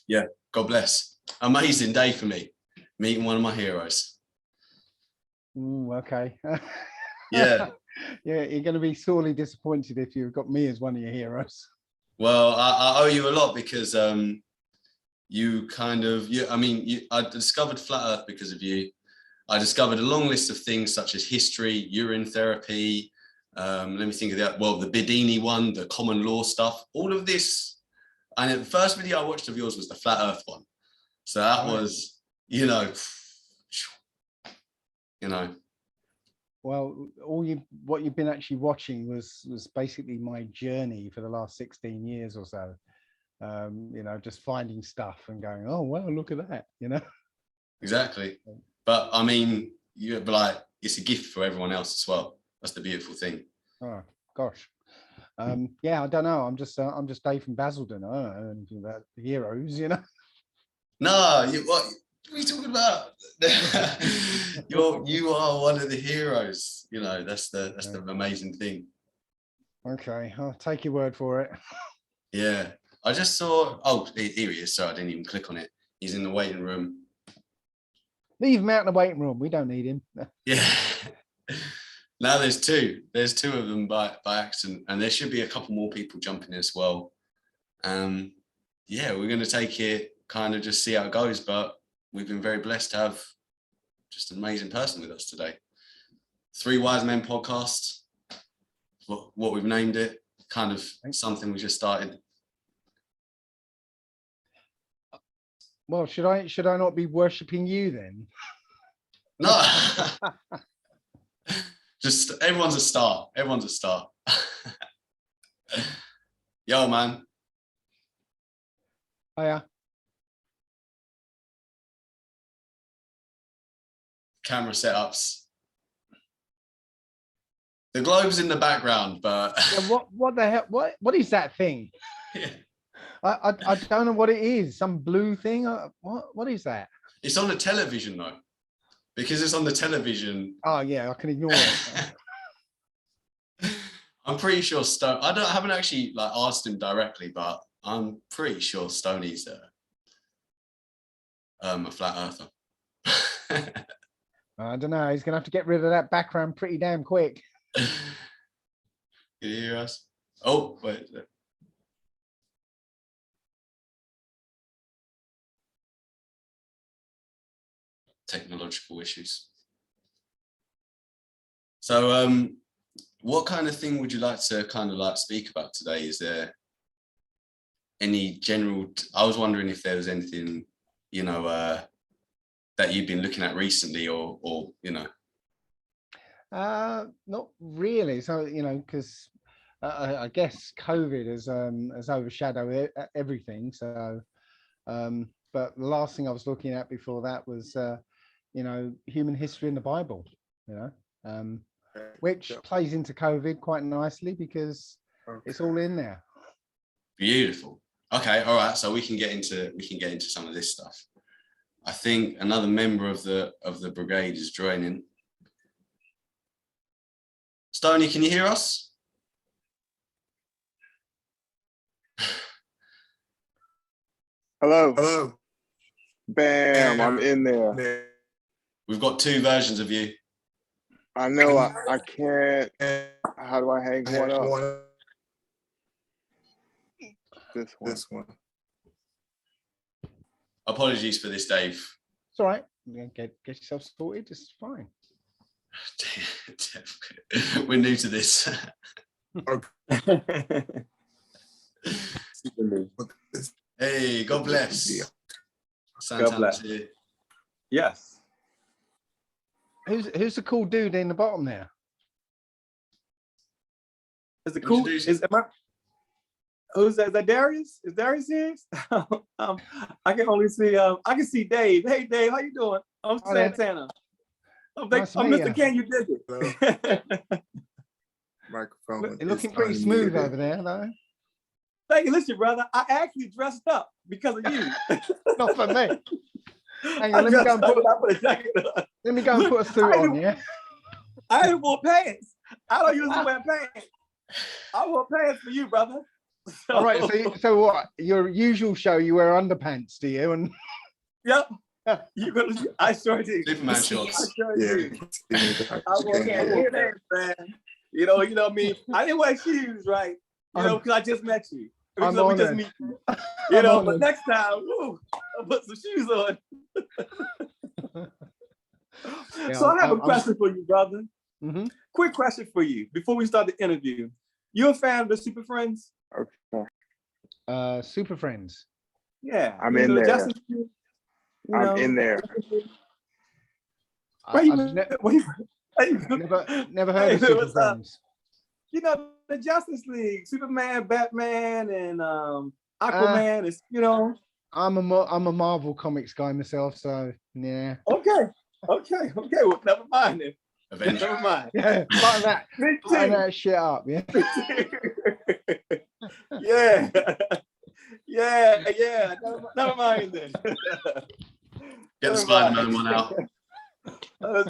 Yeah, God bless. Amazing day for me, meeting one of my heroes. Okay. Yeah. Yeah, you're going to be sorely disappointed if you've got me as one of your heroes. Well, I owe you a lot because I discovered Flat Earth because of you. I discovered a long list of things such as history, urine therapy. Let me think of that. Well, the Bedini one, the common law stuff, all of this. And the first video I watched of yours was the Flat Earth one. So that was, you know. Well, what you've been actually watching was basically my journey for the last 16 years or so. Just finding stuff and going, oh well, look at that, Exactly. But I mean, it's a gift for everyone else as well. That's the beautiful thing. Oh gosh. Yeah, I don't know. I'm just Dave from Basildon. I don't know anything about heroes, No, what are you talking about? You are one of the heroes. That's the amazing thing. Okay, I'll take your word for it. Yeah, I just saw. Oh, here he is. Sorry, I didn't even click on it. He's in the waiting room. Leave him out in the waiting room. We don't need him. Yeah. Now there's two. There's two of them by accident, and there should be a couple more people jumping in as well. Yeah, we're going to take it, kind of just see how it goes. But we've been very blessed to have just an amazing person with us today. Three Wise Men podcast. What we've named it, kind of something we just started. Well, should I not be worshipping you then? No. Just everyone's a star. Everyone's a star. Yo, man. Hiya. Camera setups. The globe's in the background, but yeah, what the hell? What is that thing? Yeah. I don't know what it is. Some blue thing. What is that? It's on the television though. Because it's on the television. Oh yeah, I can ignore it. I'm pretty sure Stone. I haven't actually asked him directly, but I'm pretty sure Stoney's a flat earther. I don't know. He's gonna have to get rid of that background pretty damn quick. Can you hear us? Oh wait. Technological issues. So what kind of thing would you like to speak about today? Is there any general, I was wondering if there was anything, that you've been looking at recently or Not really. So, because I guess COVID has overshadowed everything. So, but the last thing I was looking at before that was, human history in the Bible, which plays into COVID quite nicely because it's all in there. Beautiful. Okay, all right. So we can get into some of this stuff. I think another member of the brigade is joining. Stoney, can you hear us? Hello. Hello. Bam, I'm in there. We've got two versions of you. I know I can't. How do I hang one up? This one. Apologies for this, Dave. It's all right. Get yourself sorted. It's fine. We're new to this. Hey, God bless. God bless. Here. Yes. Who's the cool dude in the bottom there? Is it cool? Who's that? Is that Darius? Is Darius here? I can only see. I can see Dave. Hey, Dave, how you doing? I'm Santana. I'm Mr. Can You Dig It? Microphone. You're looking pretty smooth over there, though. Thank you. Listen, brother, I actually dressed up because of you. Not for me. Hang on, let me go and put a suit on, yeah? I didn't wear pants. I don't usually wear pants. I wore pants for you, brother. All right. So what? Your usual show, you wear underpants, do you? And Yep. I sure do. Superman I shorts. sure do. I Yeah. can't hear that, man. You know what I mean? I didn't wear shoes, right? Because I just met you. I'm Because we just honored. meet you. You I'm know, but honored. next time, I'll put some shoes on. Yeah, So I have a question for you, brother. Mhm. Quick question for you before we start the interview. You a fan of the Super Friends? Okay. Super Friends. Yeah. I'm in there. Justice League, I'm in there. I've never heard of Super Friends. You know, the Justice League, Superman, Batman, and Aquaman is, I'm a Marvel Comics guy myself, so yeah. Okay. Well, never mind then. Avengers. Never mind. Yeah, button that, Me button too. that shit up. Yeah. Yeah. Yeah. Never mind then. Get the Spider-Man one out. I was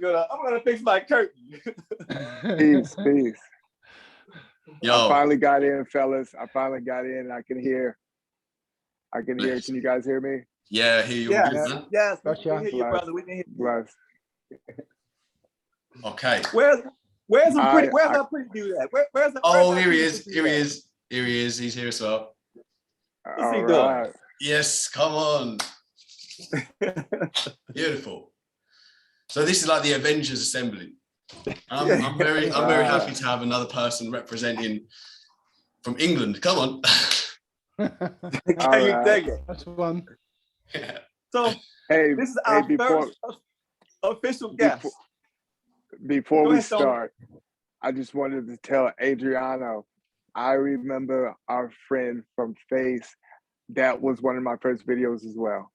gonna. I'm gonna fix my curtain. Peace. Yo, I finally got in, fellas. I finally got in. I can hear. Can you guys hear me? yeah, here you Yes, good, man. yes. Gotcha. We hear you, brother. We can hear you. Bless. Okay. Where's our pretty dude at? Where's Oh, our here he pretty is. dude Here he at? is. Here he is. He's here as well. What's he All doing? right. Yes, come on. Beautiful. So this is like the Avengers assembly. I'm very happy to have another person representing from England. Come on. Can you dig it? That's one. Yeah. So Hey, this is our before first official guest. before Go we ahead, Tony. start, I just wanted to tell Adriano, I remember our friend from Face. That was one of my first videos as well.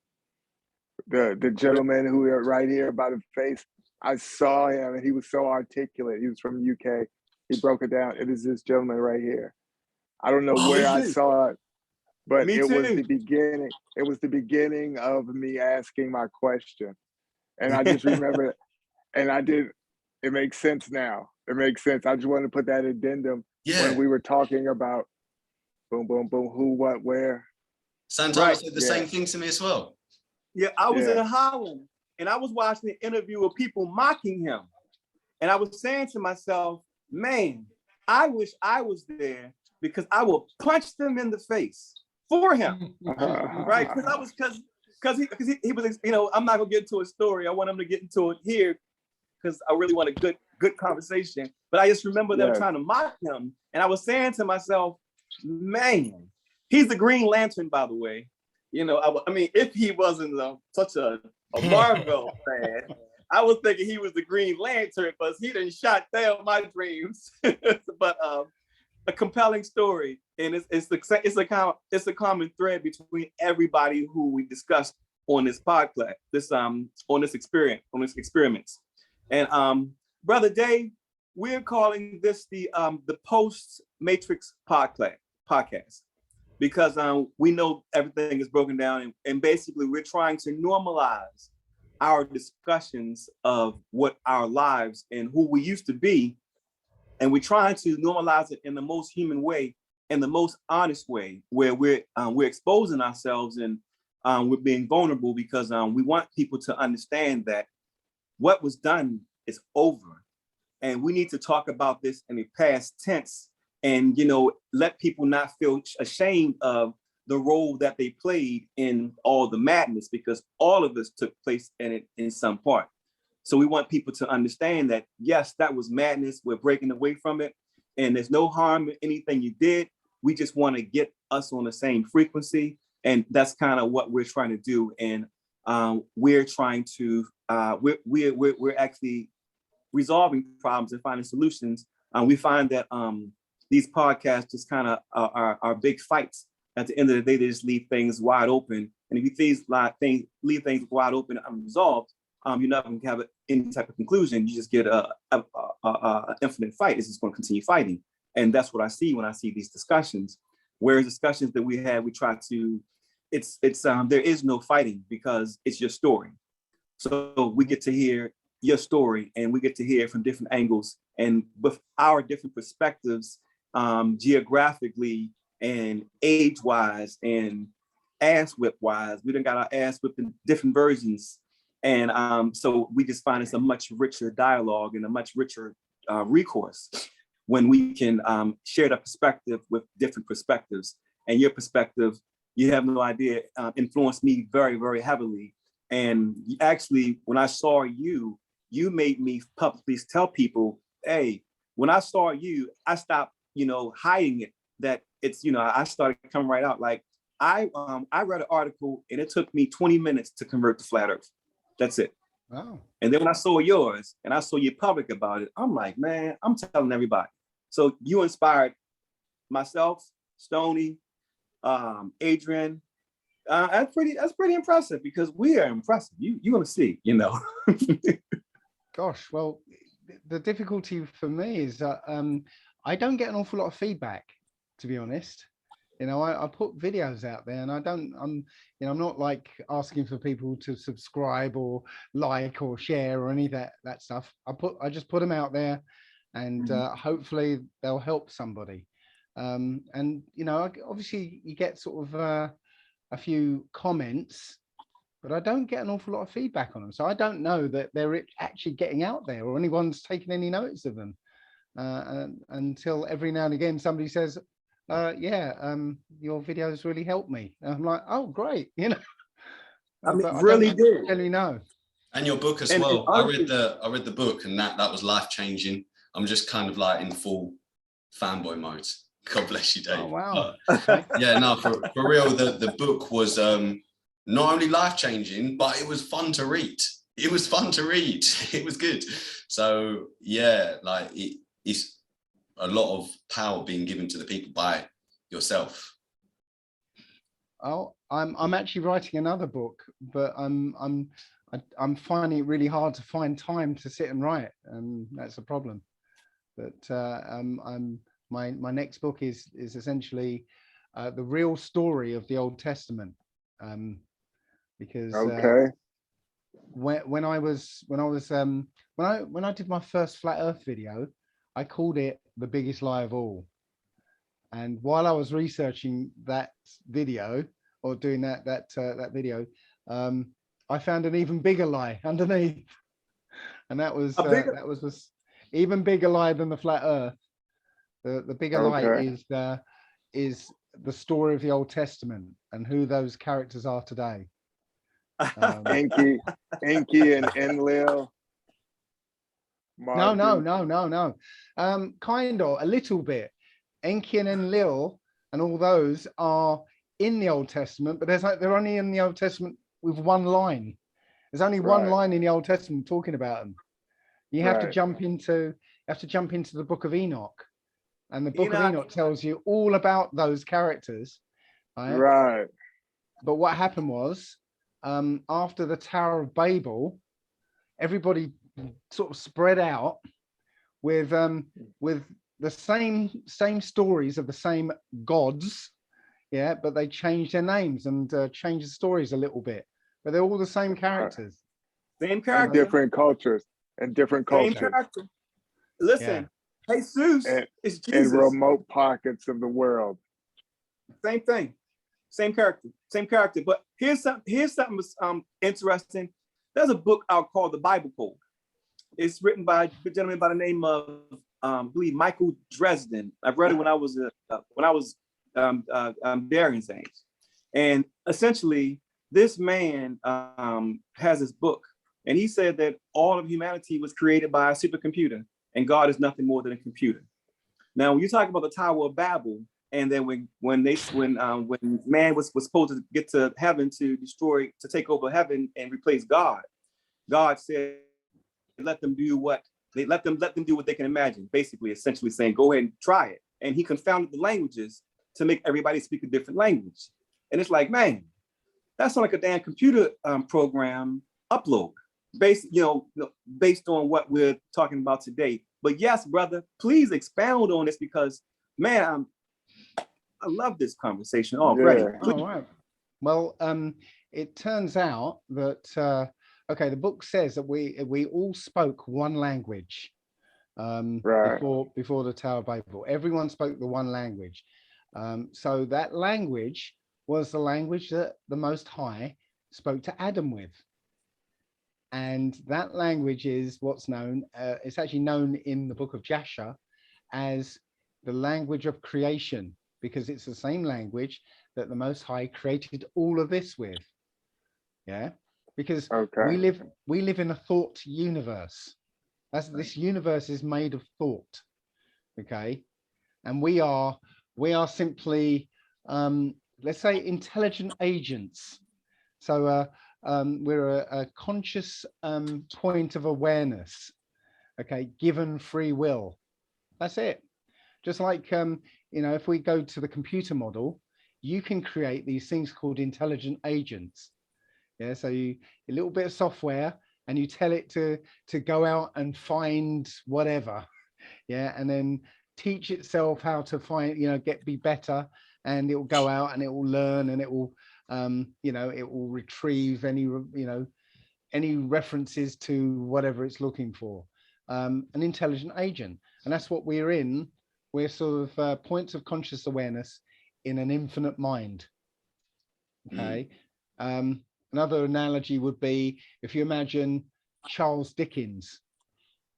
The gentleman who are right here by the face, I saw him and he was so articulate. He was from the UK. He broke it down. It is this gentleman right here. I don't know where I saw it, but Me it was too. the beginning. It was the beginning of me asking my question. And I just remember it. And I did, it makes sense now. It makes sense. I just wanted to put that addendum when we were talking about boom, boom, boom, who, what, where. Santana said the same thing to me as well. Yeah, I was in Holland and I was watching an interview of people mocking him. And I was saying to myself, man, I wish I was there because I will punch them in the face for him. Right? Because he was, I'm not gonna get into a story. I want him to get into it here because I really want a good conversation. But I just remember them trying to mock him. And I was saying to myself, man, he's the Green Lantern, by the way. I mean, if he wasn't such a Marvel fan, I was thinking he was the Green Lantern because he done shot down my dreams. But a compelling story, and it's a common thread between everybody who we discussed on this podcast, on this experiments. And Brother Dave, we're calling this the Post Matrix podcast. Because we know everything is broken down, and basically we're trying to normalize our discussions of what our lives and who we used to be, and we're trying to normalize it in the most human way, in the most honest way, where we're exposing ourselves and we're being vulnerable because we want people to understand that what was done is over, and we need to talk about this in the past tense. And, let people not feel ashamed of the role that they played in all the madness, because all of us took place in it in some part. So we want people to understand that, yes, that was madness. We're breaking away from it. And there's no harm in anything you did. We just want to get us on the same frequency. And that's kind of what we're trying to do. And we're trying to, we're actually resolving problems and finding solutions. We find that these podcasts just kind of are big fights. At the end of the day, they just leave things wide open. And if you leave things wide open and unresolved, you're not going to have any type of conclusion. You just get a infinite fight. It's just going to continue fighting. And that's what I see when I see these discussions. Whereas discussions that we have, we try to, there is no fighting because it's your story. So we get to hear your story and we get to hear from different angles and with our different perspectives. geographically and age-wise and ass-whip-wise. We done got our ass whipped in different versions. And so we just find it's a much richer dialogue and a much richer recourse when we can share the perspective with different perspectives. And your perspective, you have no idea, influenced me very, very heavily. And actually, when I saw you, you made me publicly tell people, hey, when I saw you, I stopped, hiding it, that it's, I started coming right out. Like I read an article and it took me 20 minutes to convert to flat earth. That's it. Wow. And then when I saw yours and I saw you public about it, I'm like, man, I'm telling everybody. So you inspired myself, Stoney, Adrian. That's pretty impressive, because we are impressive. You're gonna see, Gosh, well, the difficulty for me is that I don't get an awful lot of feedback, to be honest. I put videos out there and I'm not like asking for people to subscribe or like or share or any of that stuff. I just put them out there, and hopefully they'll help somebody. And obviously you get sort of a few comments, but I don't get an awful lot of feedback on them. So I don't know that they're actually getting out there or anyone's taking any notice of them, until every now and again somebody says, your videos really helped me. And I'm like, oh, great, I mean, really did. Really know. And your book as well. I read the book, and that was life changing. I'm just kind of like in full fanboy mode. God bless you, Dave. Oh, wow. Yeah, no, for real, the book was not only life changing, but it was fun to read. It was fun to read. It was good. So yeah, like it's a lot of power being given to the people by yourself. Oh, I'm actually writing another book, but I'm finding it really hard to find time to sit and write, and that's a problem. But my next book is essentially the real story of the Old Testament, because when I did my first Flat Earth video, I called it The Biggest Lie of All. And while I was researching that video, or doing that video, I found an even bigger lie underneath, and that was this even bigger lie than the Flat Earth. The bigger lie is the story of the Old Testament and who those characters are today. Enki and Enlil. No. Kind of, a little bit. Enki and Enlil and all those are in the Old Testament, but they're only in the Old Testament with one line. There's only one line in the Old Testament talking about them. You have to jump into the Book of Enoch, and the Book of Enoch tells you all about those characters. Right. But what happened was, after the Tower of Babel, everybody sort of spread out with the same stories of the same gods, but they changed their names and changed the stories a little bit, but they're all the same characters. Same character. And different cultures. Same character. Listen, Jesus is Jesus. In remote pockets of the world. Same thing. Same character. But here's something interesting. There's a book out called The Bible Code. It's written by a gentleman by the name of I believe Michael Dresden. I've read it when I was Darian's age, and essentially this man has this book, and he said that all of humanity was created by a supercomputer, and God is nothing more than a computer. Now, when you talk about the Tower of Babel, and then when man was supposed to get to heaven to take over heaven and replace God, God said, let them do what they can imagine, basically, essentially saying, go ahead and try it. And he confounded the languages to make everybody speak a different language. And it's like, man, that's like a damn computer program upload, based on what we're talking about today. But yes, brother, please expound on this, because man, I love this conversation already. All right. Well, it turns out that the book says that we all spoke one language, Right. before the Tower of Babel. Everyone spoke the one language. So that language was the language that the Most High spoke to Adam with. And that language is what's known, it's actually known in the book of Jasher as the language of creation, because it's the same language that the Most High created all of this with. Yeah, because we live in a thought universe. This universe is made of thought. Okay, and we are simply let's say intelligent agents. So we're a conscious point of awareness. Okay, given free will. That's it. Just like if we go to the computer model, you can create these things called intelligent agents. Yeah, so a little bit of software, and you tell it to go out and find whatever. Yeah, and then teach itself how to find, be better, and it will go out and it will learn, and it will it will retrieve any references to whatever it's looking for. An intelligent agent, and that's what we're in. We're sort of points of conscious awareness in an infinite mind. Okay. Another analogy would be if you imagine Charles Dickens.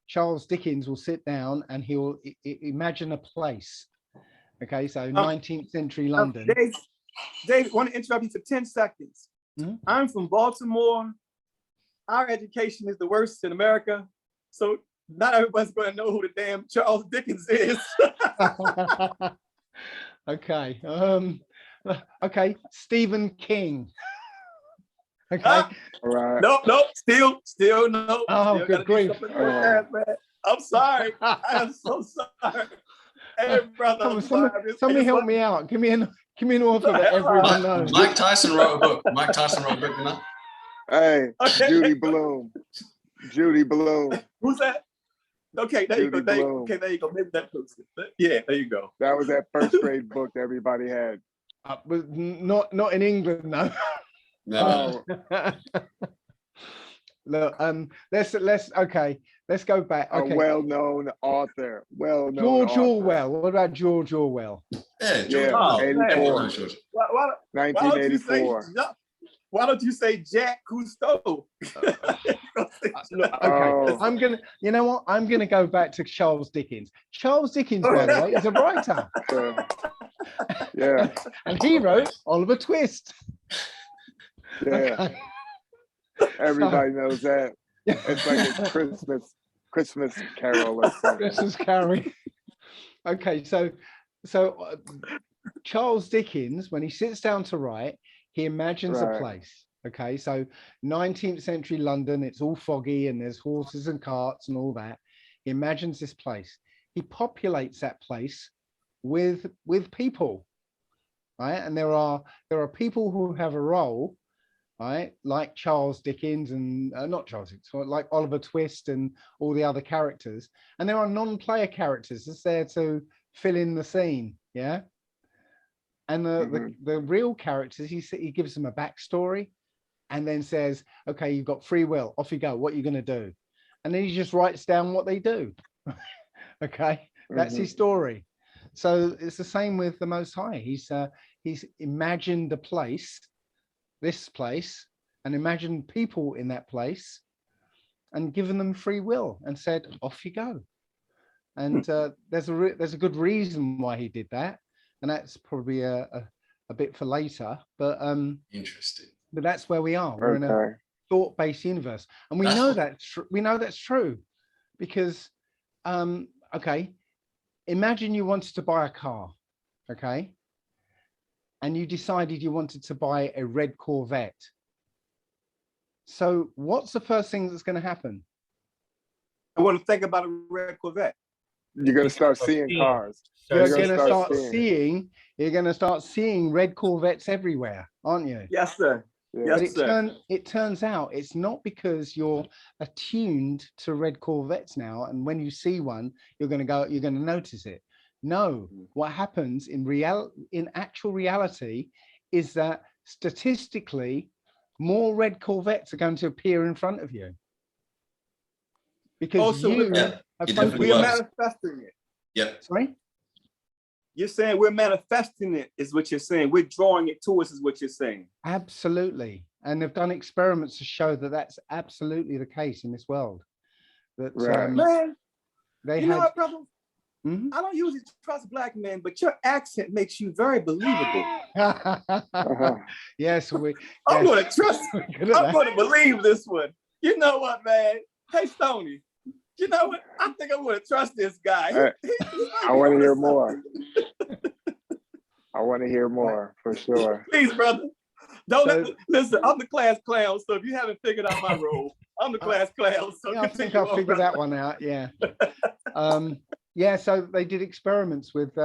Charles Dickens will sit down and he'll imagine a place. Okay, so 19th century London. Dave, I want to interrupt you for 10 seconds. I'm from Baltimore. Our education is the worst in America. So not everybody's going to know who the damn Charles Dickens is. Okay. Okay, Stephen King. Okay. Right. No, still no. Oh, still good grief. I'm sorry. I am so sorry. Hey, brother, somebody help me out. Give me an author that everyone knows. Mike Tyson wrote a book. Mike Tyson wrote a book, you know? Hey, okay. Judy Blume. Judy Blume. Who's that? Okay, there you go. There you go. Maybe that looks it. Yeah, there you go. That was that first grade book that everybody had. But not in England, no. No. Look, let's go back. Okay. A well-known author. George Orwell. What about George Orwell? Yeah, George. Oh, 84. 1984. Why don't you say Jack Cousteau? Look, okay, I'm gonna. You know what? I'm gonna go back to Charles Dickens. Charles Dickens, by the way, is a writer. Yeah. And he wrote Oliver Twist. Yeah. Okay. Everybody knows that. It's like a Christmas Carol or something. Christmas Carol. Okay, so Charles Dickens, when he sits down to write, he imagines a place. Okay, so 19th century London, it's all foggy and there's horses and carts and all that. He imagines this place. He populates that place with people, right? And there are people who have a role, right? Like Charles Dickens and not Charles Dickens, like Oliver Twist and all the other characters. And there are non-player characters that's there to fill in the scene, yeah? And the real characters, he gives them a backstory and then says, okay, you've got free will, off you go, what are you going to do? And then he just writes down what they do. Okay, that's his story. So it's the same with the Most High. He's imagined a place, this place, and imagined people in that place and given them free will and said, off you go. And there's a good reason why he did that. And that's probably a bit for later, but interesting. But that's where we are. We're in a thought-based universe, and we know that's true, because okay, imagine you wanted to buy a car, okay, and you decided you wanted to buy a red Corvette. So what's the first thing that's going to happen? I want to think about a red Corvette. You're going to start seeing cars. You're going to start seeing red Corvettes everywhere, aren't you? Yes, sir. Yes, but it turns out it's not because you're attuned to red Corvettes now, and when you see one, you're going to notice it. No, what happens in actual reality is that statistically, more red Corvettes are going to appear in front of you. Because Have It fun. definitely We are works. manifesting it. Yep. Sorry? You're saying we're manifesting it, is what you're saying. We're drawing it to us, is what you're saying. Absolutely. And they've done experiments to show that that's absolutely the case in this world. That Right. Man, they you know had. what, brother? Mhm. I don't usually trust black men, but your accent makes you very believable. Yes, we. I'm yes. going to trust. We're good at I'm that. going to believe this one. You know what, man? Hey, Stoney. You know what? I think I'm going to trust this guy. I want to hear more. I want to hear more for sure. Please, brother. Listen, I'm the class clown, so if you haven't figured out my role, I'm the class clown. So Yeah, I think I'll figure that one out. Yeah. Yeah, so they did experiments with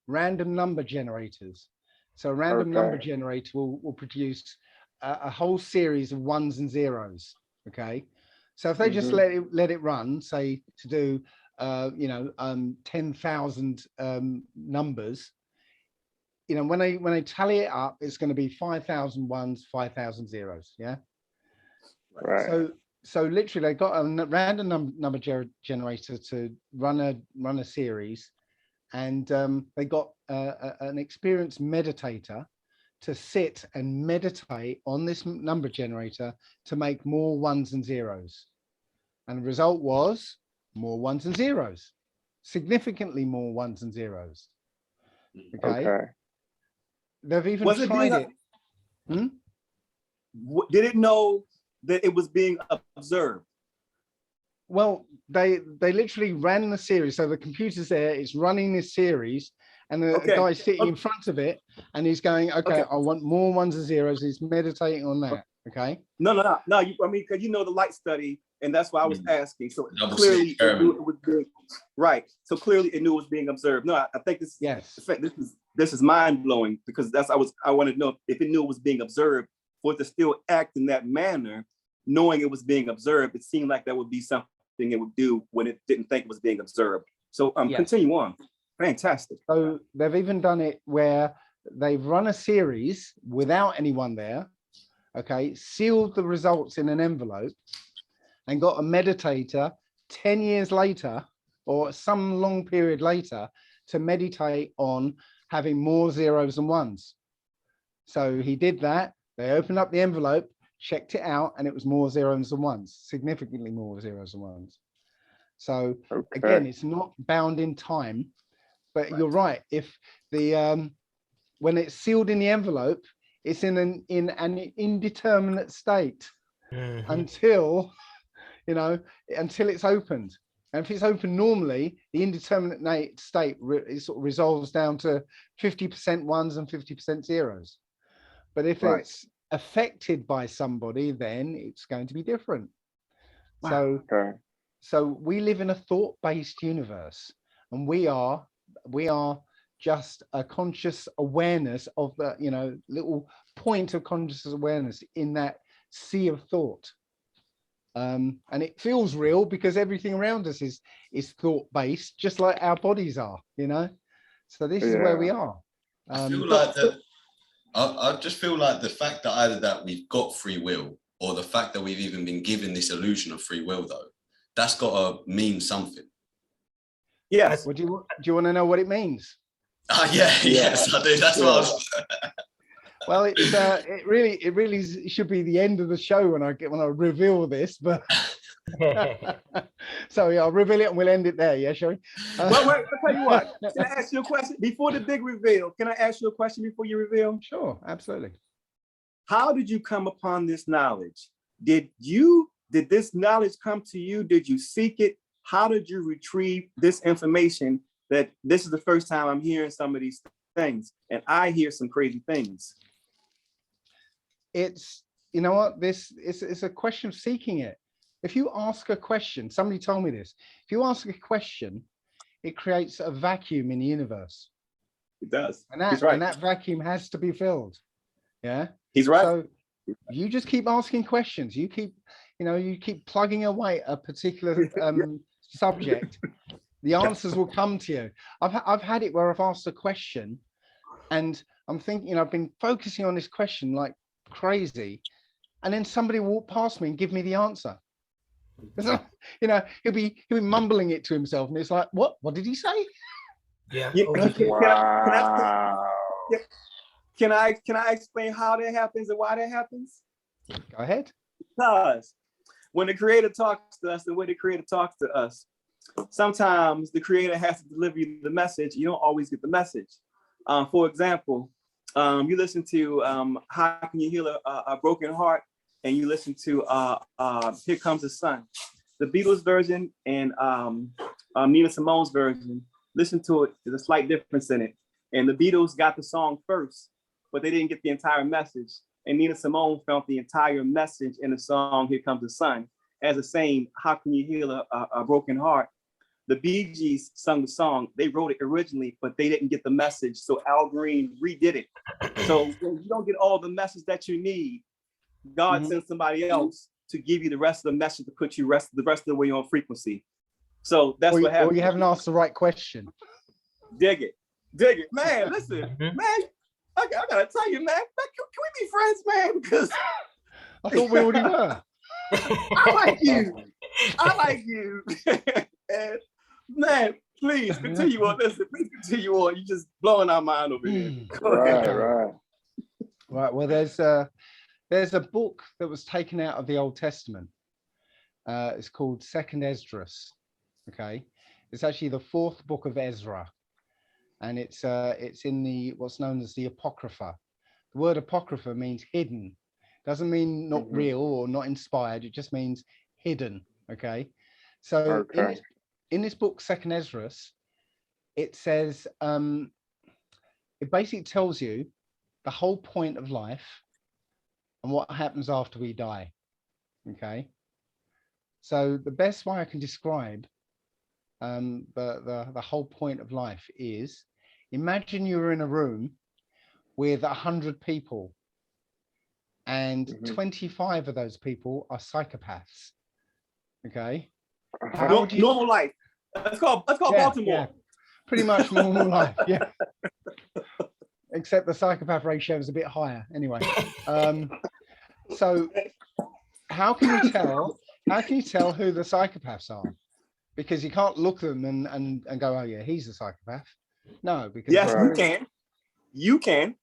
random number generators. So a random number generator will produce a whole series of ones and zeros. Okay. So if they just let it run, say to do 10,000 numbers, when they tally it up, it's going to be 5,000 ones, 5,000 zeros. Yeah. Right. So literally, they got a random number generator to run a series, and they got an experienced meditator to sit and meditate on this number generator to make more ones and zeros, and the result was more ones and zeros, significantly more ones and zeros. Okay. They've even tried it. Did it know that it was being observed? Well, they literally ran the series. So the computer's there, it's running this series, and the guy's sitting in front of it, and he's going, okay, I want more ones and zeros. He's meditating on that. Okay. No. Because you know the light study, and that's why I was asking. So clearly, it knew it was being, right. So clearly, it knew it was being observed. No, I think this. Yes. This is mind blowing, because I wanted to know if it knew it was being observed, for it to still act in that manner, knowing it was being observed. It seemed like that would be something it would do when it didn't think it was being observed. So continue on. Fantastic. So they've even done it where they've run a series without anyone there, okay, sealed the results in an envelope, and got a meditator 10 years later or some long period later to meditate on having more zeros and ones. So he did that. They opened up the envelope, checked it out, and it was more zeros and ones, significantly more zeros and ones. So again, it's not bound in time, but you're right. If the when it's sealed in the envelope, it's in an indeterminate state until it's opened. And if it's open normally, the indeterminate state sort of resolves down to 50% ones and 50% zeros. But if it's affected by somebody, then it's going to be different. So we live in a thought-based universe, and we are just a conscious awareness of the little point of conscious awareness in that sea of thought. And it feels real because everything around us is thought-based, just like our bodies are, so this is where we are. I feel like that. I just feel like the fact that either that we've got free will, or the fact that we've even been given this illusion of free will, though, that's got to mean something. Yes. Well, do you want to know what it means? Yes, I do. That's what I was. Well, it really should be the end of the show when I reveal this, but so I'll reveal it and we'll end it there. Yeah, shall we? Well, wait, I'll tell you what. Can I ask you a question before the big reveal? Can I ask you a question before you reveal? Sure, absolutely. How did you come upon this knowledge? Did this knowledge come to you? Did you seek it? How did you retrieve this information? That this is the first time I'm hearing some of these things, and I hear some crazy things. It's it's a question of seeking it. If you ask a question, somebody told me this, if you ask a question, it creates a vacuum in the universe. It does. And that vacuum has to be filled. Yeah. He's right. So you just keep asking questions. You keep plugging away at a particular subject. The answers will come to you. I've had it where I've asked a question and I'm thinking, I've been focusing on this question like crazy, and then somebody walked past me and give me the answer. It's not, you know, he'll be mumbling it to himself, and it's like, what did he say? Yeah. Yeah, Wow. can I explain how that happens and why that happens? Go ahead. Because when the creator talks to us, the way the creator talks to us, sometimes the creator has to deliver you the message. You don't always get the message. For example, you listen to How Can You Heal a Broken Heart, and you listen to Here Comes the Sun. The Beatles version and Nina Simone's version, listen to it, there's a slight difference in it. And the Beatles got the song first, but they didn't get the entire message. And Nina Simone found the entire message in the song Here Comes the Sun. As a saying, how can you heal a broken heart? The Bee Gees sung the song. They wrote it originally, but they didn't get the message. So Al Green redid it. So when you don't get all the message that you need, God sends somebody else to give you the rest of the message to put you the rest of the way on frequency. So that's what happened. Or you haven't asked the right question. Dig it, man. Listen, man. I gotta tell you, man. Can we be friends, man? Because I thought we already were. I like you. And man, please continue on. Listen, please continue on. You're just blowing our mind over here. Right. Well, there's a book that was taken out of the Old Testament. It's called Second Esdras. Okay, it's actually the fourth book of Ezra, and it's in the what's known as the Apocrypha. The word Apocrypha means hidden. Doesn't mean not real or not inspired. It just means hidden. Okay, so in this book, Second Esdras, it says it basically tells you the whole point of life and what happens after we die. Okay, so the best way I can describe the whole point of life is, imagine you're in a room with 100 people, and 25 of those people are psychopaths. Okay, normal life. Let's call Baltimore. Yeah. Pretty much normal life. Yeah. Except the psychopath ratio is a bit higher. Anyway, so how can you tell who the psychopaths are? Because you can't look at them and go, oh yeah, he's a psychopath. No, because you can.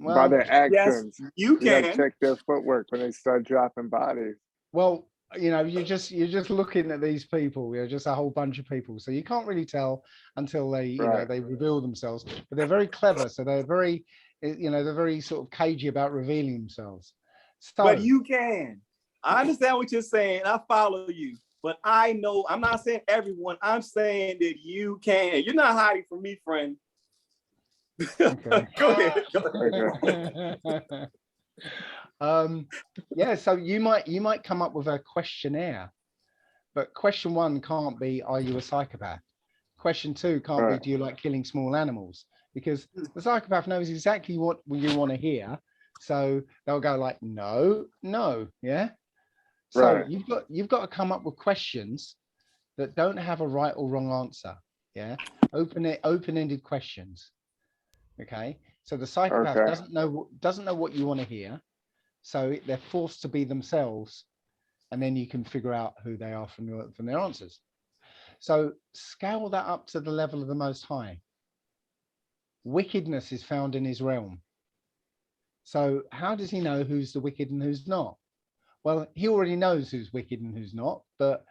Well, by their actions. Yes, you can check their footwork when they start dropping bodies. Well, you know, you're just looking at these people. You're just a whole bunch of people, so you can't really tell until they you know, they reveal themselves. But they're very clever, so they're very they're very sort of cagey about revealing themselves. So, but you can. I understand what you're saying. I follow you. But I know, I'm not saying everyone, I'm saying that you can. You're not hiding from me, friend. Okay. Go ahead. Yeah, so you might come up with a questionnaire, but question 1 can't be, are you a psychopath? Question 2 can't be, do you like killing small animals? Because the psychopath knows exactly what you want to hear. So they'll go like, no, yeah. So you've got to come up with questions that don't have a right or wrong answer. Yeah, open-ended questions. Okay, so the psychopath doesn't know what you want to hear, so they're forced to be themselves, and then you can figure out who they are from their answers. So scale that up to the level of the Most High. Wickedness is found in his realm. So how does he know who's the wicked and who's not? Well, he already knows who's wicked and who's not. But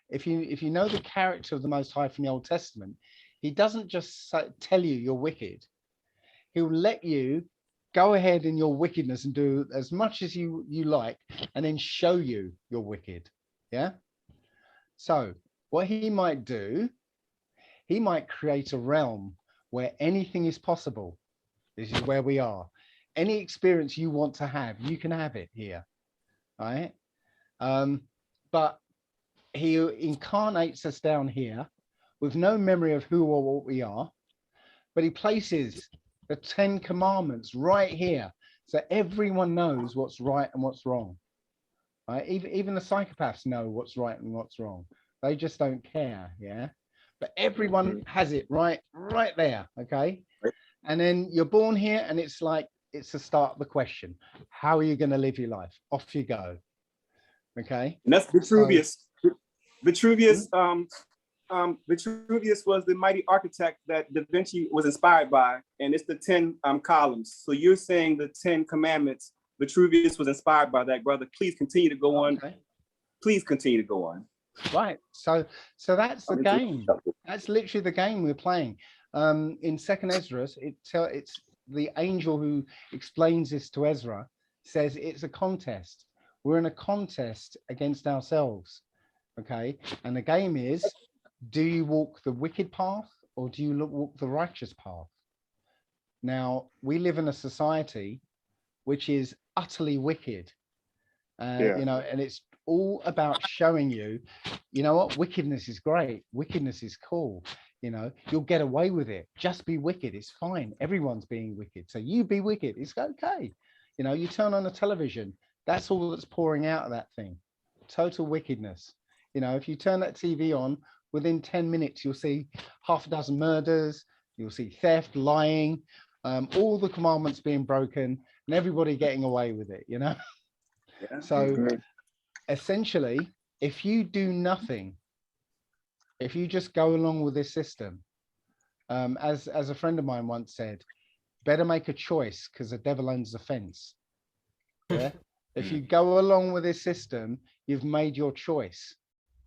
if you know the character of the Most High from the Old Testament, he doesn't just tell you you're wicked. He'll let you go ahead in your wickedness and do as much as you like, and then show you you're wicked. Yeah. So what he might do, he might create a realm where anything is possible. This is where we are. Any experience you want to have, you can have it here. Right? But he incarnates us down here with no memory of who or what we are, but he places the 10 commandments right here, so everyone knows what's right and what's wrong. Right? Even the psychopaths know what's right and what's wrong. They just don't care. Yeah, but everyone has it right there. Okay, and then you're born here, and it's like, it's the start of the question. How are you going to live your life? Off you go. Okay. And that's Vitruvius. Vitruvius, Vitruvius was the mighty architect that Da Vinci was inspired by, and it's the 10 columns. So you're saying the 10 commandments, Vitruvius was inspired by that, brother. Please continue to go on. Okay. Please continue to go on. Right. So that's the game. That's literally the game we're playing. In Second Ezra, it's the angel who explains this to Ezra, says it's a contest. We're in a contest against ourselves. Okay. And the game is, do you walk the wicked path or do you walk the righteous path? Now, we live in a society which is utterly wicked. You know, and it's all about showing you, you know what, wickedness is great. Wickedness is cool. You know, you'll get away with it. Just be wicked. It's fine. Everyone's being wicked. So you be wicked. It's okay. You know, you turn on the television. That's all that's pouring out of that thing. Total wickedness. You know, if you turn that TV on, within 10 minutes, you'll see half a dozen murders. You'll see theft, lying, all the commandments being broken and everybody getting away with it, you know? Yeah. So essentially, if you do nothing, if you just go along with this system, as a friend of mine once said, better make a choice because the devil owns the fence. Yeah. If you go along with this system, you've made your choice.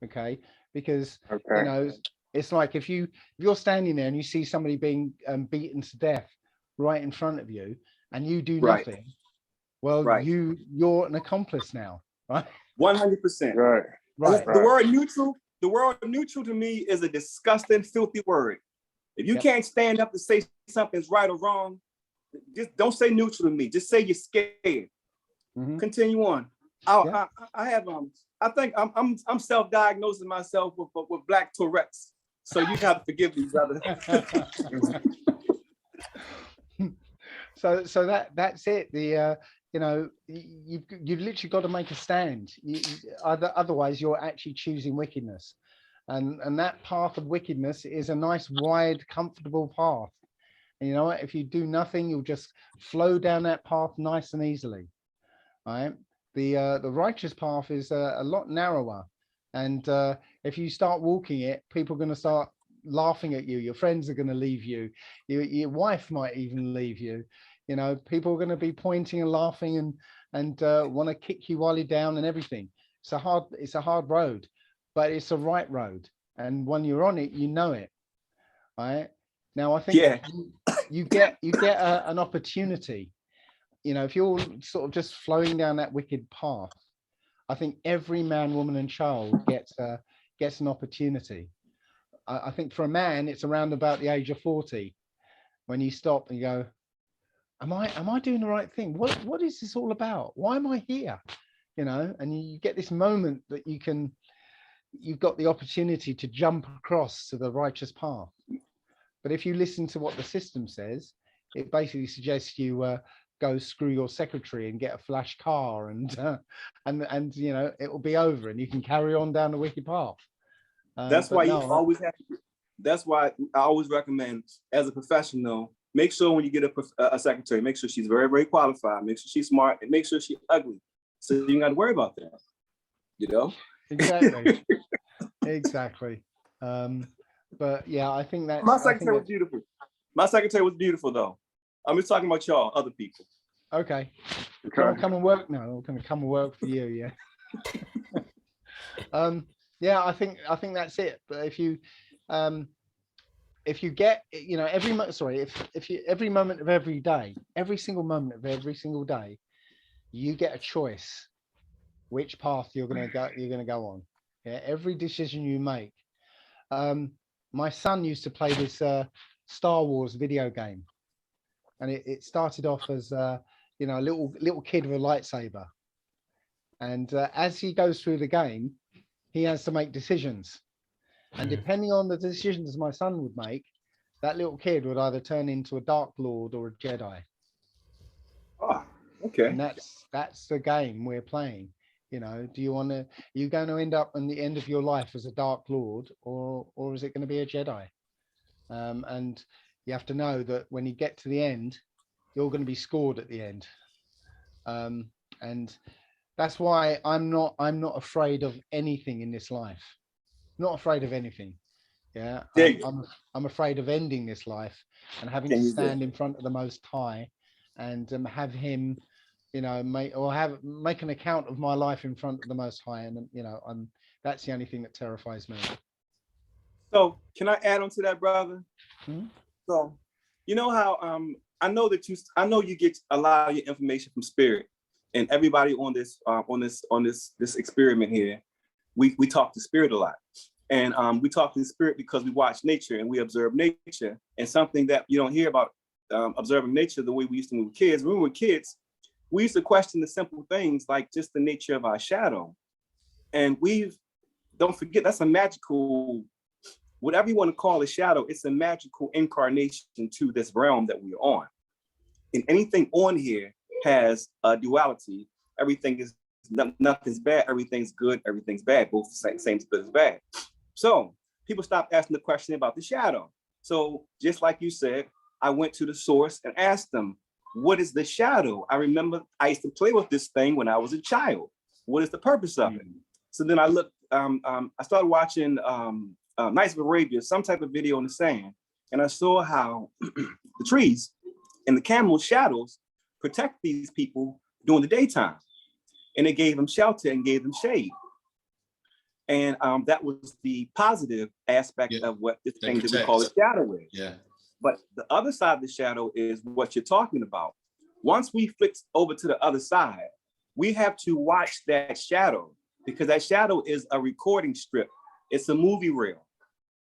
Okay. Because you know, it's like if you're standing there and you see somebody being beaten to death right in front of you and you do nothing, well, you're an accomplice now, right? 100%. Right. The word neutral to me is a disgusting, filthy word. If you can't stand up to say something's right or wrong, just don't say neutral to me. Just say you're scared. Continue on. I have I think I'm self-diagnosing myself with Black Tourette's. So you have to forgive me, brother. So that's it. The you know, you've literally got to make a stand. Otherwise, you're actually choosing wickedness, and that path of wickedness is a nice, wide, comfortable path. And you know what? If you do nothing, you'll just flow down that path nice and easily. Right? The righteous path is a lot narrower, and if you start walking it, people are going to start laughing at you. Your friends are going to leave you. Your wife might even leave you. You know, people are going to be pointing and laughing and want to kick you while you're down and everything. It's a hard road, but it's a right road. And when you're on it, you know it. Right now, I think you get an opportunity. You know, if you're sort of just flowing down that wicked path, I think every man, woman, and child gets an opportunity. I think for a man, it's around about the age of 40 when you stop and you go, am I doing the right thing? What is this all about? Why am I here? You know, and you get this moment that you've got the opportunity to jump across to the righteous path. But if you listen to what the system says, it basically suggests you go screw your secretary and get a flash car and you know, it will be over and you can carry on down the wicked path. That's why you always have to, that's why I always recommend as a professional, make sure when you get a secretary, make sure she's very, very qualified, make sure she's smart, and make sure she's ugly. So you don't got to worry about that, you know? Exactly. Exactly. But yeah, I think that my secretary was beautiful. My secretary was beautiful though. I'm just talking about y'all, other people. Okay. Come and work now. I'm gonna come and work for you, yeah. Yeah, I think that's it. But if you get, you know, every moment of every day, every single moment of every single day, you get a choice which path you're gonna go on. Yeah, every decision you make. My son used to play this Star Wars video game, and it started off as you know, a little kid with a lightsaber, and as he goes through the game, he has to make decisions, and depending on the decisions my son would make, that little kid would either turn into a Dark Lord or a Jedi. Oh, okay. And that's the game we're playing. You know, are you going to end up in the end of your life as a Dark Lord, or is it going to be a Jedi? And you have to know that when you get to the end, you're going to be scored at the end. And that's why I'm not afraid of anything in this life. not afraid of anything. Yeah, I'm afraid of ending this life and having to stand in front of the Most High and have him, make an account of my life in front of the Most High, and that's the only thing that terrifies me. So can I add on to that, brother? Hmm? So you know how I know you get a lot of your information from spirit, and everybody on this experiment here, we talk to spirit a lot. And we talk to the spirit because we watch nature and we observe nature. And something that you don't hear about observing nature the way we used to when we were kids. When we were kids, we used to question the simple things like just the nature of our shadow. And don't forget, that's a magical, whatever you want to call a shadow, it's a magical incarnation to this realm that we're on. And anything on here has a duality. Everything is, nothing's bad, everything's good, everything's bad, both the same as good as bad. So people stopped asking the question about the shadow. So just like you said, I went to the source and asked them, what is the shadow? I remember I used to play with this thing when I was a child. What is the purpose of it? So then I looked, I started watching Nights of Arabia, some type of video in the sand. And I saw how the trees and the camel shadows protect these people during the daytime. And it gave them shelter and gave them shade. And that was the positive aspect of what this thing that we call a shadow is. Yeah. But the other side of the shadow is what you're talking about. Once we flick over to the other side, we have to watch that shadow because that shadow is a recording strip. It's a movie reel.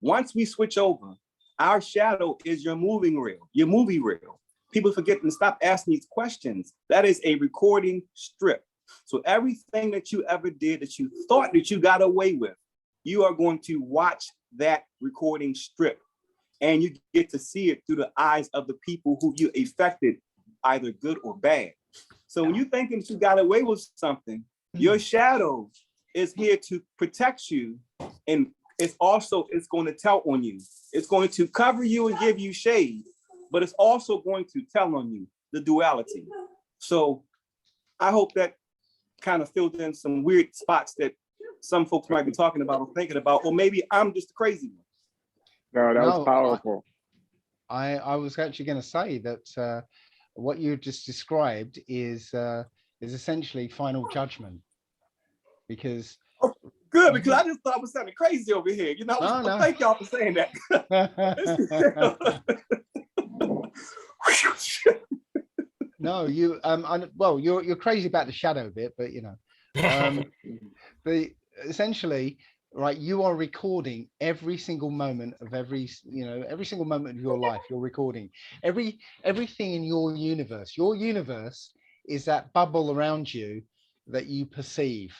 Once we switch over, our shadow is your movie reel. People forget and stop asking these questions. That is a recording strip. So everything that you ever did that you thought that you got away with, you are going to watch that recording strip and you get to see it through the eyes of the people who you affected, either good or bad. So when you're thinking that you got away with something, your shadow is here to protect you, and it's going to tell on you. It's going to cover you and give you shade, but it's also going to tell on you, the duality. So I hope that kind of filled in some weird spots that some folks might be talking about or thinking about, or maybe I'm just the crazy one. No, that was powerful. I was actually going to say that what you just described is essentially final judgment, because good, because I just thought I was sounding crazy over here. No. Thank y'all for saying that. No, you're crazy about the shadow bit, but essentially, right, you are recording every single moment of every single moment of your life. You're recording everything in your universe. Your universe is that bubble around you that you perceive.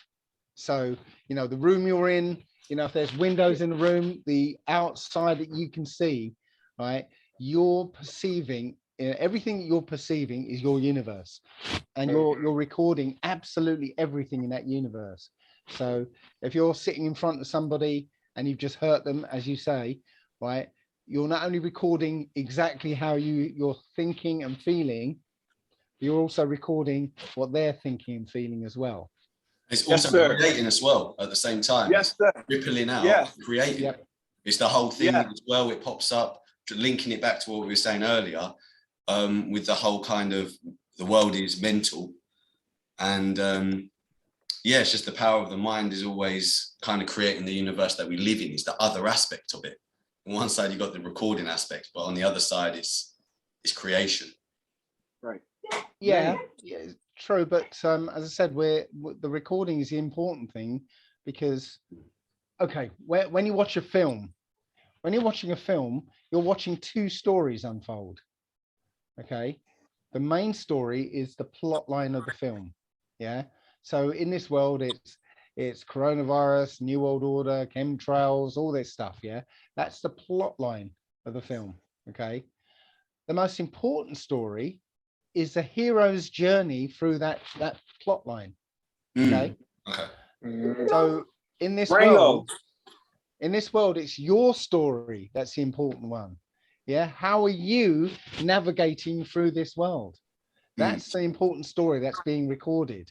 So the room you're in, if there's windows in the room, the outside that you can see, right, you're perceiving. Everything that you're perceiving is your universe, and you're recording absolutely everything in that universe. So if you're sitting in front of somebody and you've just hurt them, as you say, right, you're not only recording exactly how you're thinking and feeling, you're also recording what they're thinking and feeling as well. It's also creating as well at the same time. Yes, sir. Rippling out, creating. Yep. It's the whole thing as well. It pops up, linking it back to what we were saying earlier. With the whole kind of the world is mental, and it's just the power of the mind is always kind of creating the universe that we live in. Is the other aspect of it. On one side you've got the recording aspect, but on the other side it's creation. Right. Yeah, true. But as I said, the recording is the important thing, because when you watch a film, when you're watching a film, you're watching two stories unfold. Okay, the main story is the plot line of the film. Yeah, so in this world it's coronavirus, new world order, chemtrails, all this stuff. Yeah, that's the plot line of the film. Okay, the most important story is the hero's journey through that plot line. Okay, so in this world, it's your story that's the important one. Yeah, how are you navigating through this world? That's the important story that's being recorded.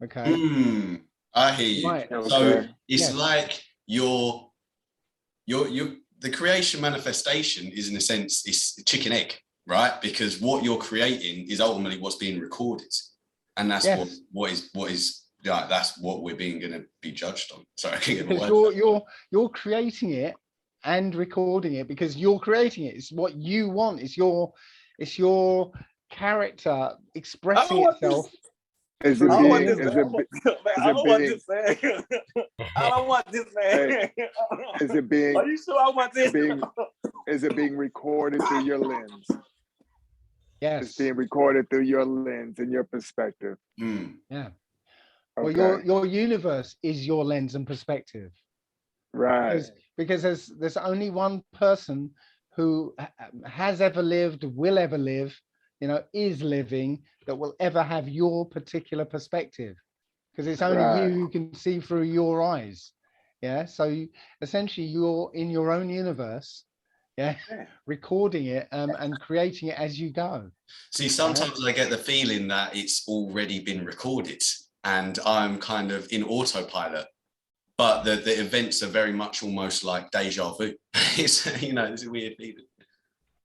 Okay. I hear you. Right. So it's like you're the creation manifestation is, in a sense, it's chicken egg, right? Because what you're creating is ultimately what's being recorded, and that's what is that's what we're going to be judged on. Sorry, I can't get because you're creating it and recording it because you're creating it. It's what you want. It's your character expressing itself. I don't want this man. I don't want this man. Is it being? Are you sure I want this? Is it being recorded through your lens? Yes. It's being recorded through your lens and your perspective. Yeah. Okay. Well, your universe is your lens and perspective. Right. Because there's only one person who has ever lived, will ever live, is living, that will ever have your particular perspective, because it's only you who can see through your eyes. Yeah. So essentially you're in your own universe, recording it and creating it as you go. See, sometimes I get the feeling that it's already been recorded and I'm kind of in autopilot, but the events are very much almost like deja vu. It's it's a weird feeling.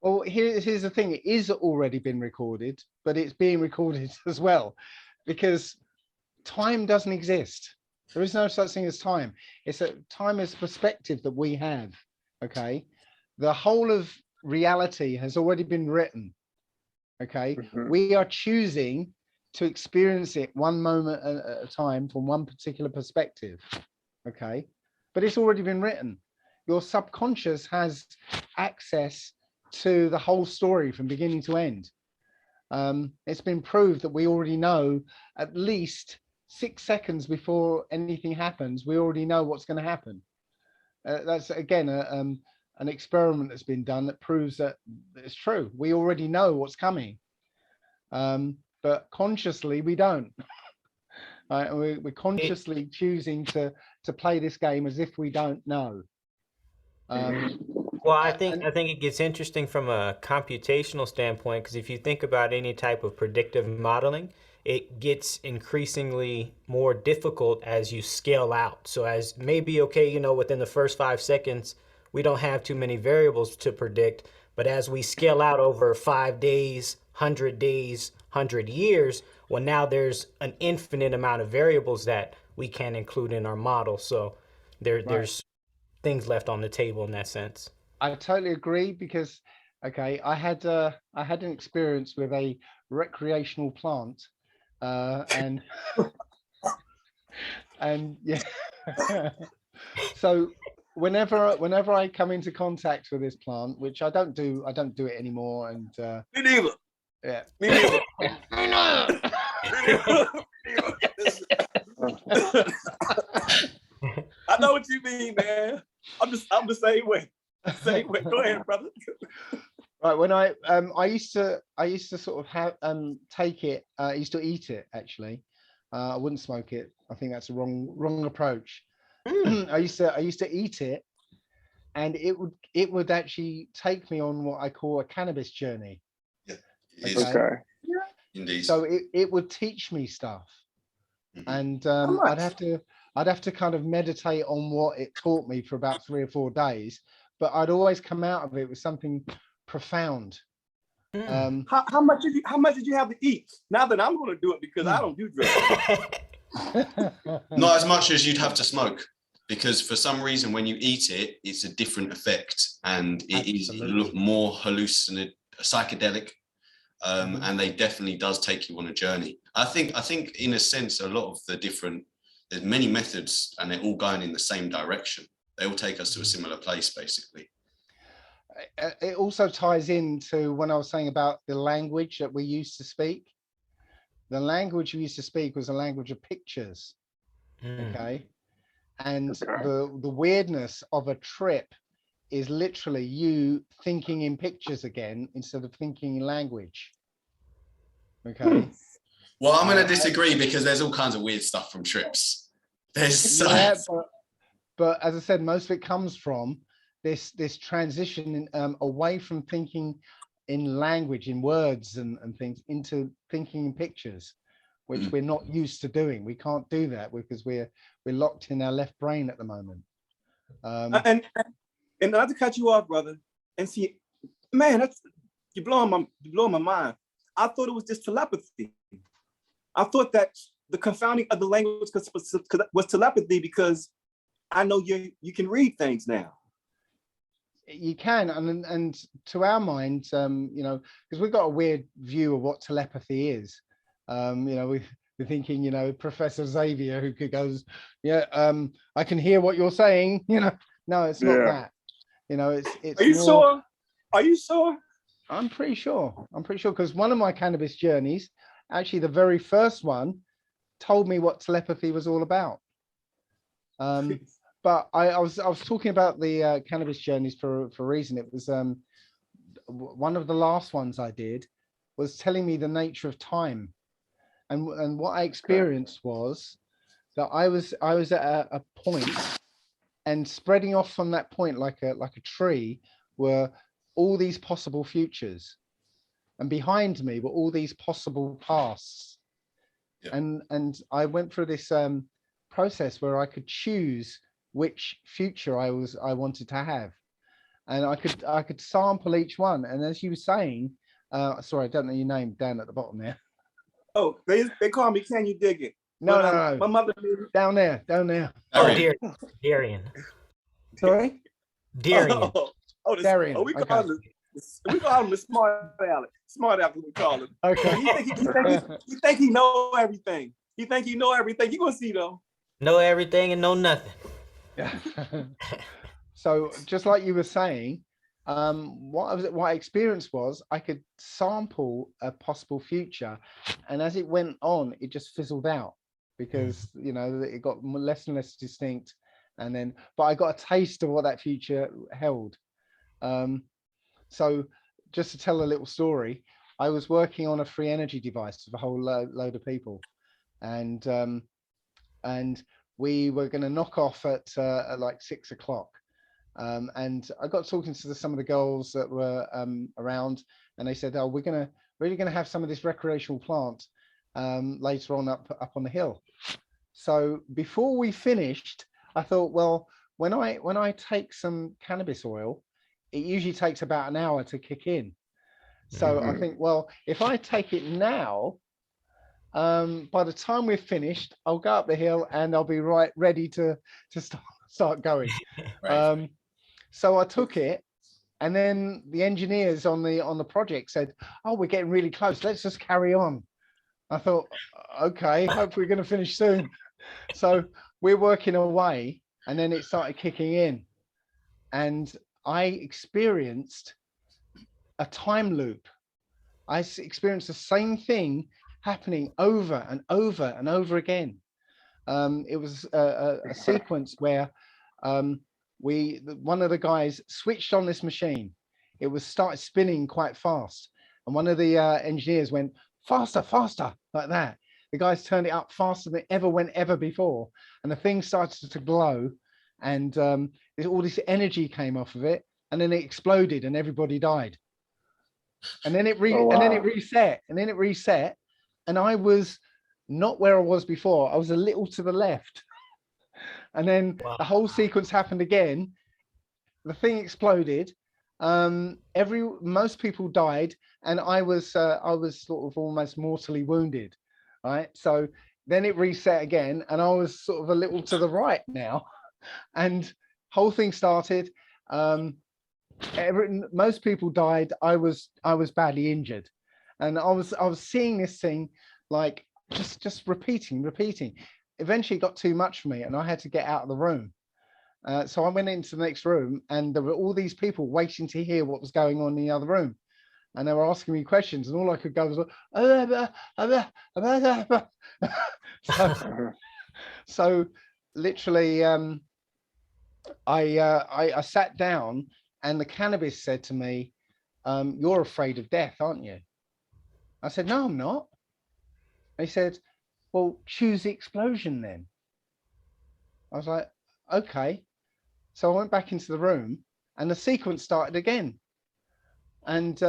Well, here's the thing. It is already been recorded, but it's being recorded as well, because time doesn't exist. There is no such thing as time. It's a time is perspective that we have. Okay. The whole of reality has already been written. Okay. We are choosing to experience it one moment at a time from one particular perspective. Okay. But it's already been written. Your subconscious has access to the whole story from beginning to end. It's been proved that we already know at least 6 seconds before anything happens, we already know what's going to happen. That's again an experiment that's been done that proves that it's true. We already know what's coming, but consciously we don't. We're consciously choosing to play this game as if we don't know. Well, I think it gets interesting from a computational standpoint, because if you think about any type of predictive modeling, it gets increasingly more difficult as you scale out. So as maybe, okay, within the first 5 seconds, we don't have too many variables to predict, but as we scale out over 5 days, 100 days, 100 years, well, now there's an infinite amount of variables that we can include in our model. So there's things left on the table in that sense. I totally agree, because I had an experience with a recreational plant, and yeah. So whenever I come into contact with this plant, which I don't do it anymore, and me neither. Yeah, me neither. I know what you mean, man. I'm the same way. Same way. Go ahead, brother. Right. When I used to sort of have take it. I used to eat it, actually. I wouldn't smoke it. I think that's a wrong approach. I used to eat it, and it would actually take me on what I call a cannabis journey. Yeah. Okay. Indeed. So it would teach me stuff, and I'd have to kind of meditate on what it taught me for about 3 or 4 days, but I'd always come out of it with something profound. How much did you have to eat? Now that I'm going to do it, because I don't do drugs. Not as much as you'd have to smoke, because for some reason when you eat it, it's a different effect, and it is more psychedelic. And they definitely does take you on a journey. I think in a sense, a lot of there's many methods, and they're all going in the same direction. They all take us to a similar place, basically. It also ties into when I was saying about the language that we used to speak. The language we used to speak was a language of pictures. Okay. And the weirdness of a trip is literally you thinking in pictures again instead of thinking in language. Okay. Well, I'm going to disagree, because there's all kinds of weird stuff from trips. But as I said, most of it comes from this transition away from thinking in language, in words and things, into thinking in pictures, which we're not used to doing. We can't do that because we're locked in our left brain at the moment. And not to cut you off, brother, and see, man, you're blowing my mind. I thought it was just telepathy. I thought that the confounding of the language was telepathy, because I know you can read things now. You can, and to our minds, you know, because we've got a weird view of what telepathy is. You know, we're thinking, you know, Professor Xavier who goes, yeah, I can hear what you're saying. You know, no, it's not that. You know, it's. Are you more, sure? Are you sure? I'm pretty sure. I'm pretty sure, because one of my cannabis journeys, actually the very first one, told me what telepathy was all about. But I was talking about the cannabis journeys for a reason. It was one of the last ones I did was telling me the nature of time, and what I experienced was that I was at a point, and spreading off from that point like a tree were all these possible futures, and behind me were all these possible pasts. Yeah. And I went through this process where I could choose which future I wanted to have, and I could sample each one. And as you were saying, sorry, I don't know your name down at the bottom there. Oh, they call me Can You Dig It? No, no. My mother down there. Oh, Darian. Sorry, Darian. Darian. We call him the smart aleck. Smart aleck, we call him. Okay. He think he know everything. He think he know everything. You gonna see though. Know everything and know nothing. Yeah. So just like you were saying, what I experienced was I could sample a possible future, and as it went on, it just fizzled out, because you know it got less and less distinct, and then but I got a taste of what that future held. So just to tell a little story, I was working on a free energy device with a whole load of people, and we were going to knock off at like 6 o'clock. And I got talking to some of the girls that were around, and they said, "Oh, we're really gonna have some of this recreational plant later on up on the hill." So before we finished, I thought, well, when I take some cannabis oil, it usually takes about an hour to kick in. So I think, well, if I take it now, by the time we're finished, I'll go up the hill and I'll be ready to start going. Right. So I took it, and then the engineers on the project said, "Oh, we're getting really close. Let's just carry on." I thought, okay, hopefully we're going to finish soon. So we're working away, and then it started kicking in, and I experienced a time loop. I experienced the same thing happening over and over and over again. It was a sequence where one of the guys switched on this machine. It was started spinning quite fast, and one of the engineers went faster, like that. The guys turned it up faster than it ever went before, and the thing started to glow, and all this energy came off of it, and then it exploded, and everybody died. And then it reset, and I was not where I was before. I was a little to the left. And then the whole sequence happened again. The thing exploded. Most people died, and I was sort of almost mortally wounded. Right. So then it reset again, and I was sort of a little to the right now, and whole thing started. Most people died. I was badly injured, and I was seeing this thing like just repeating. Eventually it got too much for me, and I had to get out of the room. So I went into the next room, and there were all these people waiting to hear what was going on in the other room, and they were asking me questions, and all I could go was so literally I sat down, and the cannabis said to me, "You're afraid of death, aren't you?" I said, "No, I'm not." He said, "Well, choose the explosion then." I was like, okay. So I went back into the room, and the sequence started again. And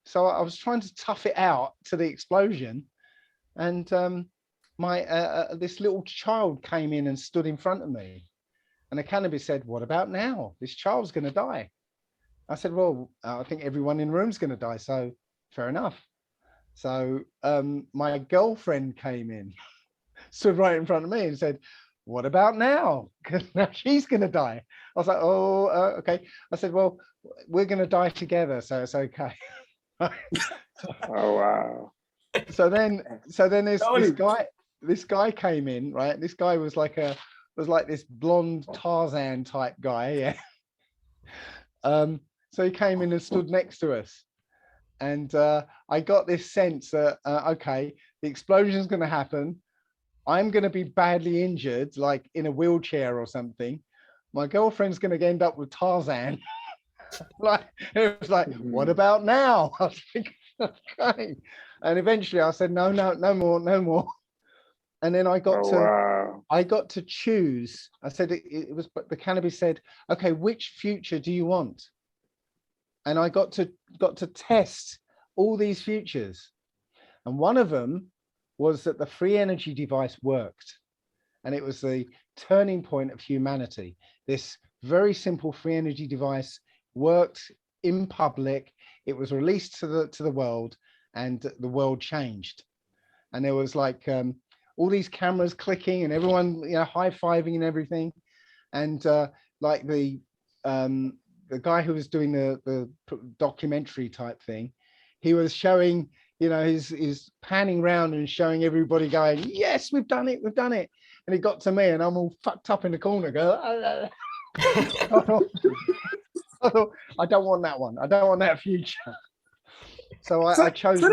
so I was trying to tough it out to the explosion, and this little child came in and stood in front of me, And the cannabis said, what about now? This child's going to die. I said, well, I think everyone in the room's going to die. So fair enough. So my girlfriend came in, stood right in front of me and said, what about now? Because now she's going to die. I was like, oh, okay. I said, well, we're going to die together. So it's okay. Oh, wow. So then this guy came in, right? This guy was like this blonde Tarzan type guy. Yeah. So he came in and stood next to us. And I got this sense that, okay, the explosion is going to happen. I'm going to be badly injured, like in a wheelchair or something. My girlfriend's going to end up with Tarzan. Like, it was like, what about now? I was thinking, okay. And eventually I said, no more. And then I got to choose. I said, it was, but the cannabis said, okay, which future do you want? And I got to test all these futures. And one of them was that the free energy device worked. And it was the turning point of humanity. This very simple free energy device worked in public. It was released to the world, and the world changed. And there was like all these cameras clicking and everyone, you know, high-fiving and everything. And like the guy who was doing the documentary type thing, he was showing, you know, he's panning around and showing everybody going, yes, we've done it. And he got to me and I'm all fucked up in the corner, go, I don't want that one. I don't want that future. So I chose one.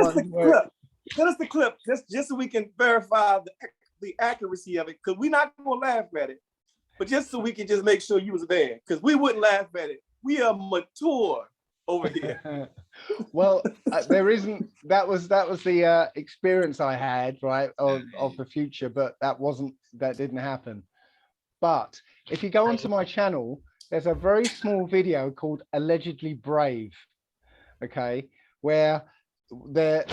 Send us the clip just so we can verify the accuracy of it, because we're not going to laugh at it, but just so we can just make sure you was there, because we wouldn't laugh at it. We are mature over here. Well, there isn't. That was the experience I had, right, of the future, but that didn't happen. But if you go onto my channel, there's a very small video called Allegedly Brave, okay, where they're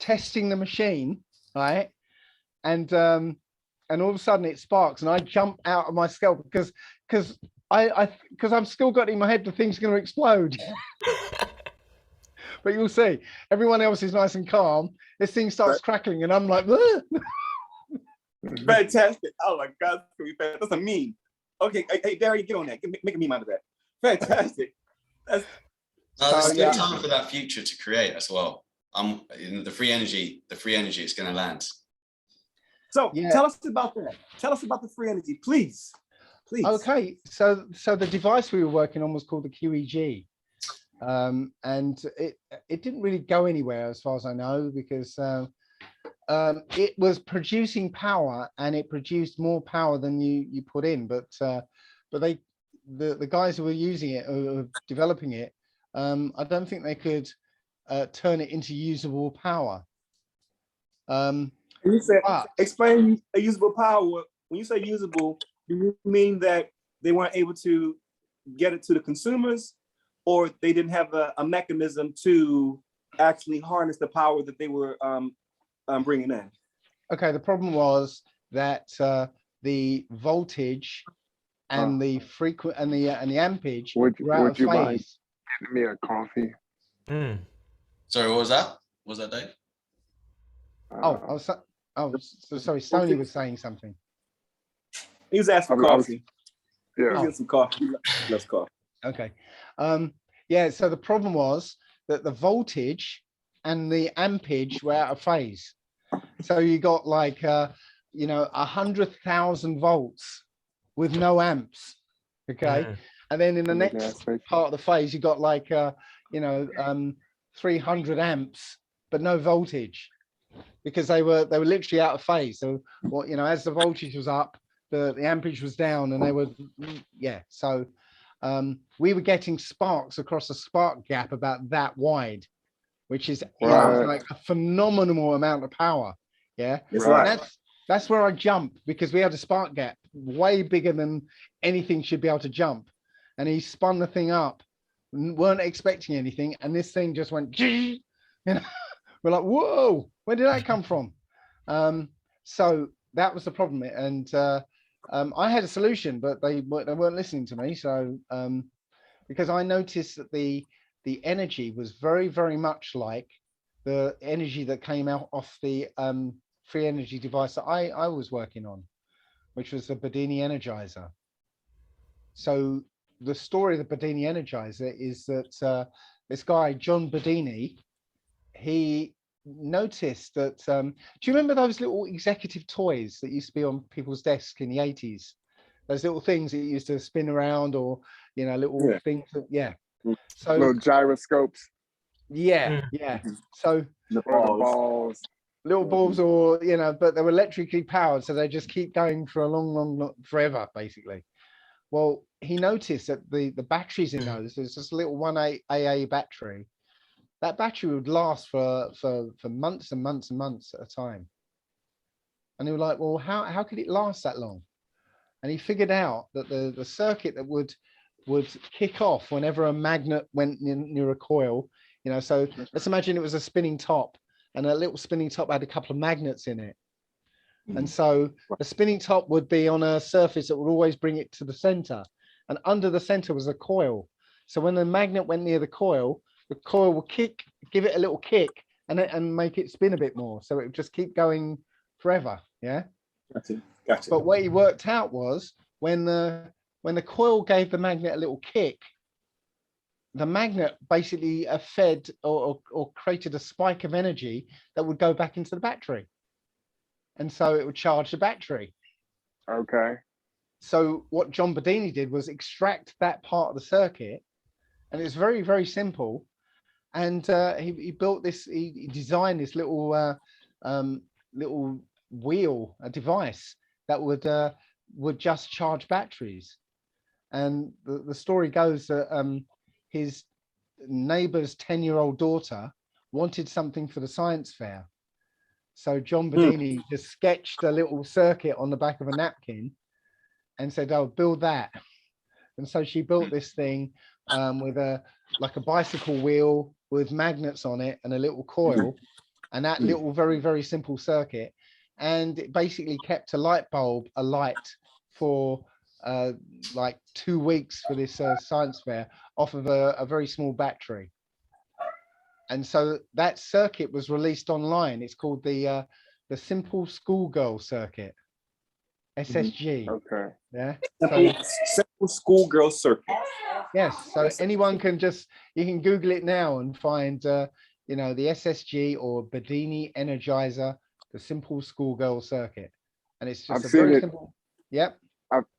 testing the machine, right, and all of a sudden it sparks and I jump out of my skull because I'm still got in my head the thing's going to explode. But you'll see, everyone else is nice and calm. This thing starts crackling and I'm like, fantastic. Oh my God, that's a meme. Okay, hey, Darian, get on that. Make a meme out of that. Fantastic. It's a good time for that future to create as well. The free energy is going to land. So tell us about that. Tell us about the free energy, please. Okay, so the device we were working on was called the QEG, and it didn't really go anywhere as far as I know, because it was producing power and it produced more power than you put in, but the guys who were using it or developing it, I don't think they could turn it into usable power. You said, explain a usable power. When you say usable, do you mean that they weren't able to get it to the consumers, or they didn't have a mechanism to actually harness the power that they were bringing in? Okay, the problem was that the voltage and the frequency and the ampage would you mind phase. getting me a coffee? Sorry, what was that? What was that, Dave? Sorry, Stoney was saying something. He was asking for coffee. Yeah. He some coffee. Let's coffee. Okay. So the problem was that the voltage and the ampage were out of phase. So you got like 100,000 volts with no amps. Okay. And then in the next part of the phase, you got like 300 amps, but no voltage, because they were literally out of phase. So as the voltage was up, the ampage was down, and they were so we were getting sparks across a spark gap about that wide, which is like a phenomenal amount of power. That's where I jumped, because we had a spark gap way bigger than anything should be able to jump, and he spun the thing up, weren't expecting anything, and this thing just went we're like, whoa, where did that come from? So that was the problem. And I had a solution, but they weren't listening to me. So because I noticed that the energy was very, very much like the energy that came out off the free energy device that I was working on, which was the Bedini Energizer. So the story of the Bedini Energizer is that this guy, John Bedini, he noticed that, do you remember those little executive toys that used to be on people's desks in the 80s? Those little things that used to spin around, or, you know, little things that, so little gyroscopes. Yeah. So the balls. Little balls, or, you know, but they were electrically powered, so they just keep going for a long, forever, basically. Well, he noticed that the batteries in those, there's just a little 1A AA battery. That battery would last for months and months and months at a time. And he was like, well, how could it last that long? And he figured out that the circuit that would kick off whenever a magnet went near a coil, you know, so let's imagine it was a spinning top, and a little spinning top had a couple of magnets in it. And so the spinning top would be on a surface that would always bring it to the center. And under the center was a coil. So when the magnet went near the coil would give it a little kick, and make it spin a bit more. So it would just keep going forever. Yeah. Gotcha. But what he worked out was when the coil gave the magnet a little kick, the magnet basically fed or created a spike of energy that would go back into the battery. And so it would charge the battery. Okay. So what John Bedini did was extract that part of the circuit, and it's very, very simple. And he built this, he designed this little little wheel, a device that would just charge batteries. And the story goes that his neighbor's 10-year-old daughter wanted something for the science fair. So John Bedini just sketched a little circuit on the back of a napkin and said, "Oh, build that." And so she built this thing with a bicycle wheel with magnets on it and a little coil, and that little very, very simple circuit. And it basically kept a light bulb alight for like 2 weeks for this science fair off of a very small battery. And so that circuit was released online. It's called the Simple Schoolgirl Circuit, SSG. Okay. Yeah. Simple Schoolgirl Circuit. Yes. So anyone can you can Google it now and find, you know, the SSG or Bedini Energizer, the Simple Schoolgirl Circuit, and it's just very simple. Yep.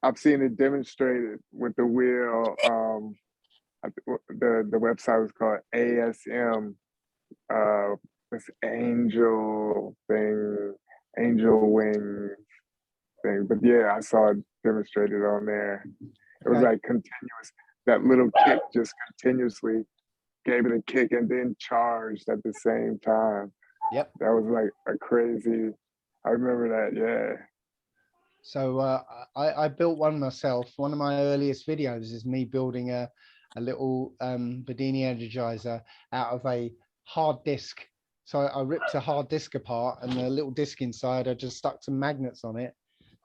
I've seen it demonstrated with the wheel. The website was called ASM. This angel wing thing. But yeah, I saw it demonstrated on there. It was like continuous. That little kick just continuously gave it a kick and then charged at the same time. Yep. That was like a crazy. I remember that. Yeah. So I built one myself. One of my earliest videos is me building a little Bedini Energizer out of a hard disk. So I ripped a hard disk apart, and the little disk inside, I just stuck some magnets on it,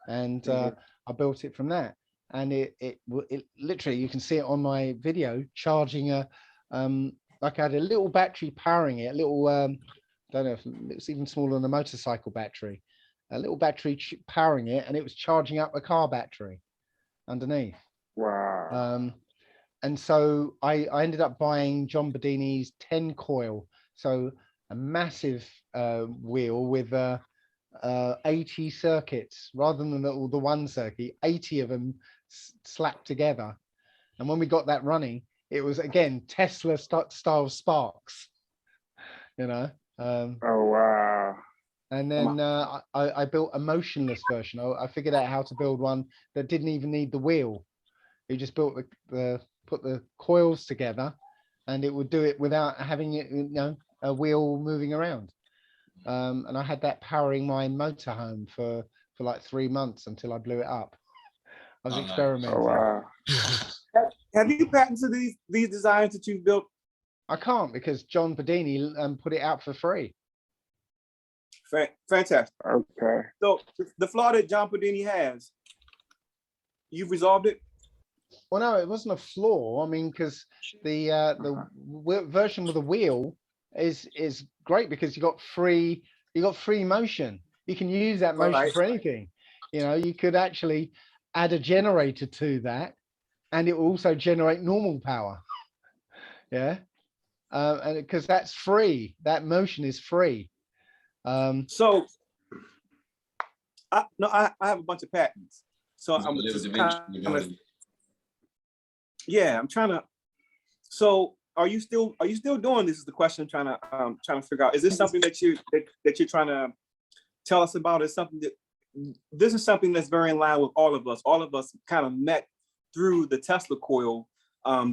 and I built it from that. And it literally, you can see it on my video, charging like I had a little battery powering it, a little don't know if it's even smaller than a motorcycle battery, a little battery powering it, and it was charging up a car battery underneath. Wow. And so I ended up buying John Bedini's 10 coil, so a massive wheel with 80 circuits rather than the one circuit, 80 of them slapped together. And when we got that running, it was again Tesla style sparks, you know. Oh wow. And then I built a motionless version. I figured out how to build one that didn't even need the wheel. You just built put the coils together, and it would do it without having it, you know, a wheel moving around. And I had that powering my motorhome for like 3 months until I blew it up. I was experimenting. Oh wow. Have you patented these designs that you've built? I can't, because John Bedini put it out for free. Fantastic. Okay. So the flaw that John Bedini has you've resolved it? Well, no, it wasn't a flaw. I mean, because the version with the wheel is great because you got free motion. You can use that motion Right. for anything. You know, you could actually add a generator to that, and it will also generate normal power. Yeah, and because that's free, that motion is free. So, I have a bunch of patents. So I'm just yeah, I'm trying to. So are you still doing this? Is the question I'm trying to figure out. Is this something that you're trying to tell us about? Is something that this is something that's very in line with all of us. All of us kind of met through the Tesla coil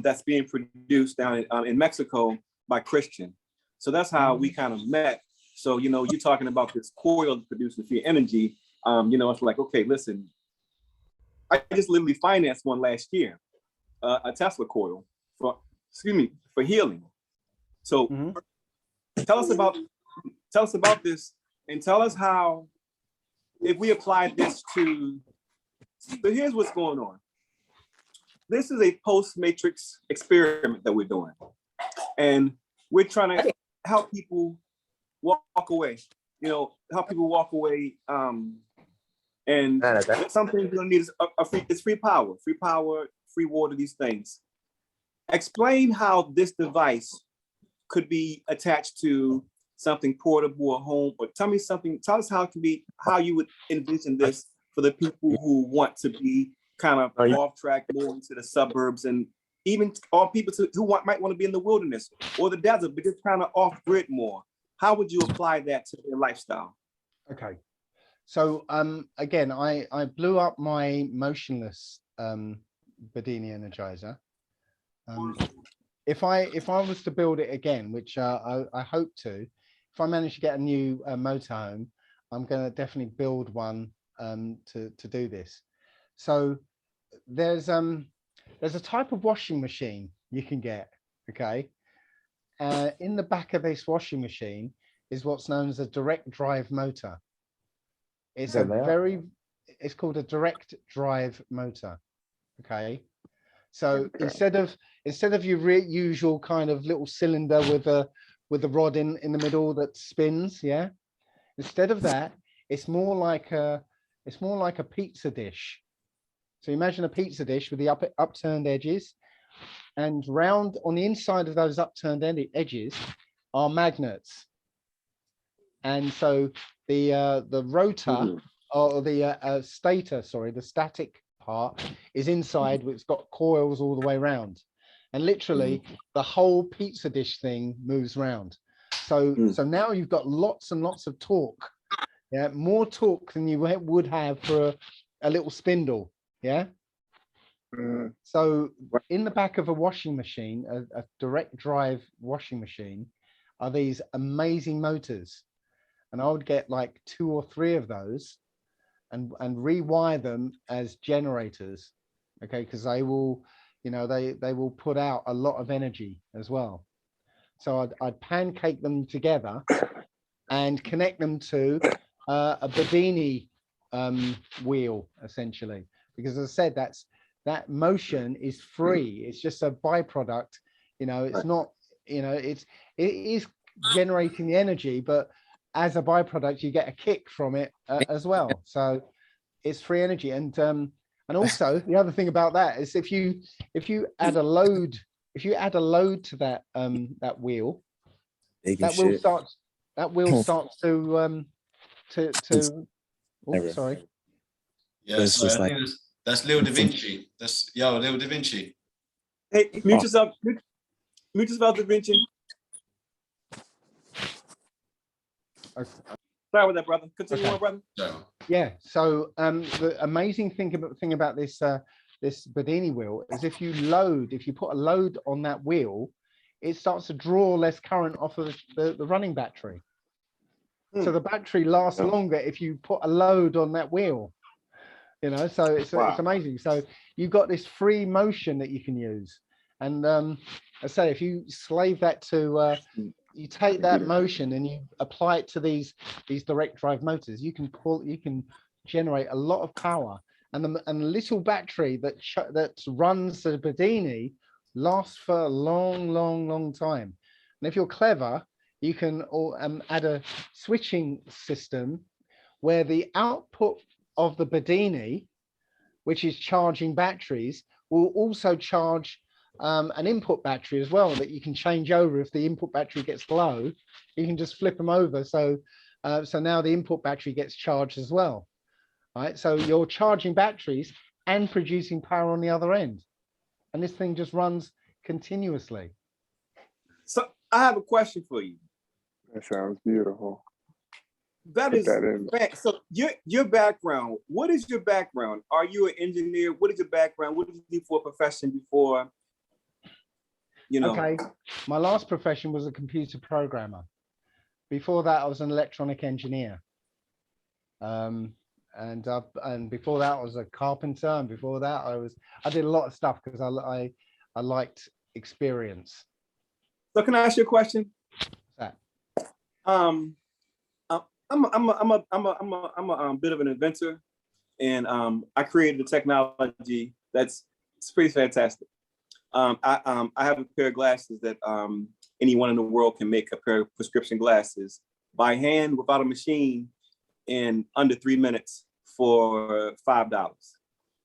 that's being produced down in Mexico by Christian. So that's how we kind of met. So, you know, you're talking about this coil producing free energy. You know, it's like, okay, listen, I just literally financed one last year, a Tesla coil for healing. So tell us about this, and tell us how, if we apply this to, so here's what's going on. This is a post-matrix experiment that we're doing. And we're trying to help people walk away, you know, help people walk away. And some things you'll need is free power, free water, these things. Explain how this device could be attached to something portable or home, or tell us how it can be, how you would envision this for the people who want to be kind of off track, more into the suburbs, and even all people who might want to be in the wilderness or the desert, but just kind of off grid more. How would you apply that to their lifestyle? Okay. So again, I blew up my motionless Bedini Energizer. If I was to build it again, which I hope to, if I manage to get a new motorhome, I'm going to definitely build one to do this. So there's a type of washing machine you can get. Okay, in the back of this washing machine is what's known as a direct drive motor. It's it's called a direct drive motor. Okay, so instead of your usual kind of little cylinder with a rod in the middle that spins, yeah, instead of that, it's more like a pizza dish. So imagine a pizza dish with the upturned edges, and round on the inside of those upturned edges are magnets. And so the rotor or the stator, the static part is inside, which got coils all the way around, and literally the whole pizza dish thing moves around. So now you've got lots and lots of torque, yeah, more torque than you would have for a little spindle, yeah. So in the back of a washing machine, a direct drive washing machine, are these amazing motors, and I would get like 2 or 3 of those and rewire them as generators, okay, because they will, you know, they will put out a lot of energy as well. So I'd pancake them together and connect them to a Bedini wheel, essentially, because as I said, that motion is free. It's just a byproduct, you know. It's not, you know, it is generating the energy, but as a byproduct, you get a kick from it as well. So it's free energy, and also the other thing about that is if you add a load, to that that wheel, that wheel starts to oh, sorry. Yeah, so I think that's Leo da Vinci. That's Leo da Vinci. Hey, mute yourself, Da Vinci. Sorry with that, brother. Continue on, brother. Yeah. So the amazing thing about this this Bedini wheel is if you put a load on that wheel, it starts to draw less current off of the running battery. So the battery lasts longer if you put a load on that wheel. You know, so it's amazing. So you've got this free motion that you can use, and I say if you slave that to you take that motion and you apply it to these direct drive motors, you can generate a lot of power, and the little battery that runs the Bedini lasts for a long time. And if you're clever, you can add a switching system where the output of the Bedini, which is charging batteries, will also charge an input battery as well, that you can change over. If the input battery gets low, you can just flip them over. So now the input battery gets charged as well. Right, so you're charging batteries and producing power on the other end, and this thing just runs continuously. So I have a question for you. That sounds beautiful. That is so your background. What is your background? Are you an engineer? What is your background? What did you do for a profession before? You know. Okay, my last profession was a computer programmer. Before that, I was an electronic engineer. And before that, I was a carpenter. And before that, I did a lot of stuff because I liked experience. So can I ask you a question? What's that? I'm a bit of an inventor, and I created a technology it's pretty fantastic. I have a pair of glasses that anyone in the world can make a pair of prescription glasses by hand without a machine in under 3 minutes for $5.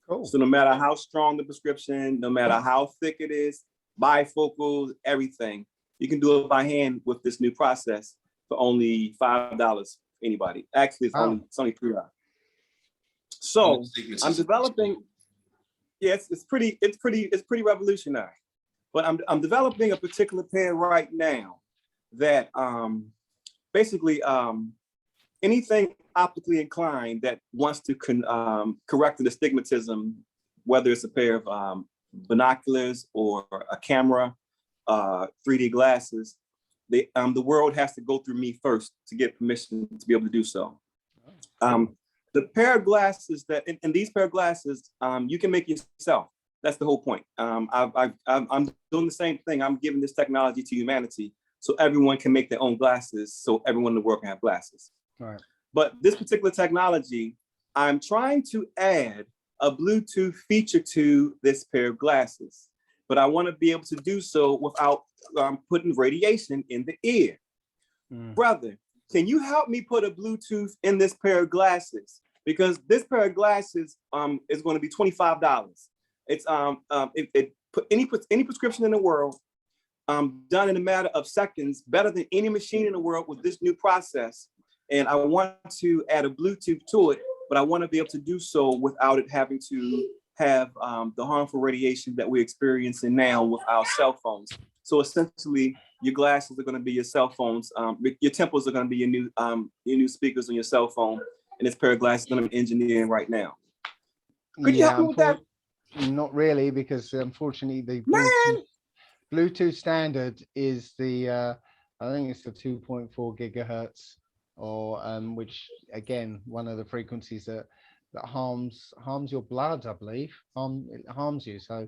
Cool. So no matter how strong the prescription, no matter how thick it is, bifocals, everything, you can do it by hand with this new process for only $5. Anybody? Actually, it's only $3. So I'm developing. Yes, it's pretty revolutionary. But I'm developing a particular pen right now that basically anything optically inclined that wants to correct the astigmatism, whether it's a pair of binoculars or a camera, 3D glasses, the world has to go through me first to get permission to be able to do so. The pair of glasses in these pair of glasses, you can make yourself. That's the whole point. I'm doing the same thing. I'm giving this technology to humanity so everyone can make their own glasses, so everyone in the world can have glasses. Right. But this particular technology, I'm trying to add a Bluetooth feature to this pair of glasses, but I want to be able to do so without putting radiation in the ear. Brother, can you help me put a Bluetooth in this pair of glasses? Because this pair of glasses is going to be $25. It's it put any prescription in the world done in a matter of seconds, better than any machine in the world with this new process. And I want to add a Bluetooth to it, but I want to be able to do so without it having to have the harmful radiation that we're experiencing now with our cell phones. So essentially, your glasses are going to be your cell phones. Your temples are going to be your new speakers on your cell phone, and this pair of glasses is going to be engineering right now. Could you help me with that? Not really, because unfortunately the Bluetooth standard is I think it's the 2.4 gigahertz, or which again, one of the frequencies that harms your blood, I believe. It harms you. So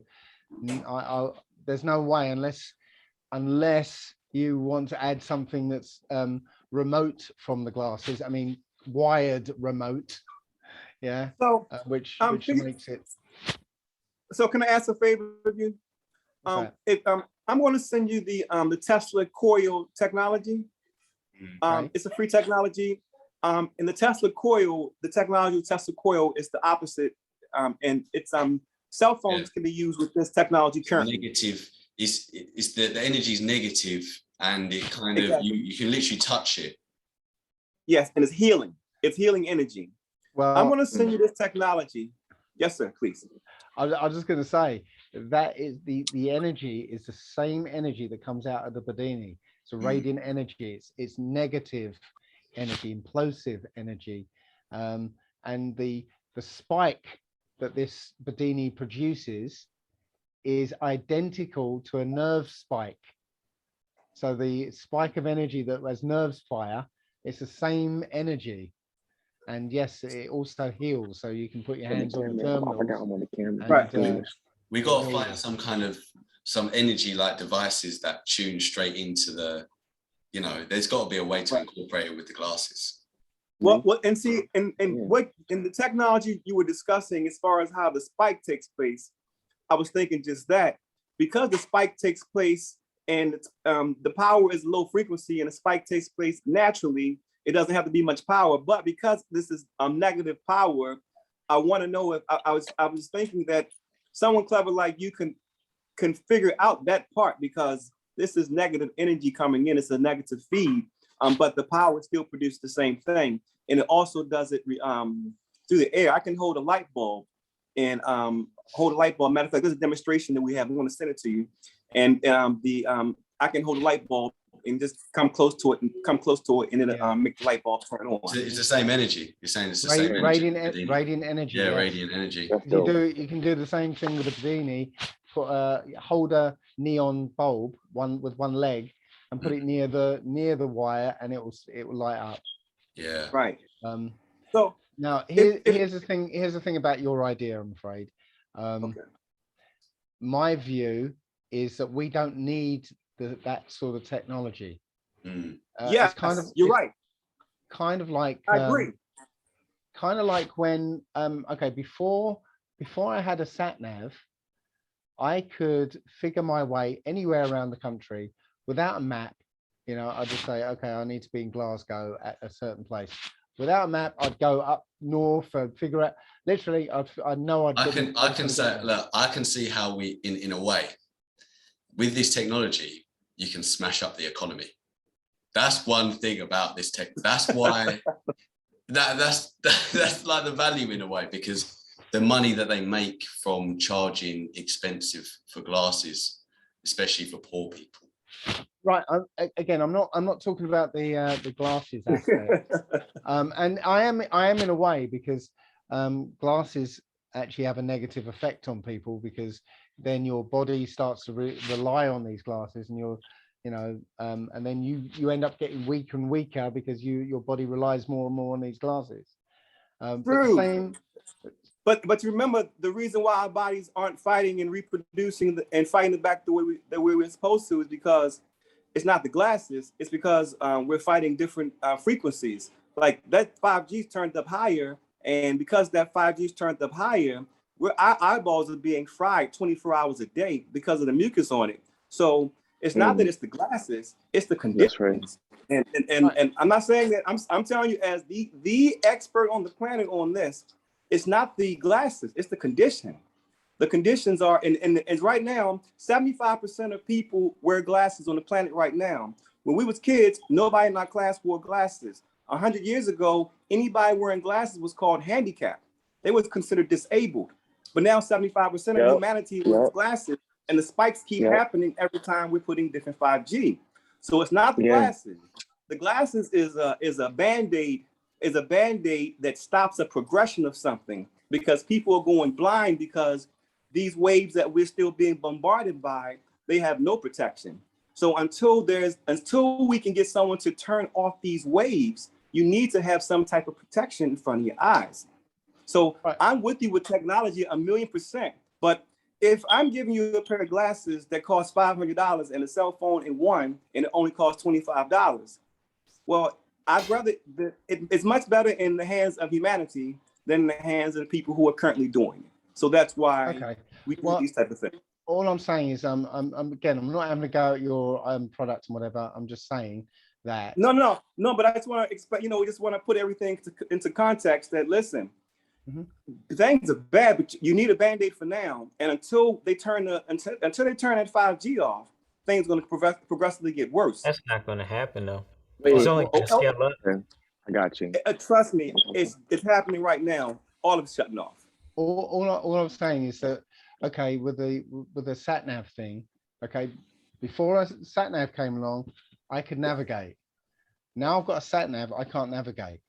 there's no way, unless you want to add something that's remote from the glasses. I mean, wired remote. Yeah. So which makes it. So can I ask a favor of you? I'm going to send you the Tesla coil technology. It's a free technology. In the Tesla coil, the technology of Tesla coil is the opposite. And it's cell phones can be used with this technology currently. Negative is the energy is negative, and it kind of you can literally touch it. Yes, and it's healing. It's healing energy. Well, I'm going to send you this technology. Yes, sir. Please. I was just going to say that is the energy is the same energy that comes out of the Bedini. It's a radiant energy. It's negative energy, implosive energy, and the spike that this Bedini produces is identical to a nerve spike. So the spike of energy that as nerves fire, it's the same energy. And yes, it also heals. So you can put your hands on the terminals. Right. We got to find some energy like devices that tune straight into the, there's got to be a way to incorporate it with the glasses. and see, and what in the technology you were discussing as far as how the spike takes place, I was thinking just that because the spike takes place and the power is low frequency and the spike takes place naturally, it doesn't have to be much power. But because this is negative power, I want to know if I was thinking that someone clever like you can figure out that part, because this is negative energy coming in. It's a negative feed, but the power still produces the same thing. And it also does it through the air. I can hold a light bulb and hold a light bulb. Matter of fact, there's a demonstration that we have. We want to send it to you. And I can hold a light bulb and just come close to it, and it'll make the light bulb turn on. So it's the same energy. You're saying it's the same radiant energy. radiant energy. Yeah, yes. radiant energy. You can do the same thing with a beanie. Hold a neon bulb with one leg and put it near the wire, and it will light up. Yeah. Right. So now here's the thing about your idea, I'm afraid. Okay. My view is that we don't need that sort of technology. Yeah, you're right. Kind of like I agree. Kind of like when before I had a sat nav, I could figure my way anywhere around the country without a map. You know, I'd just say, okay, I need to be in Glasgow at a certain place. Without a map, I'd go up north and figure out. Literally, I know I'd. I can say, look, I can see how we, in a way, with this technology, you can smash up the economy. That's one thing about this tech. That's why that's like the value in a way, because the money that they make from charging expensive for glasses, especially for poor people. Right. Again, I'm not talking about the glasses aspect. And I am in a way, because glasses actually have a negative effect on people, because then your body starts to rely on these glasses, and and then you end up getting weaker and weaker because your body relies more and more on these glasses. But remember, the reason why our bodies aren't fighting and reproducing and fighting back the way we're supposed to is because it's not the glasses. It's because we're fighting different frequencies. Like that 5G's turned up higher, and because that 5G's turned up higher, our eyeballs are being fried 24 hours a day because of the mucus on it. So it's not that it's the glasses, it's the conditions. Right. And I'm not saying that. I'm telling you, as the expert on the planet on this, it's not the glasses, it's the condition. The conditions are, and right now, 75% of people wear glasses on the planet right now. When we was kids, nobody in our class wore glasses. 100 years ago, anybody wearing glasses was called handicapped. They was considered disabled. But now 75% of humanity wears glasses, and the spikes keep happening every time we're putting different 5G. So it's not the glasses. The glasses is a Band-Aid, that stops a progression of something, because people are going blind because these waves that we're still being bombarded by, they have no protection. So until we can get someone to turn off these waves, you need to have some type of protection in front of your eyes. So I'm with you with technology 1,000,000%. But if I'm giving you a pair of glasses that cost $500 and a cell phone in one, and it only costs $25, well, I'd rather it's much better in the hands of humanity than in the hands of the people who are currently doing it. So that's why we do these type of things. All I'm saying is, I'm not having to go at your product and whatever. I'm just saying that. No. But I just want to expect. We just want to put everything into context. That listen, things are bad, but you need a Band-Aid for now. And until they turn that 5G off, things are going to progressively get worse. That's not going to happen though. It's only going to scale up. I got you. Trust me, it's happening right now. All of it's shutting off. All I'm saying is that, okay, with the sat nav thing, okay, before a sat nav came along, I could navigate. Now I've got a sat nav, I can't navigate.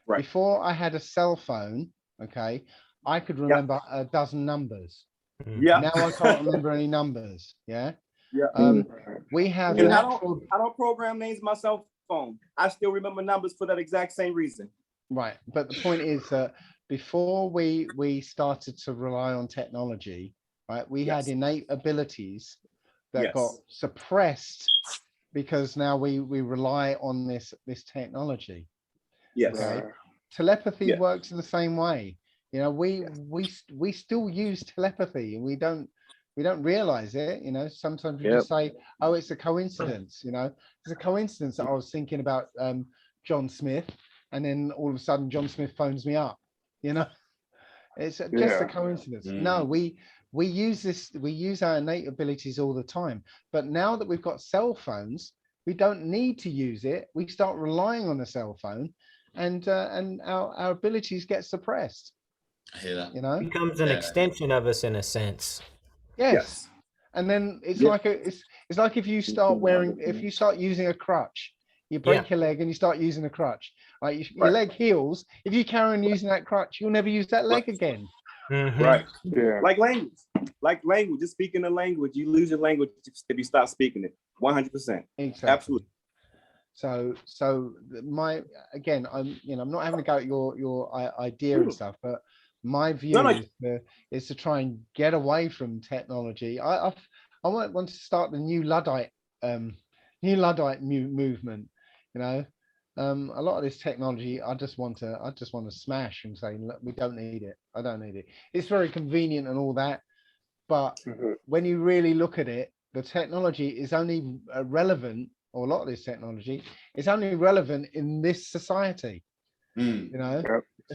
Right. Before I had a cell phone, okay, I could remember a dozen numbers. Yeah. Now I can't remember any numbers. Yeah. Yeah. We have. And I don't program names in my cell phone. I still remember numbers for that exact same reason. Right, but the point is that before we started to rely on technology, right, we had innate abilities that got suppressed because now we rely on this technology. Yes. Okay. Telepathy Yeah. works in the same way. You know, we still use telepathy, and we don't realize it. You know, sometimes we just say, oh, it's a coincidence. You know, it's a coincidence that I was thinking about John Smith, and then all of a sudden John Smith phones me up. You know, it's just a coincidence. No, we use our innate abilities all the time. But now that we've got cell phones, we don't need to use it. We start relying on the cell phone, and our abilities get suppressed. I hear that. You know, It becomes an extension of us in a sense. Yes. And then it's like it's like if you start using a crutch, you break your leg and you start using a crutch. Like your leg heals. If you carry on using that crutch, you'll never use that leg again. Mm-hmm. Right. Yeah. Like language, just speaking the language, you lose your language if you stop speaking it. 100%. Exactly. Absolutely. So I'm not having to go at your idea and stuff, but my view is to try and get away from technology. I want to start the new Luddite movement. You know, a lot of this technology, I just want to smash and say, look, we don't need it. I don't need it. It's very convenient and all that, but when you really look at it, the technology is only relevant, or a lot of this technology is only relevant in this society. You know.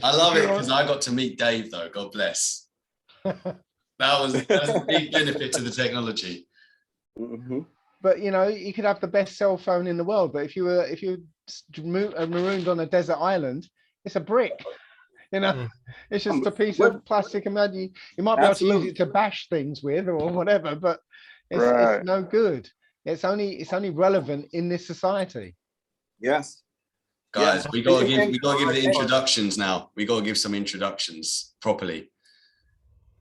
I love it because I got to meet Dave, though. God bless. That's a big benefit to the technology. But you know, you could have the best cell phone in the world, but if you were marooned on a desert island, it's a brick. You know, it's just a piece of plastic. Imagine you might be able to use it to bash things with or whatever, but it's no good. It's only relevant in this society. Yes. Guys, we gotta give the introductions now. We gotta give some introductions properly.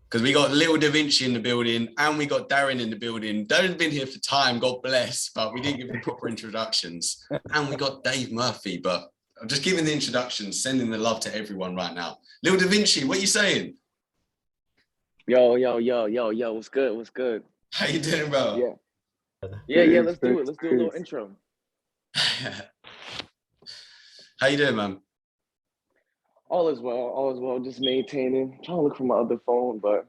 Because we got Little Da Vinci in the building and we got Darren in the building. Darren's been here for time, God bless, but we didn't give the proper introductions. And we got Dave Murphy, but I'm just giving the introductions, sending the love to everyone right now. Little Da Vinci, what are you saying? Yo, what's good? What's good? How you doing, bro? Yeah, let's do it. Let's do a little intro. How you doing, man? All is well, just maintaining. Trying to look for my other phone, but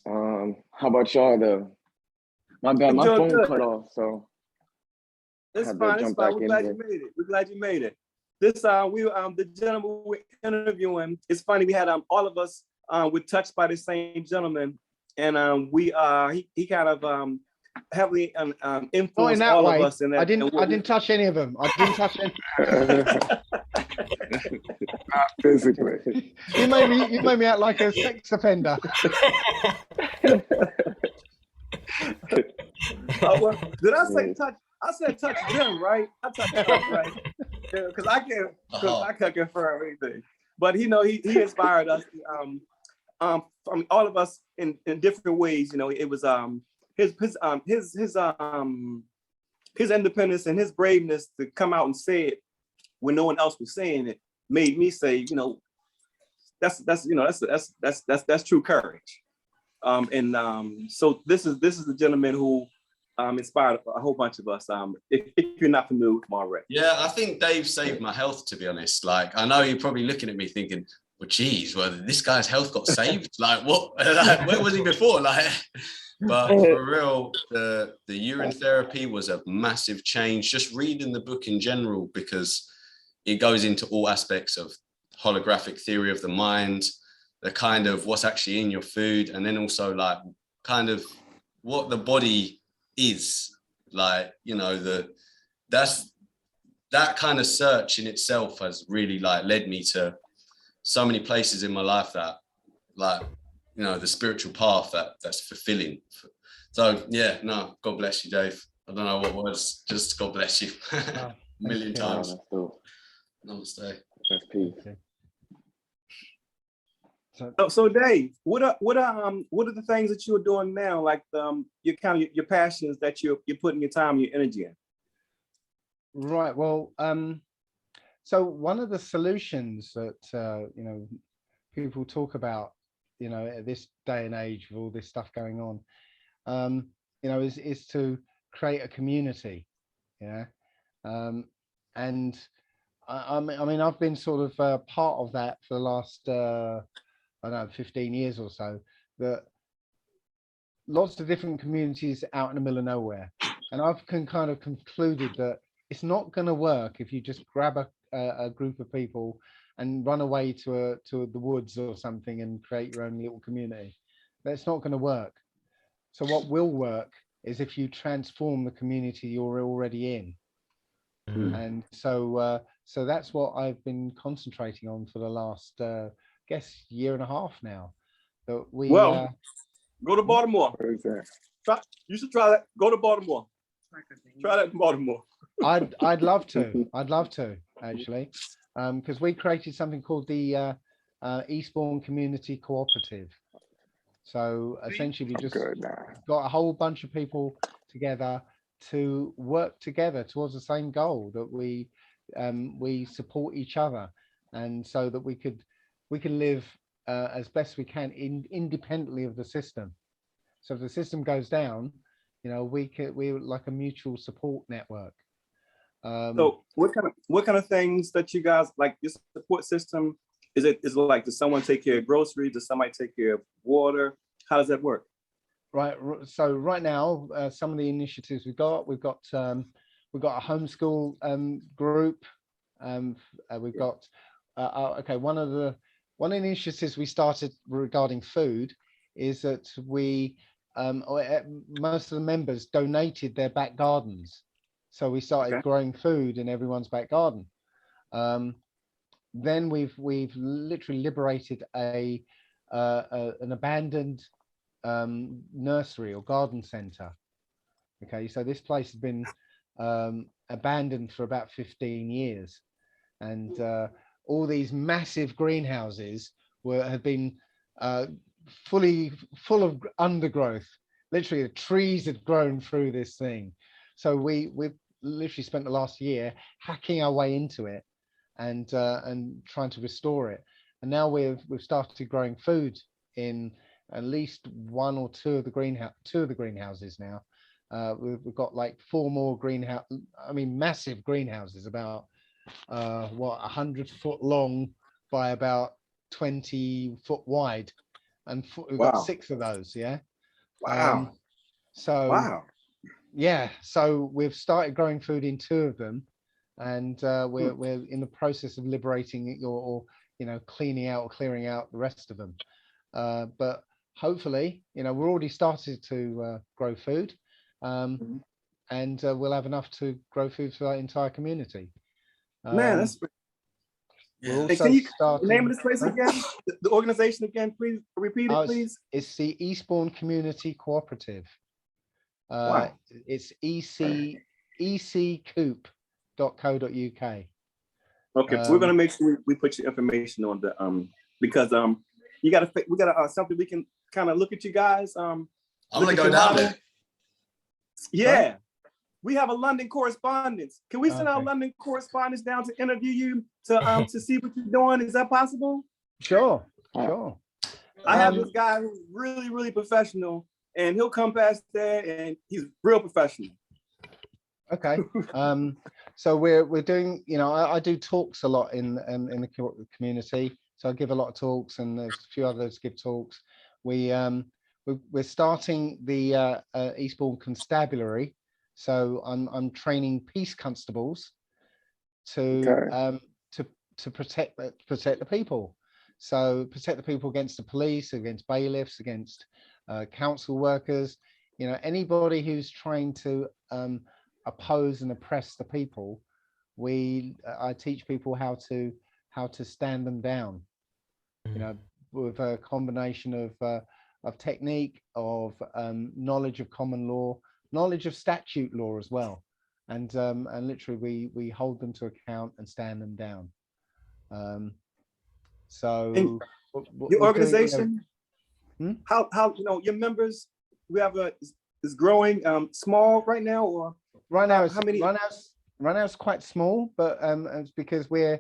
how about y'all though? My bad, my phone cut off, so it's fine. We're glad you made it. This the gentleman we're interviewing, it's funny, we had all of us were touched by the same gentleman, and he kind of heavily influenced all of us in that. I didn't touch any of them. I didn't touch any. Not physically. You made me out like a sex offender. Did I say touch? I said touch them, right? I touched them, right? Because I can't confirm anything. But he inspired us. From all of us in different ways. You know, it was his independence and his braveness to come out and say it when no one else was saying it made me say, you know, that's true courage. So this is the gentleman who inspired a whole bunch of us. If you're not familiar with him already. Yeah, I think Dave saved my health, to be honest. Like, I know you're probably looking at me thinking, well, geez, well, this guy's health got saved. Like, what? Like, where was he before? Like, but for real, the urine therapy was a massive change. Just reading the book in general, because it goes into all aspects of holographic theory of the mind, the kind of what's actually in your food, and then also like kind of what the body is. Like, you know, that kind of search in itself has really like led me to so many places in my life that, like, you know, the spiritual path that's fulfilling. So yeah, no, God bless you, Dave. I don't know what words, just God bless you. A million times. Namaste. That's peace. So Dave, what are the things that you're doing now? Like your passions that you're putting your time, your energy in. Right. Well, so one of the solutions that you know, people talk about, you know, at this day and age with all this stuff going on, you know, is to create a community. Yeah. And I mean, I've been sort of part of that for the last, I don't know, 15 years or so. That lots of different communities out in the middle of nowhere, and I've kind of concluded that it's not going to work if you just grab a group of people and run away to the woods or something and create your own little community. That's not going to work. So what will work is if you transform the community you're already in. And so that's what I've been concentrating on for the last, guess, year and a half now. That we go to Baltimore. What is that? You should try that. Go to Baltimore. Try that in Baltimore. I'd love to. I'd love to actually, because we created something called the Eastbourne Community Cooperative. So essentially, we just got a whole bunch of people together to work together towards the same goal, that we support each other, and so that we can live as best we can independently of the system. So if the system goes down, we're like a mutual support network. So what kind of things that you guys like, your support system? Is it like, does someone take care of groceries? Does somebody take care of water? How does that work? Right. So right now, some of the initiatives we've got a homeschool group. We've got okay. One of the initiatives we started regarding food is that we most of the members donated their back gardens, so we started growing food in everyone's back garden. Then we've literally liberated an abandoned nursery or garden center. Okay, so this place has been abandoned for about 15 years, and all these massive greenhouses have been full of undergrowth. Literally, the trees had grown through this thing. So we've literally spent the last year hacking our way into it and trying to restore it. And now we've started growing food in at least one or two of the greenhouses now. We've got like 4 more massive greenhouses, about 100-foot long by about 20-foot wide, and we've got 6 of those. Yeah. Wow. So we've started growing food in 2 of them, and we're in the process of liberating or clearing out the rest of them. But hopefully, we're already started to grow food, and we'll have enough to grow food for our entire community. Man, that's. We're can you starting, name of this place again? The organization again, please repeat it, please. It's the Eastbourne Community Cooperative. Wow. It's eccoop.co.uk. Okay, we're gonna make sure we put your information on the because we gotta something we can kind of look at you guys. I'm gonna go down there. Yeah. Right? We have a London correspondent. Can we send our London correspondents down to interview you to see what you're doing? Is that possible? Sure. I have this guy who's really, really professional, and he'll come past there, and he's real professional. Okay. So we're doing. I do talks a lot in the community. So I give a lot of talks, and there's a few others give talks. We're starting the Eastbourne Constabulary. So I'm training peace constables to protect the people. So protect the people against the police, against bailiffs, against council workers. Anybody who's trying to oppose and oppress the people. I teach people how to stand them down. With a combination of technique, of knowledge of common law, knowledge of statute law as well, and literally we hold them to account and stand them down. So your organization, how your members, we have is growing small right now, or right now it's quite small, but it's because we've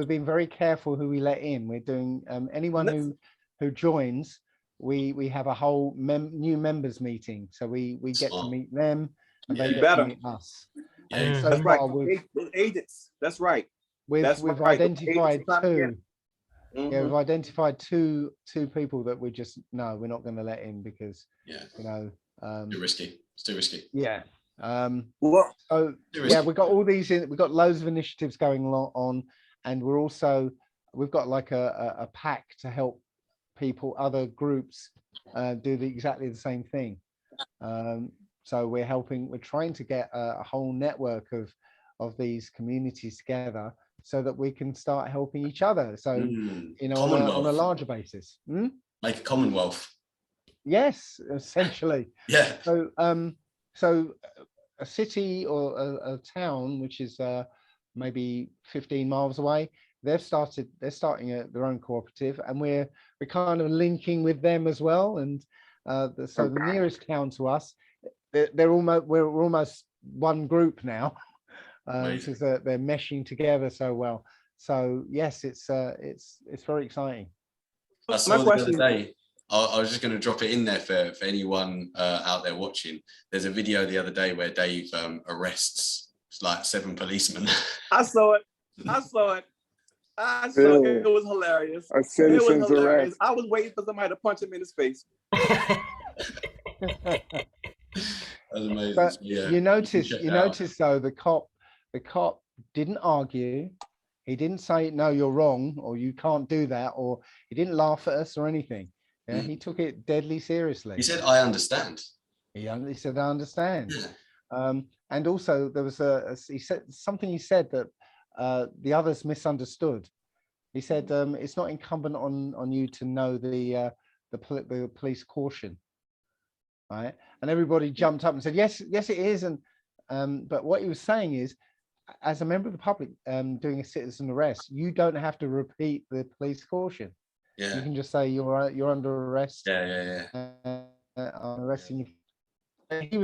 been very careful who we let in. We're doing anyone who joins. We have a whole new members meeting, so we get to meet them, and they get to meet us. Yeah, so that's far right. Agents. That's right. we've right. identified two. Mhm. Yeah, we've identified two people that we're not going to let in because you know too risky. It's too risky. Yeah. Well, So yeah, we've got all these we've got loads of initiatives going on, and we've got like a pack to help people, other groups do exactly the same thing. So we're trying to get a whole network of these communities together so that we can start helping each other. So you know, on a larger basis. Make a commonwealth. Yes, essentially. Yeah. So a city or a town which is maybe 15 miles away, they're starting their own cooperative, and we're kind of linking with them as well. And so the nearest town to us, we're almost one group now, because they're meshing together so well. So yes, it's very exciting. I saw the other day. I was just going to drop it in there for anyone out there watching. There's a video the other day where Dave arrests like 7 policemen. I saw it. It was hilarious. A citizen's arrest. I was waiting for somebody to punch him in his face. That's amazing. But yeah. you notice though, the cop didn't argue. He didn't say, no, you're wrong, or you can't do that, or he didn't laugh at us or anything. Yeah, he took it deadly seriously. He said, I understand. He said, I understand. And also there was he said that the others misunderstood. He said, it's not incumbent on you to know the police caution. Right. And everybody jumped up and said, yes, it is. And but what he was saying is, as a member of the public doing a citizen arrest, you don't have to repeat the police caution. Yeah. You can just say you're under arrest. Yeah. I'm arresting you. He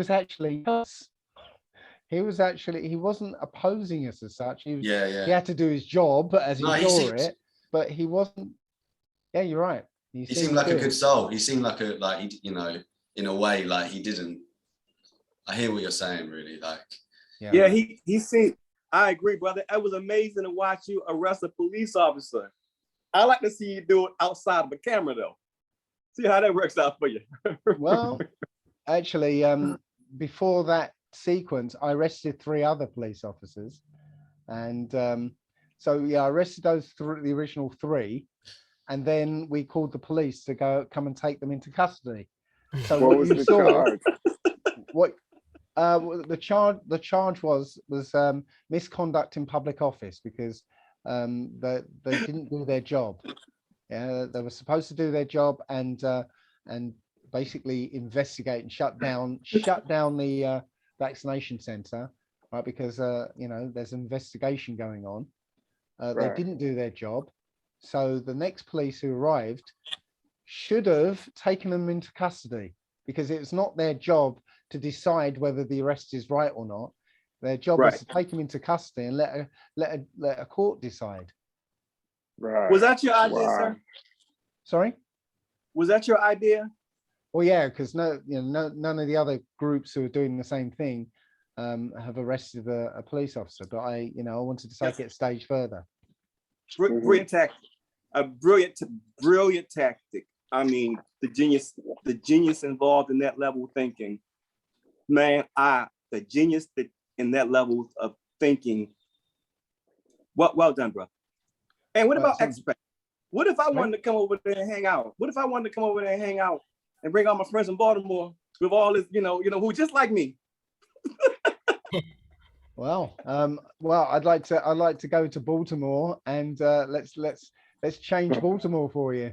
wasn't opposing us as such. He had to do his job as he saw it, but he wasn't. Yeah, you're right. He seemed like a good soul. He seemed like you know, in a way, like he didn't. I hear what you're saying, really. Like, yeah, he seemed. I agree, brother. It was amazing to watch you arrest a police officer. I like to see you do it outside of the camera, though. See how that works out for you. Well, actually, before that sequence, I arrested 3 other police officers, and so yeah, I arrested the original 3, and then we called the police to come and take them into custody. So what was the charge? The charge was misconduct in public office, because they didn't do their job. Yeah, they were supposed to do their job and basically investigate and shut down the vaccination center, right? Because you know, there's an investigation going on. They didn't do their job, so the next police who arrived should have taken them into custody, because it's not their job to decide whether the arrest is right or not. Their job is to take them into custody and let a court decide. Right. Was that your idea, sir? Sorry? Was that your idea? Well, yeah, because none of the other groups who are doing the same thing have arrested a police officer. But I wanted to take it a stage further. Brilliant tactic. A brilliant tactic. I mean, the genius involved in that level of thinking. Man, the genius in that level of thinking. Well done, bro. And what about expect? What if I wanted to come over there and hang out? What if I wanted to come over there and hang out and bring all my friends in Baltimore with all this, who just like me? Well, I'd like to go to Baltimore, and let's change Baltimore for you.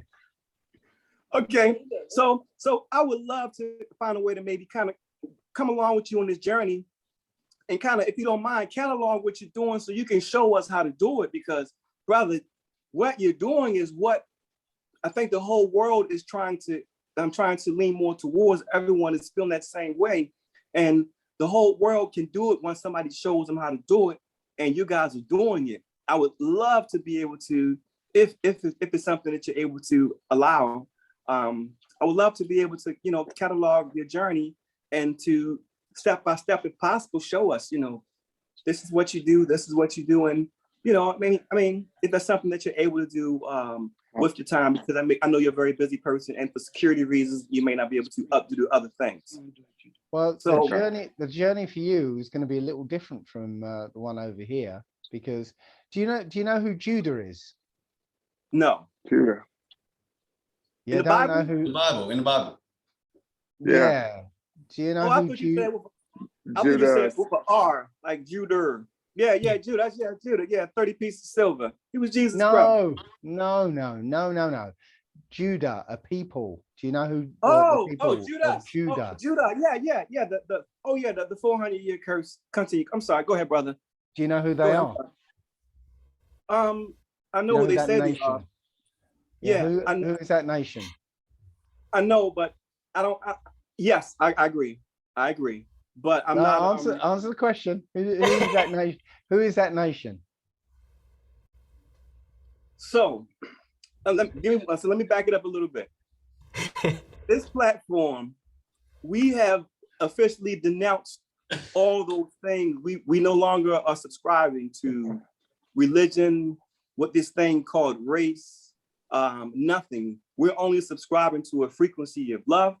Okay, so I would love to find a way to maybe kind of come along with you on this journey, and kind of, if you don't mind, catalog what you're doing so you can show us how to do it. Because, brother, what you're doing is what I think the whole world is trying to lean more towards. Everyone is feeling that same way, and the whole world can do it once somebody shows them how to do it, and you guys are doing it. I would love to be able to, if it's something that you're able to allow, I would love to be able to, catalog your journey and to step by step, if possible, show us, this is what you do, this is what you're doing, you know, I mean, if that's something that you're able to do with your time, because I know you're a very busy person, and for security reasons, you may not be able to do other things. Well, So the journey for you is going to be a little different from the one over here, because do you know who Judah is? no. Judah. You the don't Bible? know In who? the Bible, in the Bible. Yeah. Do you know I who thought you said. I thought you Judah. said with an R, like Judah. Yeah, Judah. Yeah, Judah. Yeah, 30 pieces of silver. He was Jesus' brother. No. Judah, a people. Do you know who the people Judah. of Judah? Oh, Judah. Yeah. The 400-year curse country. I'm sorry. Go ahead, brother. Do you know who they are? I know You what they that say they nation? are. Yeah, Yeah, who is that nation? I know, but I don't. Yes, I agree. I agree. But I'm not. Answer the question. Who is that nation? Who is that nation? So, let me back it up a little bit. This platform, we have officially denounced all those things. We no longer are subscribing to religion, what this thing called race, nothing. We're only subscribing to a frequency of love.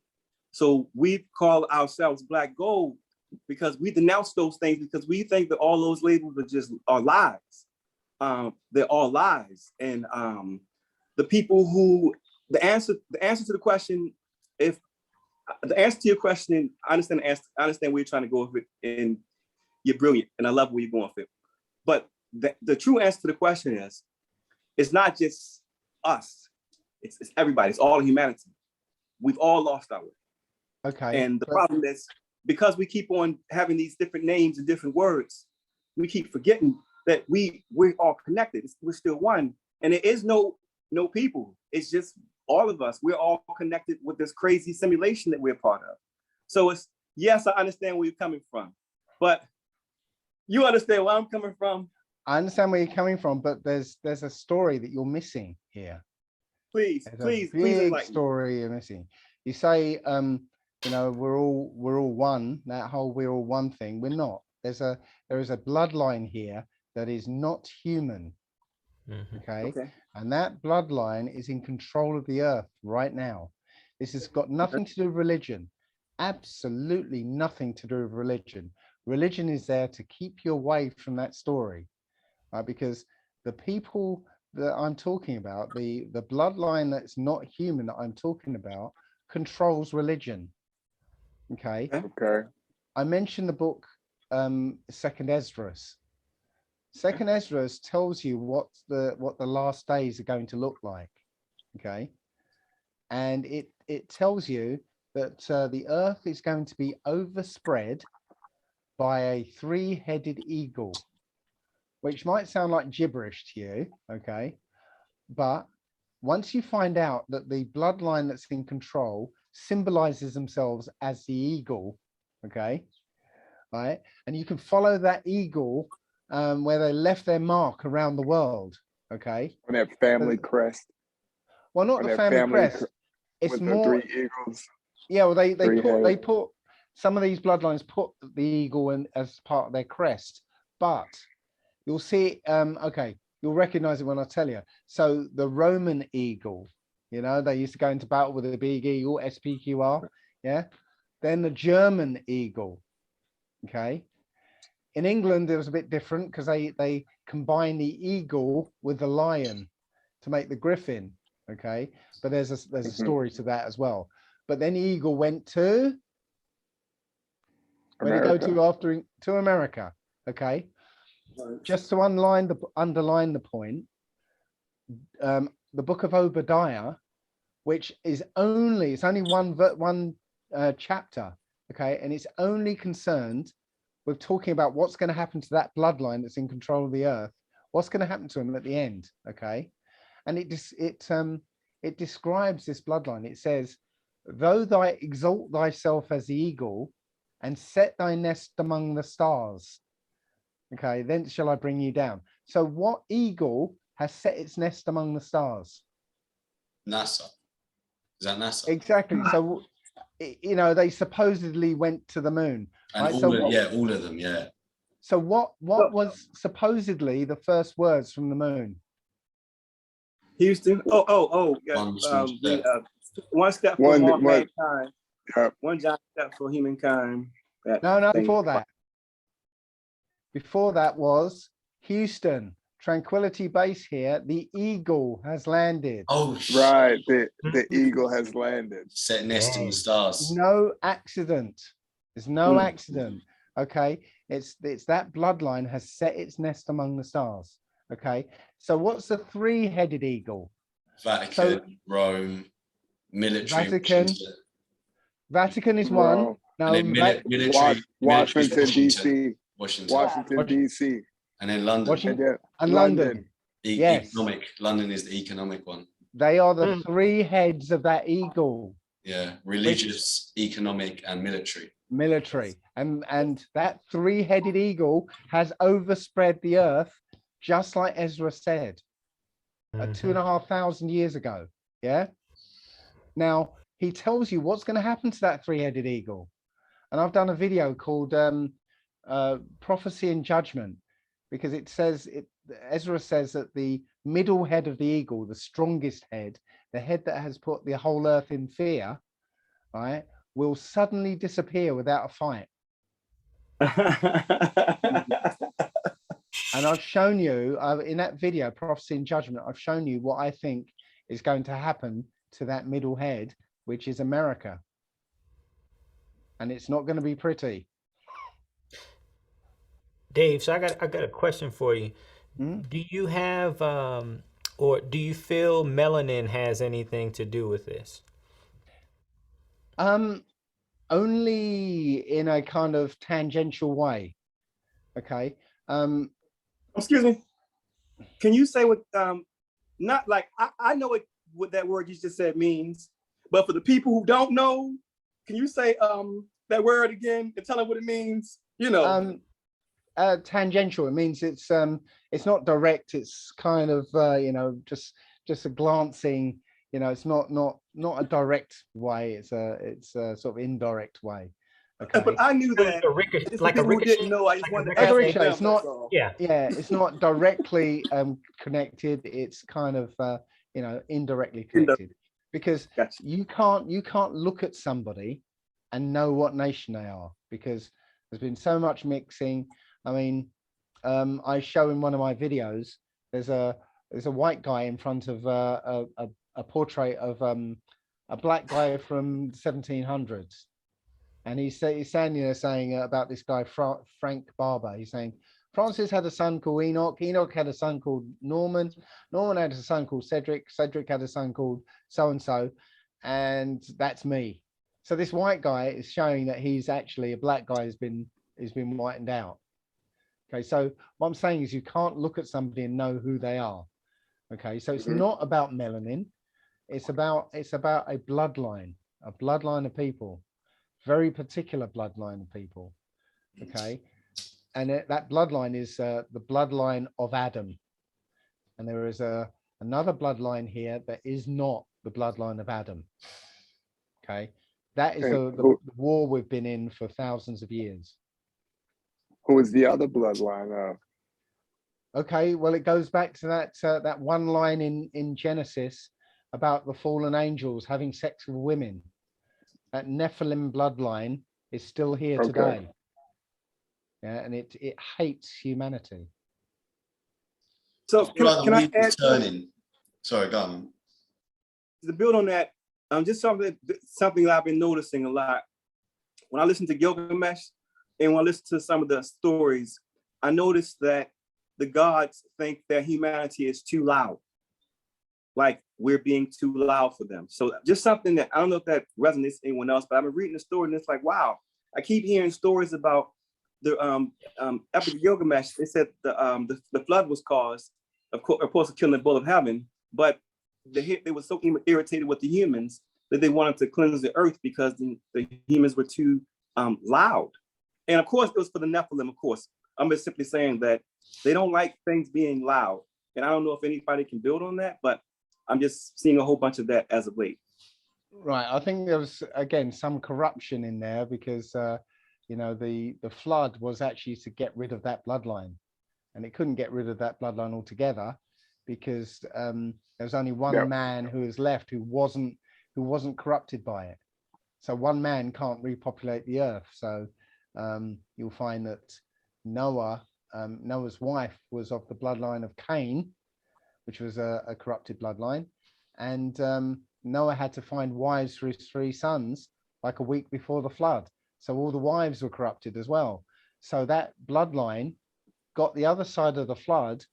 So we call ourselves Black Gold because we denounce those things, because we think that all those labels are lies. They're all lies. And the people who the answer to the question, if the answer to your question, I understand where you're trying to go with it, and you're brilliant, and I love where you're going with it. But the true answer to the question is, it's not just us, it's everybody, it's all humanity. We've all lost our way. Okay. And the problem is, because we keep on having these different names and different words, we keep forgetting that we're all connected. We're still one. And there is no people. It's just all of us. We're all connected with this crazy simulation that we're part of. So it's, yes, I understand where you're coming from, but you understand where I'm coming from. I understand where you're coming from, but there's a story that you're missing here. Please big story you're missing. You say, you know, we're all one. That whole we're all one thing. We're not. There is a bloodline here that is not human. Okay. And that bloodline is in control of the earth right now. This has got nothing to do with religion. Absolutely nothing to do with religion. Religion is there to keep you away from that story, right? Because the people that I'm talking about, the bloodline that's not human that I'm talking about, controls religion. Okay. I mentioned the book Second Esdras. Second Esdras tells you what the last days are going to look like. Okay. And it tells you that the earth is going to be overspread by a three-headed eagle, which might sound like gibberish to you. Okay. But once you find out that the bloodline that's in control symbolizes themselves as the eagle, okay, right, and you can follow that eagle where they left their mark around the world, okay, on that family crest. Well, not the family crest. It's more 3 eagles. Yeah, well, they put some of these bloodlines put the eagle in as part of their crest, but you'll see. Okay, you'll recognize it when I tell you. So the Roman eagle, you know, they used to go into battle with a big eagle, SPQR, yeah. Then the German eagle, okay. In England, it was a bit different because they combine the eagle with the lion to make the griffin, okay. But there's a story to that as well. But then the eagle went to where did he go to to America, okay. Just to underline the point, the book of Obadiah, which is only one chapter, okay, and it's only concerned with talking about what's going to happen to that bloodline that's in control of the earth, what's going to happen to them at the end, okay, and it describes this bloodline. It says, "Though thou exalt thyself as the eagle, and set thy nest among the stars, okay, then shall I bring you down." So what eagle has set its nest among the stars? NASA. Is that NASA? Exactly. So, you know, they supposedly went to the moon. And right? all of them, yeah. So what was supposedly the first words from the moon? Houston. Yeah. One step for mankind. One giant step for humankind. No, before that. Before that was Houston, Tranquility Base here. The eagle has landed. Oh, right. The eagle has landed. Set nest in the stars. No accident. There's no accident. Okay. It's that bloodline has set its nest among the stars. Okay. So what's the three-headed eagle? Vatican, Rome, military. Vatican is one. No, military. Washington, D.C. Washington, D.C. And then London. And London. Yes. Economic. London is the economic one. They are the three heads of that eagle. Yeah, religious, economic, and military. And that three-headed eagle has overspread the earth, just like Ezra said, 2,500 years ago. Yeah. Now he tells you what's going to happen to that three-headed eagle, and I've done a video called Prophecy and Judgment, because Ezra says that the middle head of the eagle, the strongest head, the head that has put the whole earth in fear, right, will suddenly disappear without a fight. And I've shown you in that video, Prophecy and Judgment, I've shown you what I think is going to happen to that middle head, which is America. And it's not going to be pretty. Dave, so I got a question for you. Do you have or do you feel melanin has anything to do with this? Only in a kind of tangential way. Okay. Excuse me. Can you say what not like I know what that word you just said means, but for the people who don't know, can you say that word again and tell them what it means? You know. Tangential. It means it's not direct. It's kind of just a glancing. It's not a direct way. It's a sort of indirect way. Okay. But I knew that. Like a ricochet. Didn't know. I just wanted to ask them, it's not. Yeah. It's not directly connected. It's kind of indirectly connected, because you can't look at somebody and know what nation they are, because there's been so much mixing. I mean, I show in one of my videos, there's a white guy in front of a portrait of a black guy from 1700s, and he's standing there saying about this guy Frank Barber. He's saying Francis had a son called Enoch. Enoch had a son called Norman. Norman had a son called Cedric. Cedric had a son called so and so, and that's me. So this white guy is showing that he's actually a black guy who's been whitened out. Okay, so what I'm saying is you can't look at somebody and know who they are. Okay, so it's not about melanin. It's about a bloodline of people, very particular bloodline of people. Okay, and that bloodline is the bloodline of Adam, and there is another bloodline here that is not the bloodline of Adam. Okay, that is the war we've been in for thousands of years. Who is the other bloodline of? Okay, well, it goes back to that one line in Genesis about the fallen angels having sex with women. That Nephilim bloodline is still here today. Yeah, and it hates humanity. So can I add Sorry, go on. To build on that, just something that I've been noticing a lot when I listen to Gilgamesh. And when I listen to some of the stories, I noticed that the gods think that humanity is too loud. Like we're being too loud for them. So just something that, I don't know if that resonates with anyone else, but I've been reading the story and it's like, wow, I keep hearing stories about the Epic of Gilgamesh. They said the flood was caused, of course, of killing the bull of heaven, but they were so irritated with the humans that they wanted to cleanse the earth because the humans were too loud. And of course, it was for the Nephilim, of course. I'm just simply saying that they don't like things being loud. And I don't know if anybody can build on that, but I'm just seeing a whole bunch of that as of late. Right. I think there was, again, some corruption in there because you know, the flood was actually to get rid of that bloodline, and it couldn't get rid of that bloodline altogether because there was only one Yep. man who was left who wasn't corrupted by it. So one man can't repopulate the earth. So you'll find that Noah's wife was of the bloodline of Cain, which was a corrupted bloodline, and Noah had to find wives for his 3 sons like a week before the flood. So all the wives were corrupted as well. So that bloodline got the other side of the flood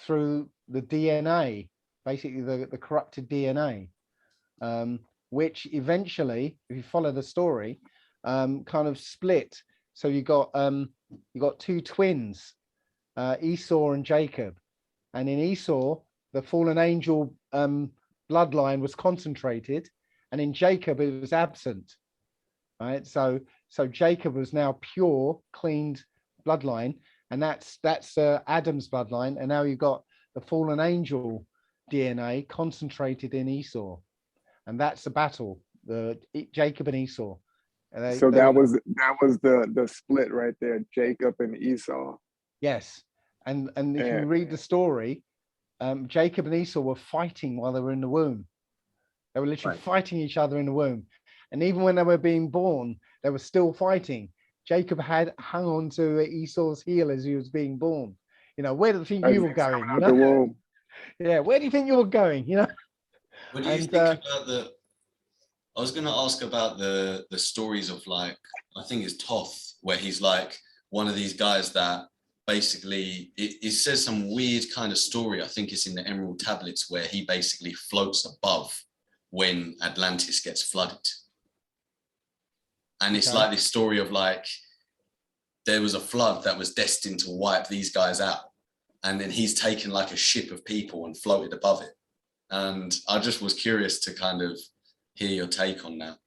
through the DNA, basically the corrupted DNA, which eventually, if you follow the story, kind of split. So you got 2 twins, Esau and Jacob, and in Esau, the fallen angel bloodline was concentrated, and in Jacob it was absent. Right, so Jacob was now pure, cleaned bloodline, and that's Adam's bloodline, and now you've got the fallen angel DNA concentrated in Esau, and that's the battle, Jacob and Esau. So that was the split right there, Jacob and Esau. Yes, and if you read the story, Jacob and Esau were fighting while they were in the womb. They were literally fighting each other in the womb. And even when they were being born, they were still fighting. Jacob had hung on to Esau's heel as he was being born. You know, where do you think you were going? You know? Yeah, where do you think you were going? You know. What do you think about the? I was going to ask about the stories of, like, I think it's Toth, where he's like one of these guys that basically it says some weird kind of story. I think it's in the Emerald Tablets where he basically floats above when Atlantis gets flooded. And it's like this story of, like, there was a flood that was destined to wipe these guys out. And then he's taken like a ship of people and floated above it. And I just was curious to kind of hear your take on that.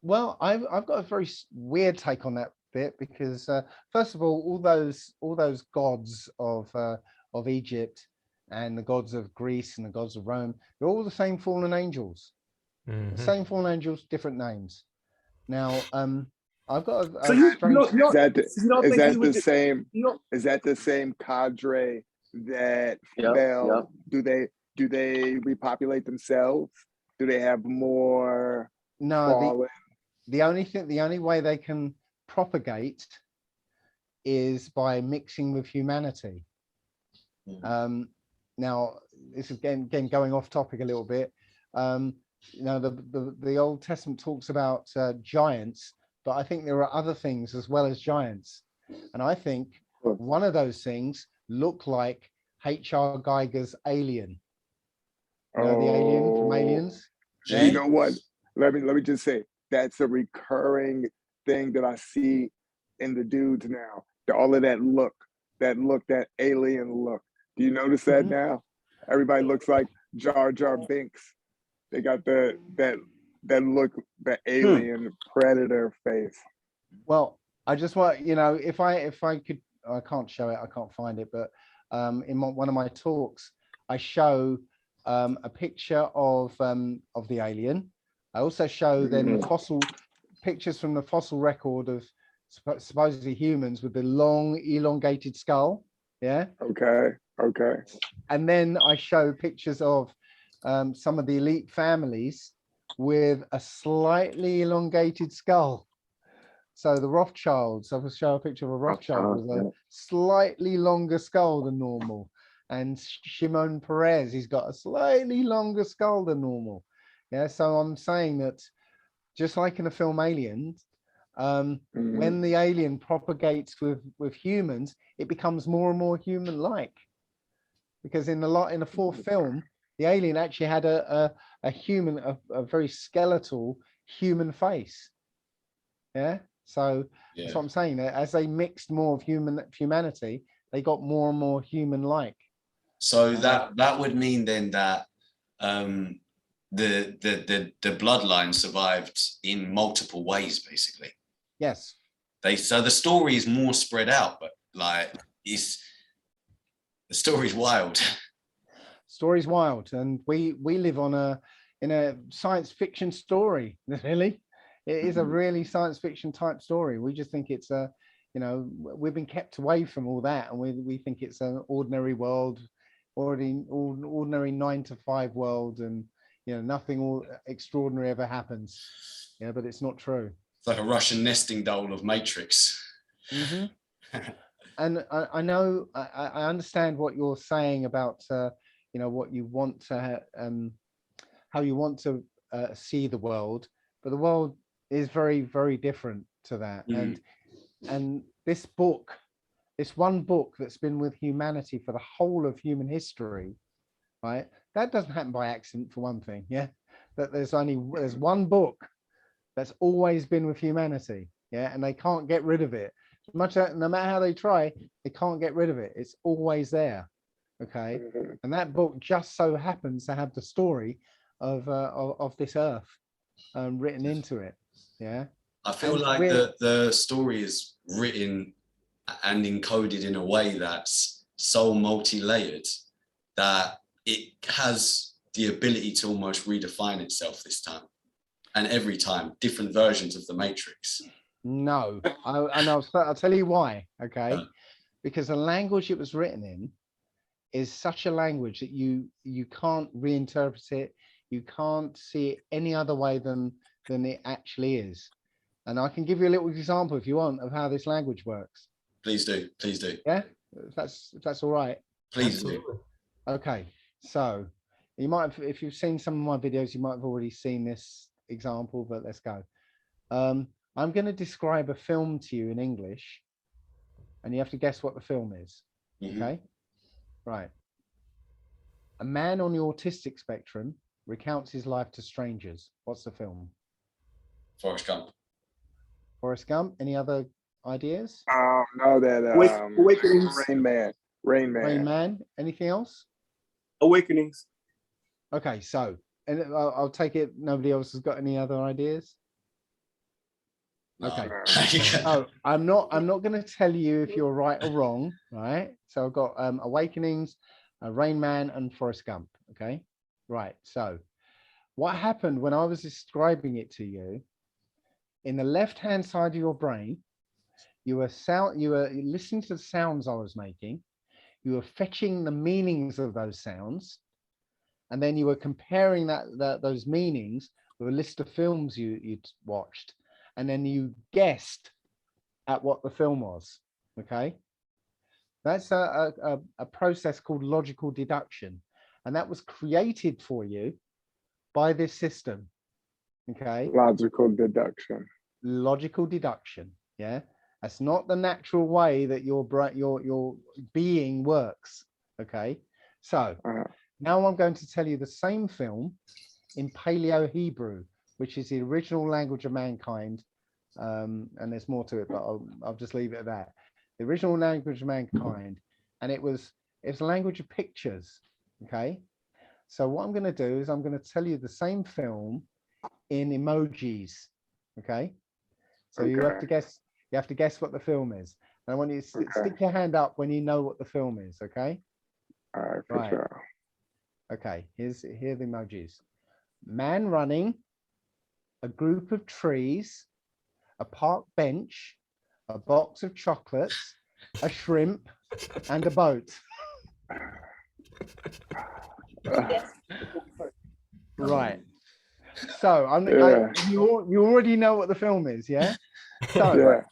Well, I've got a very weird take on that bit because first of all those gods of Egypt and the gods of Greece and the gods of Rome, they're all the same fallen angels. Mm-hmm. The same fallen angels, different names. Now, I've got a So is that the same cadre that fell? Yep. Do they repopulate themselves? Do they have more? No, the only way they can propagate is by mixing with humanity. Now, this is again going off topic a little bit. You know, the Old Testament talks about giants, but I think there are other things as well as giants, and I think one of those things look like H.R. Geiger's Alien. You know, the alien from Aliens. Yeah? You know what? Let me just say that's a recurring thing that I see in the dudes now. All of that alien look. Do you notice that now? Everybody looks like Jar Jar Binks. They got that look, the alien predator face. Well, I just want, you know, if I could, I can't show it, I can't find it, but in one of my talks, I show a picture of the alien. I also show then the fossil pictures from the fossil record of supposedly humans with the long elongated skull. Yeah. Okay. And then I show pictures of some of the elite families with a slightly elongated skull. So the Rothschilds, I will show a picture of a Rothschild with a slightly longer skull than normal. And Shimon Peres, he's got a slightly longer skull than normal. Yeah, so I'm saying that just like in the film Aliens, when the alien propagates with humans, it becomes more and more human-like. Because in the fourth film, the alien actually had a very skeletal human face. Yeah, so that's what I'm saying. That as they mixed more of humanity, they got more and more human-like. So that would mean then that the bloodline survived in multiple ways, basically. Yes. So the story is more spread out, but like the story's wild. Story's wild, and we live in a science fiction story, really. It is a really science fiction type story. We just think it's a, you know, we've been kept away from all that, and we think it's an ordinary world, ordinary 9 to 5 world, and you know, nothing all extraordinary ever happens. Yeah, but it's not true. It's like a Russian nesting doll of Matrix. Mm-hmm. And I know, I understand what you're saying about, you know, what you want to, how you want to see the world, but the world is very, very different to that. And this book, this one book that's been with humanity for the whole of human history, right? That doesn't happen by accident, for one thing. Yeah, that there's one book that's always been with humanity. Yeah, and they can't get rid of it. No matter how they try, they can't get rid of it. It's always there. Okay, and that book just so happens to have the story of this earth written into it. Yeah, I feel like the story is written and encoded in a way that's so multi-layered that it has the ability to almost redefine itself this time, and every time different versions of the Matrix. No, I'll tell you why. Okay, because the language it was written in is such a language that you can't reinterpret it. You can't see it any other way than it actually is. And I can give you a little example, if you want, of how this language works. Please do. Please do. Yeah, if that's all right. Please do. Okay, so you might have, if you've seen some of my videos, you might have already seen this example, but let's go. I'm going to describe a film to you in English, and you have to guess what the film is. Okay, right. A man on the autistic spectrum recounts his life to strangers. What's the film? Forrest Gump. Forrest Gump. Any other ideas? No, that Awakenings. Rain Man. Rain Man. Anything else? Awakenings. Okay, so, and I'll take it nobody else has got any other ideas. Okay. Oh, I'm not going to tell you if you're right or wrong, right? So I've got Awakenings, Rain Man, and Forrest Gump. Okay, right. So what happened when I was describing it to you? In the left-hand side of your brain, you were listening to the sounds I was making. You were fetching the meanings of those sounds, and then you were comparing those meanings with a list of films you'd watched. And then you guessed at what the film was. Okay, that's a process called logical deduction, and that was created for you by this system. Okay, logical deduction. Logical deduction. Yeah, that's not the natural way that your being works. Okay, so now I'm going to tell you the same film in Paleo Hebrew, which is the original language of mankind, and there's more to it, but I'll just leave it at that. The original language of mankind, and it's a language of pictures. Okay, so what I'm going to do is I'm going to tell you the same film in emojis. Okay, so you have to guess. You have to guess what the film is, and I want you to stick your hand up when you know what the film is. Okay. All right. For sure. Okay. Here are the emojis: man running, a group of trees, a park bench, a box of chocolates, a shrimp, and a boat. Right. So you already know what the film is, yeah? So,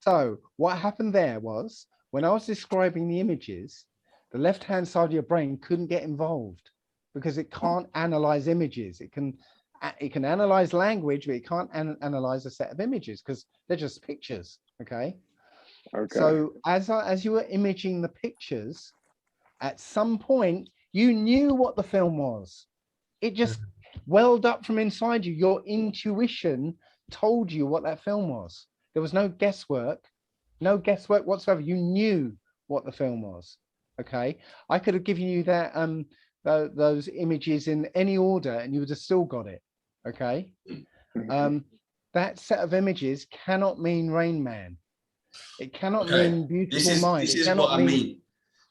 So what happened there was, when I was describing the images, the left-hand side of your brain couldn't get involved because it can't analyze images. It can analyze language, but it can't analyze a set of images because they're just pictures. Okay. So as you were imaging the pictures, at some point you knew what the film was. It just welled up from inside you. Your intuition told you what that film was. There was no guesswork whatsoever. You knew what the film was. Okay. I could have given you that those images in any order and you would have still got it. Okay. That set of images cannot mean Rain Man. It cannot mean beautiful mind. This is what I mean.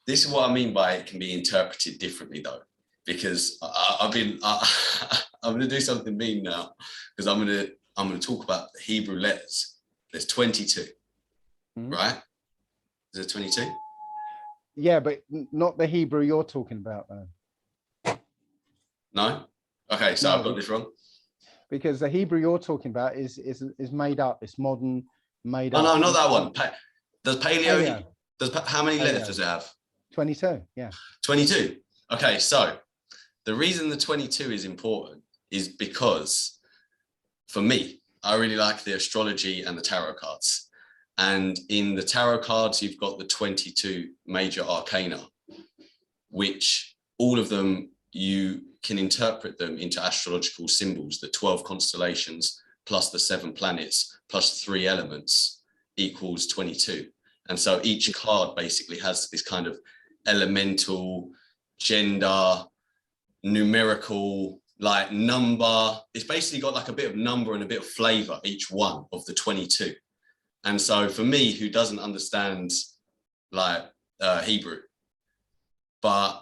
This is what I mean by it can be interpreted differently, though, because I'm going to do something mean now, because I'm going to I'm going to talk about the Hebrew letters. There's 22, right? Is there 22? Yeah, but not the Hebrew you're talking about, though. No? Okay, so No, I've got this wrong. Because the Hebrew you're talking about is made up. It's modern, made Oh, up. no, not that one. Does paleo, how many letters Paleo. does it have? 22, yeah. 22. Okay, so the reason the 22 is important is because for me, I really like the astrology and the tarot cards. And in the tarot cards, you've got the 22 major arcana, which all of them, you can interpret them into astrological symbols. The 12 constellations plus the 7 planets plus 3 elements equals 22. And so each card basically has this kind of elemental, gender, numerical, like number. It's basically got like a bit of number and a bit of flavor, each one of the 22. And so for me, who doesn't understand like Hebrew, but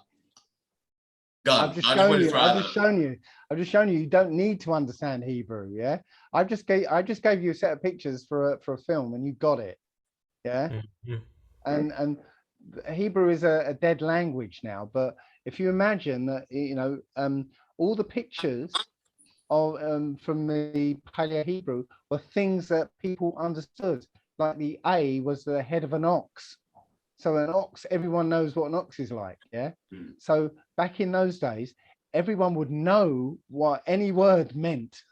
I've just shown you you don't need to understand Hebrew. Yeah, I just gave you a set of pictures for a film and you got it. Yeah. And Hebrew is a dead language now, but if you imagine that, you know, all the pictures of from the Paleo Hebrew were things that people understood, like the A was the head of an ox. So an ox, everyone knows what an ox is like, yeah? So back in those days, everyone would know what any word meant,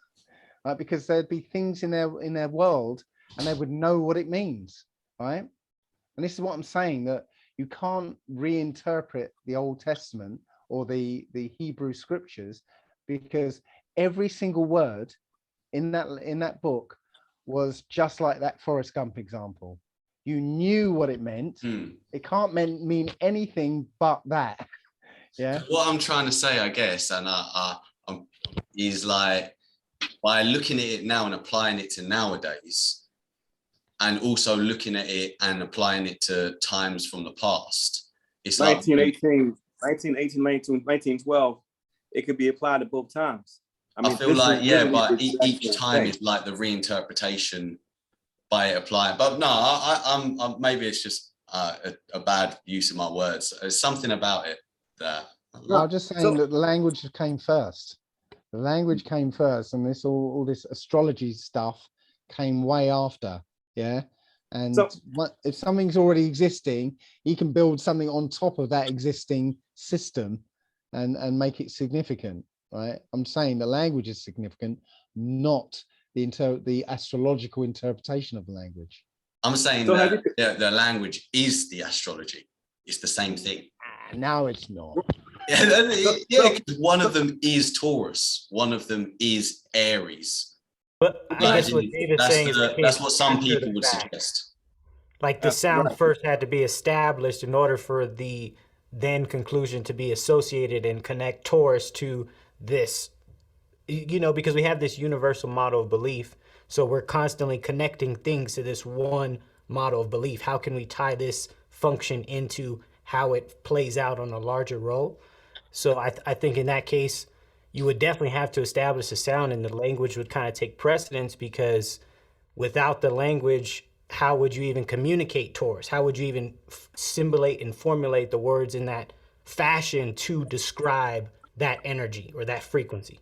right? Because there'd be things in their world and they would know what it means, right? And this is what I'm saying, that you can't reinterpret the Old Testament or the Hebrew scriptures, because every single word in that book was just like that Forrest Gump example. You knew what it meant. It can't mean anything but that. Yeah. What I'm trying to say, I guess, and is like, by looking at it now and applying it to nowadays, and also looking at it and applying it to times from the past, it's 1918, 1912. It could be applied to both times. I feel like, yeah, but each time is like the reinterpretation by applying. But no, I'm maybe it's just a bad use of my words. There's something about it that. I'm just saying that the language came first. The language came first, and this all this astrology stuff came way after. Yeah. And if something's already existing, you can build something on top of that existing system and make it significant, right? I'm saying the language is significant, not the astrological interpretation of the language. I'm saying that the language is the astrology. It's the same thing. No, it's not. Yeah, one of them is Taurus. One of them is Aries. But I guess what David's saying is that's what some people would suggest. Like the sound first had to be established in order for the then conclusion to be associated and connect Taurus to this, you know, because we have this universal model of belief. So we're constantly connecting things to this one model of belief. How can we tie this function into how it plays out on a larger role? So I think in that case, you would definitely have to establish a sound, and the language would kind of take precedence, because without the language, how would you even communicate Taurus? How would you even symbolate and formulate the words in that fashion to describe that energy or that frequency?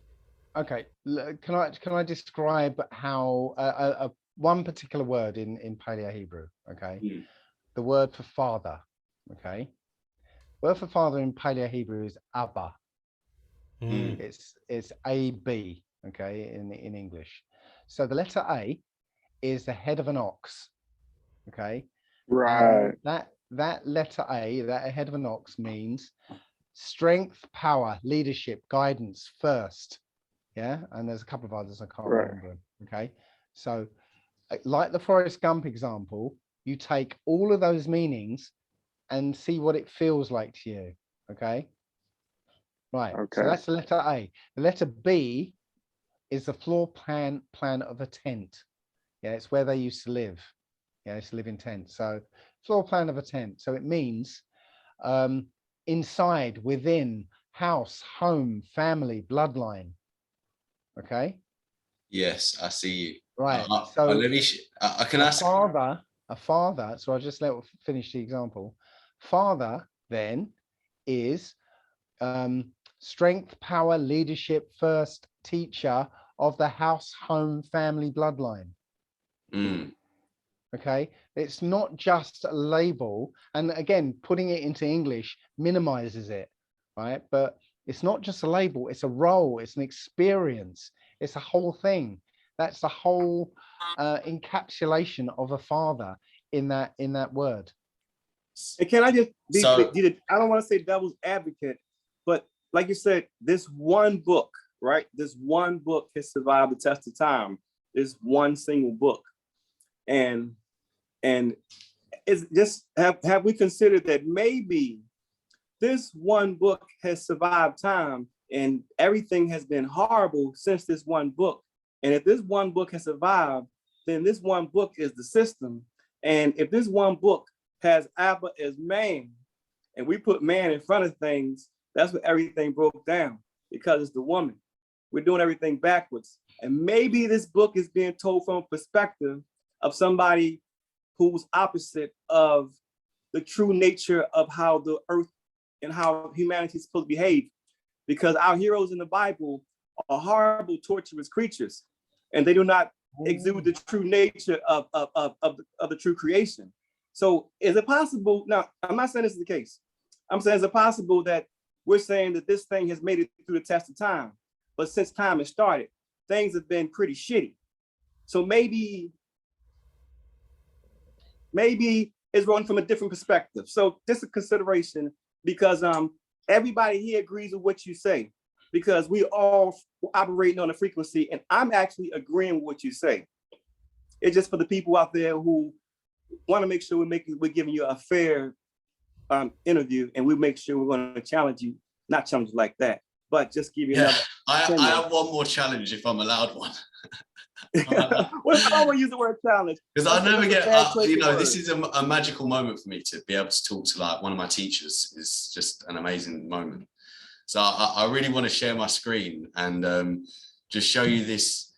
Okay, can I describe how one particular word in Paleo Hebrew? Okay, the word for father. Okay, word for father in Paleo Hebrew is Abba. It's A-B. Okay, in English. So the letter A is the head of an ox. Okay, right. That letter A, that head of an ox, means strength, power, leadership, guidance first. Yeah, and there's a couple of others I can't remember. Okay, so like the Forrest Gump example, you take all of those meanings and see what it feels like to you. Okay, right. So that's the letter A. The letter B is the floor plan of a tent. Yeah, it's where they used to live. Yeah, it's live in tents. So floor plan of a tent. So it means inside, within, house, home, family, bloodline. Okay. Yes, I see you. Right. So let me. I can ask. A father. So I just finish the example. Father then is strength, power, leadership, first teacher of the house, home, family bloodline. Mm. Okay, it's not just a label, and again, putting it into English minimizes it, right? But it's not just a label, it's a role, it's an experience, it's a whole thing. That's the whole encapsulation of a father in that word. And can I just So, I don't want to say devil's advocate, but like you said, this one book, right? This one book has survived the test of time. This one single book. And it's just have we considered that maybe this one book has survived time and everything has been horrible since this one book. And if this one book has survived, then this one book is the system. And if this one book has Abba as man, and we put man in front of things, that's where everything broke down, because it's the woman. We're doing everything backwards. And maybe this book is being told from a perspective of somebody who's opposite of the true nature of how the earth and how humanity is supposed to behave. Because our heroes in the Bible are horrible, torturous creatures, and they do not exude the true nature of the true creation. So is it possible? Now, I'm not saying this is the case. I'm saying, is it possible that we're saying that this thing has made it through the test of time, but since time has started, things have been pretty shitty. So maybe it's run from a different perspective. So just a consideration, because everybody here agrees with what you say, because we all operating on a frequency, and I'm actually agreeing with what you say. It's just for the people out there who want to make sure we're giving you a fair interview, and we make sure we're going to challenge you, not challenge you like that, but just give you another. I have one more challenge if I'm allowed one. Well, I don't want to use the word challenge, because I never get, this is a magical moment for me to be able to talk to like one of my teachers. Is just an amazing moment. So I really want to share my screen and just show you this.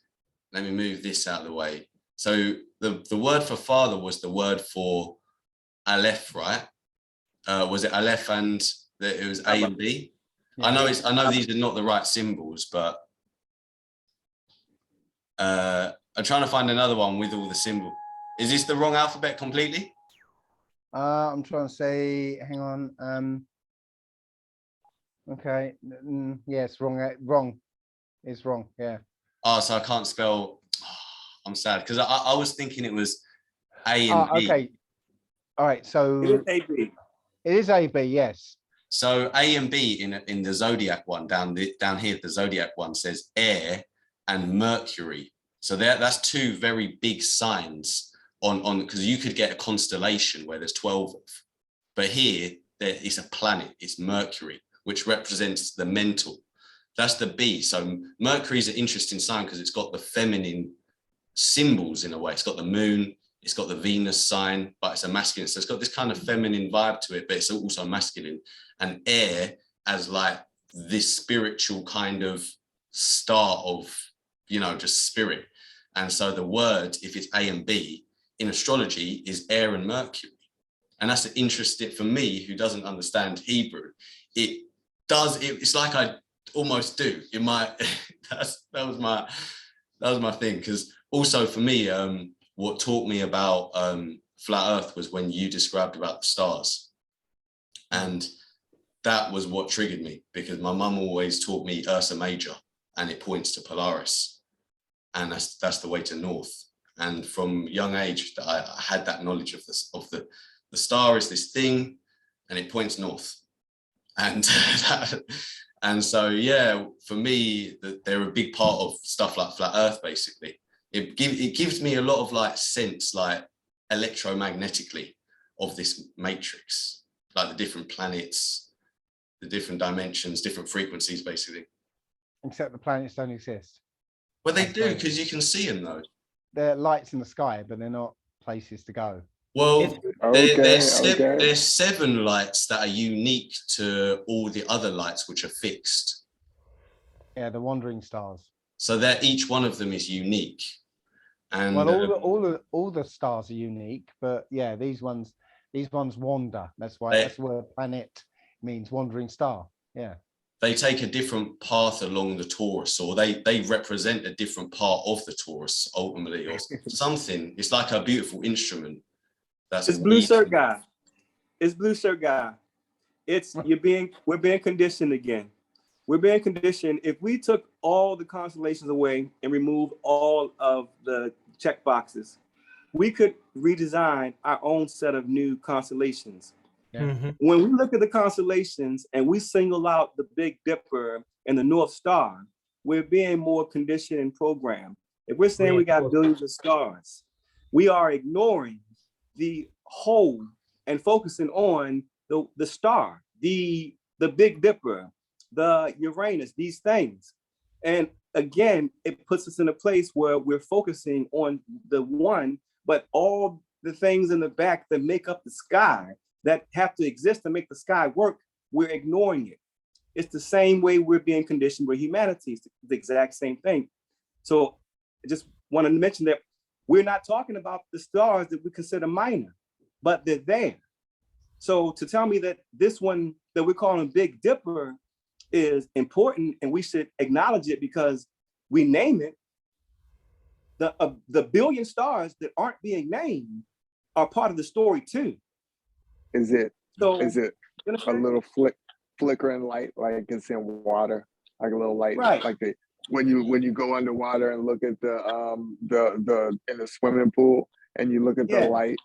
Let me move this out of the way. So the word for father was the word for Aleph, right? Was it Aleph and it was A and B? Yeah. I know these are not the right symbols, but I'm trying to find another one with all the symbols. Is this the wrong alphabet completely? I'm trying to say, hang on. Okay. Yes, wrong. It's wrong. Yeah. Oh, so I can't spell. I'm sad because I was thinking it was A and B. Okay. All right. So it is AB. It is AB. Yes. So A and B in the zodiac one down here, the zodiac one says air and Mercury. So that's two very big signs on because you could get a constellation where there's 12 of, but here it's a planet. It's Mercury, which represents the mental. That's the B. So Mercury is an interesting sign because it's got the feminine symbols in a way. It's got the moon, it's got the Venus sign, but it's a masculine. So it's got this kind of feminine vibe to it, but it's also masculine. And air as like this spiritual kind of star of, just spirit. And so the word, if it's A and B in astrology, is air and Mercury. And that's interesting for me, who doesn't understand Hebrew. It's like I almost do. That was my thing. Because also for me, what taught me about flat Earth was when you described about the stars. And that was what triggered me, because my mum always taught me Ursa Major, and it points to Polaris. And that's the way to north. And from young age, I had that knowledge of the star is this thing, and it points north. And and so for me, they're a big part of stuff like flat Earth. Basically, it gives me a lot of like sense, like electromagnetically, of this matrix, like the different planets, the different dimensions, different frequencies, basically. Except the planets don't exist. Well, they do, because you can see them though. They're lights in the sky, but they're not places to go. Well, there's 7 lights that are unique to all the other lights, which are fixed. Yeah, the wandering stars. So that each one of them is unique. And well, all the stars are unique, but yeah, these ones wander. That's why that's the word planet means, wandering star. Yeah. They take a different path along the torus, or they represent a different part of the torus ultimately, or something. It's like a beautiful instrument. It's blue shirt guy. It's blue shirt guy. It's we're being conditioned again. We're being conditioned. If we took all the constellations away and removed all of the check boxes, we could redesign our own set of new constellations. Yeah. Mm-hmm. When we look at the constellations and we single out the Big Dipper and the North Star, we're being more conditioned and programmed. If we're saying we got billions of stars, we are ignoring the whole and focusing on the star, the Big Dipper, the Uranus, these things. And again, it puts us in a place where we're focusing on the one, but all the things in the back that make up the sky, that have to exist to make the sky work, we're ignoring it. It's the same way we're being conditioned with humanity. It's the exact same thing. So I just wanted to mention that we're not talking about the stars that we consider minor, but they're there. So to tell me that this one that we're calling Big Dipper is important and we should acknowledge it because we name it, the billion stars that aren't being named are part of the story too. Is it So a little flickering light, like it's in water, like a little light, right? Like when you go underwater and look at the in the swimming pool and you look at the light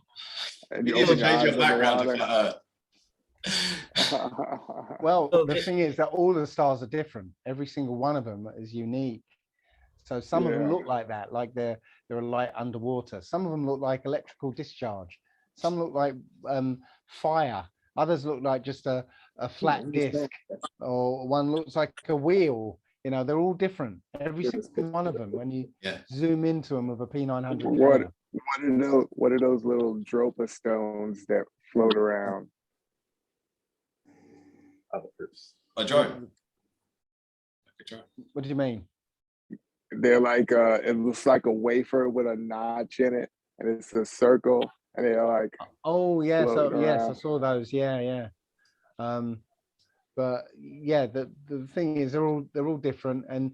and you open your eyes underwater. Well, the thing is that all the stars are different. Every single one of them is unique. So some of them look like that, like they're a light underwater. Some of them look like electrical discharge. Some look like fire. Others look like just a flat disc, or one looks like a wheel. You know, they're all different. Every single one of them. When you zoom into them with a P900. What are those little dropa stones that float around? A drone. What do you mean? They're like it looks like a wafer with a notch in it, and it's a circle, and they're like. Oh yes, yes, I saw those. Yeah. But yeah, the thing is, they're all different, and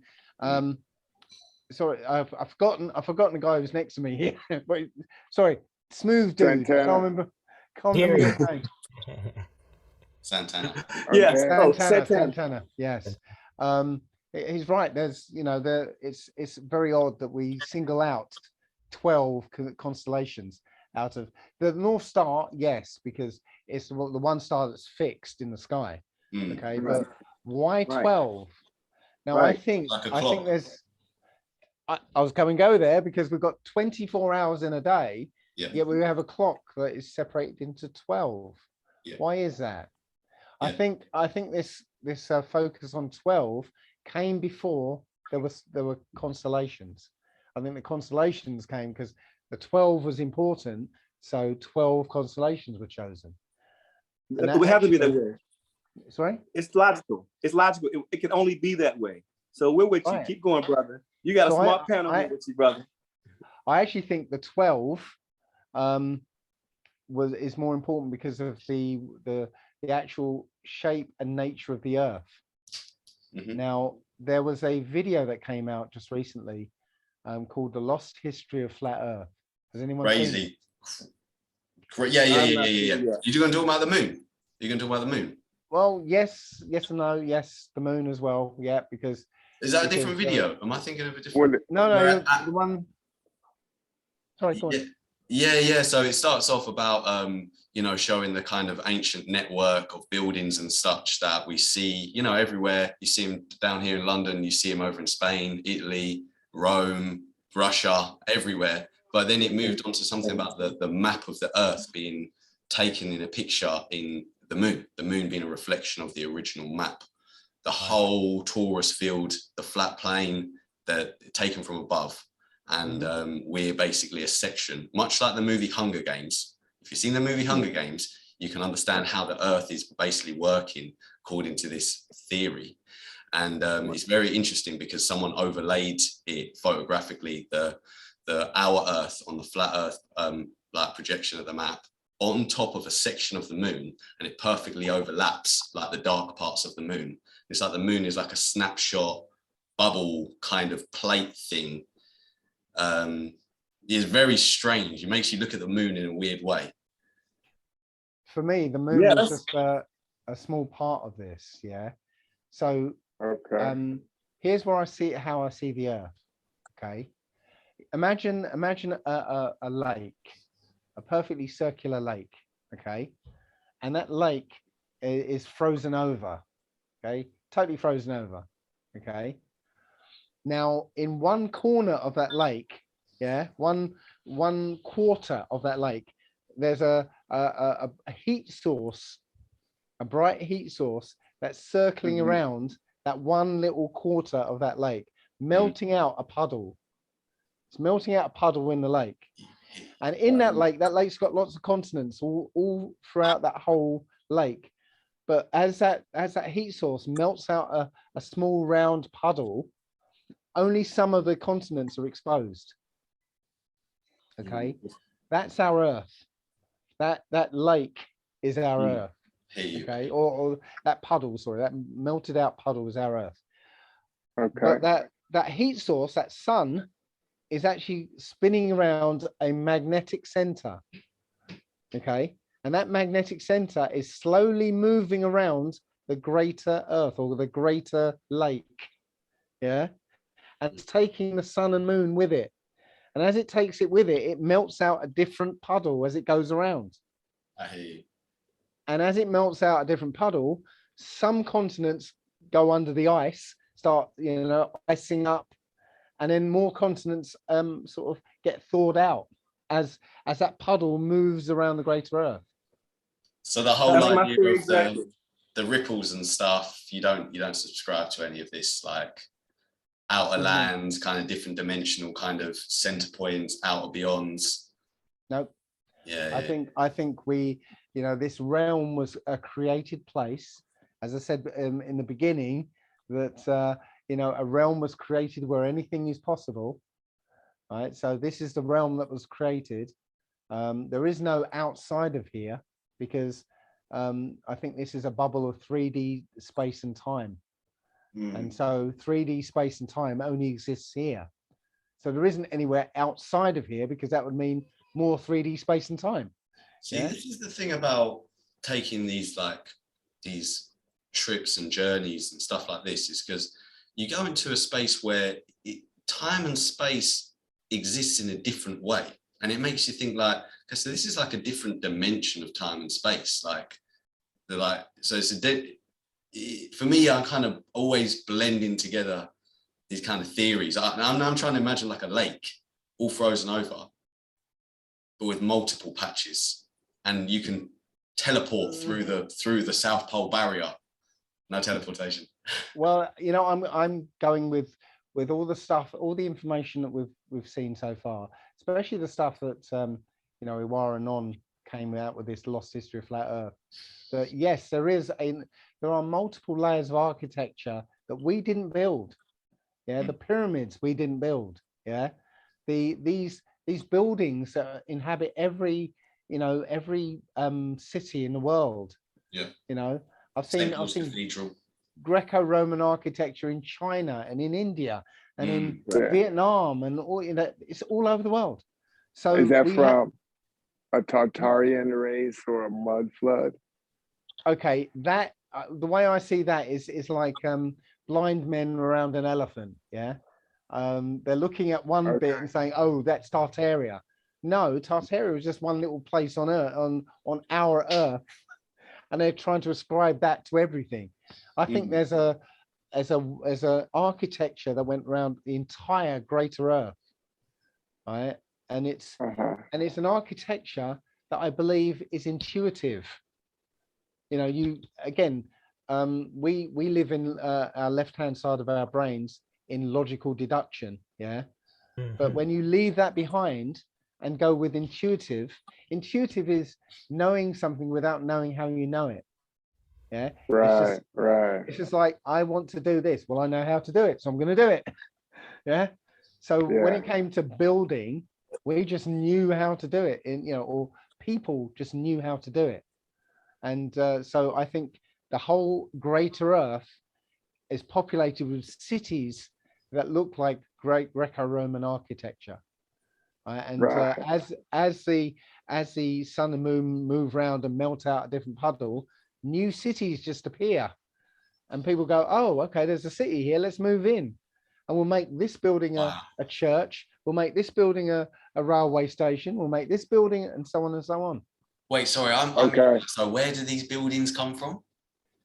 sorry, I've forgotten the guy who's next to me here. Wait, sorry, smooth dude. Santana. Can't remember his name. Santana. Yes, Santana. Yes. He's right. There's, it's very odd that we single out 12 constellations out of the North Star. Yes, because it's the one star that's fixed in the sky. Okay, but why 12? Now I think there's. I was going to go there because we've got 24 hours in a day. Yet we have a clock that is separated into 12. Why is that? I think this focus on 12 came before there were constellations. I think the constellations came because the 12 was important, so 12 constellations were chosen. It would have to be that way. Sorry? It's logical. It's logical. It can only be that way. So we're with you. Keep going, brother. You got a smart panel with you, brother. I actually think the 12 is more important because of the actual shape and nature of the Earth. Now, there was a video that came out just recently called "The Lost History of Flat Earth." Has anyone seen it? Yeah. You're going to talk about the moon? You're going to talk about the moon? Well, yes and no. Yes, the moon as well. Yeah, because is that a different video? Am I thinking of a different? No, the one. Sorry, go on. Yeah. So it starts off about showing the kind of ancient network of buildings and such that we see, everywhere. You see them down here in London, you see them over in Spain, Italy, Rome, Russia, everywhere. But then it moved on to something about the map of the Earth being taken in a picture in the moon being a reflection of the original map. The whole torus field, the flat plane, they're taken from above. And we're basically a section, much like the movie Hunger Games. If you've seen the movie Hunger Games, you can understand how the Earth is basically working according to this theory. And it's very interesting because someone overlaid it photographically, the our Earth on the flat Earth like projection of the map on top of a section of the moon, and it perfectly overlaps like the dark parts of the moon. It's like the moon is like a snapshot bubble kind of plate thing. It's very strange. It makes you look at the moon in a weird way. For me, the moon is just a small part of this. Yeah. So here's where I see it, how I see the Earth. Okay. Imagine a lake, a perfectly circular lake. Okay. And that lake is frozen over. Okay. Totally frozen over. Okay. Now, in one corner of that lake, yeah, one quarter of that lake, there's a heat source, a bright heat source that's circling around that one little quarter of that lake, melting out a puddle. It's melting out a puddle in the lake. And in that lake's got lots of continents all throughout that whole lake. But as that heat source melts out a small round puddle, only some of the continents are exposed. Okay, that's our Earth. That lake is our Earth. Okay, or that puddle, sorry, that melted out puddle is our Earth. Okay. But that heat source, that sun, is actually spinning around a magnetic center. Okay, and that magnetic center is slowly moving around the greater Earth or the greater lake. Yeah, and it's taking the sun and moon with it. And as it takes it with it, it melts out a different puddle as it goes around. I hear you. And as it melts out a different puddle, some continents go under the ice, start, icing up, and then more continents sort of get thawed out as that puddle moves around the greater Earth. So the whole idea of the ripples and stuff, you don't subscribe to any of this, like outer lands, kind of different dimensional kind of center points, outer beyonds. No. Yeah. I think we, this realm was a created place, as I said in the beginning, that a realm was created where anything is possible. Right. So this is the realm that was created. There is no outside of here because I think this is a bubble of 3D space and time. And so 3D space and time only exists here. So there isn't anywhere outside of here because that would mean more 3D space and time. See, this is the thing about taking these trips and journeys and stuff like this, is because you go into a space where time and space exists in a different way. And it makes you think like, okay, so this is like a different dimension of time and space. So for me, I'm kind of always blending together these kind of theories. I'm trying to imagine like a lake all frozen over, but with multiple patches, and you can teleport through the South Pole barrier. No teleportation. Well, I'm going with all the stuff, all the information that we've seen so far, especially the stuff that Iwara Non came out with, this Lost History of Flat Earth. That yes, there are multiple layers of architecture that we didn't build. Yeah, the pyramids we didn't build. Yeah, these buildings that inhabit every city in the world. Yeah, I've seen Greco-Roman architecture in China and in India and in Vietnam and all. It's all over the world. So is that from a Tartarian race or a mud flood? Okay, that the way I see that is like blind men around an elephant. Yeah, they're looking at one bit and saying, "Oh, that's Tartaria." No, Tartaria is just one little place on Earth, on our Earth, and they're trying to ascribe that to everything. I think there's a architecture that went around the entire greater Earth, right? And it's an architecture that I believe is intuitive. We live in our left-hand side of our brains in logical deduction, yeah. But when you leave that behind and go with intuitive is knowing something without knowing how you know it. Yeah. Right. Right. It's just like, I want to do this. Well, I know how to do it, so I'm going to do it. Yeah. So when Yeah. it came to building, we just knew how to do it, or people just knew how to do it. And so I think the whole greater Earth is populated with cities that look like great Greco-Roman architecture. And Right. as the sun and moon move around and melt out a different puddle, new cities just appear, and people go, "Oh, okay, there's a city here. Let's move in, and we'll make this building a church. We'll make this building a railway station. We'll make this building," and so on and so on. Wait, sorry, Okay. So where do these buildings come from?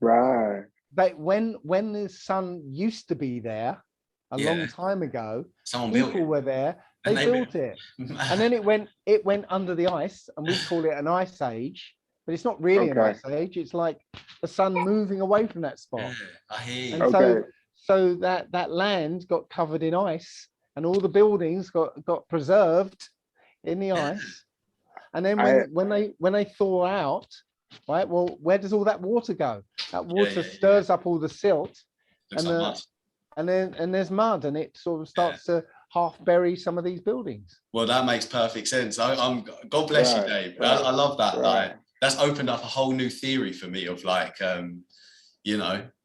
Right. But when the sun used to be there a long time ago, Someone built people it. were there. They built it, and then it went under the ice, and we call it an ice age. But it's not really an ice age. It's like the sun moving away from that spot. Yeah, I hear you. And so that land got covered in ice, and all the buildings got preserved in the ice. And then when they thaw out, right? Well, where does all that water go? That water stirs up all the silt, and there's mud, and it sort of starts to half bury some of these buildings. Well, that makes perfect sense. I'm God bless you, Dave. I love that. Like, that's opened up a whole new theory for me of like,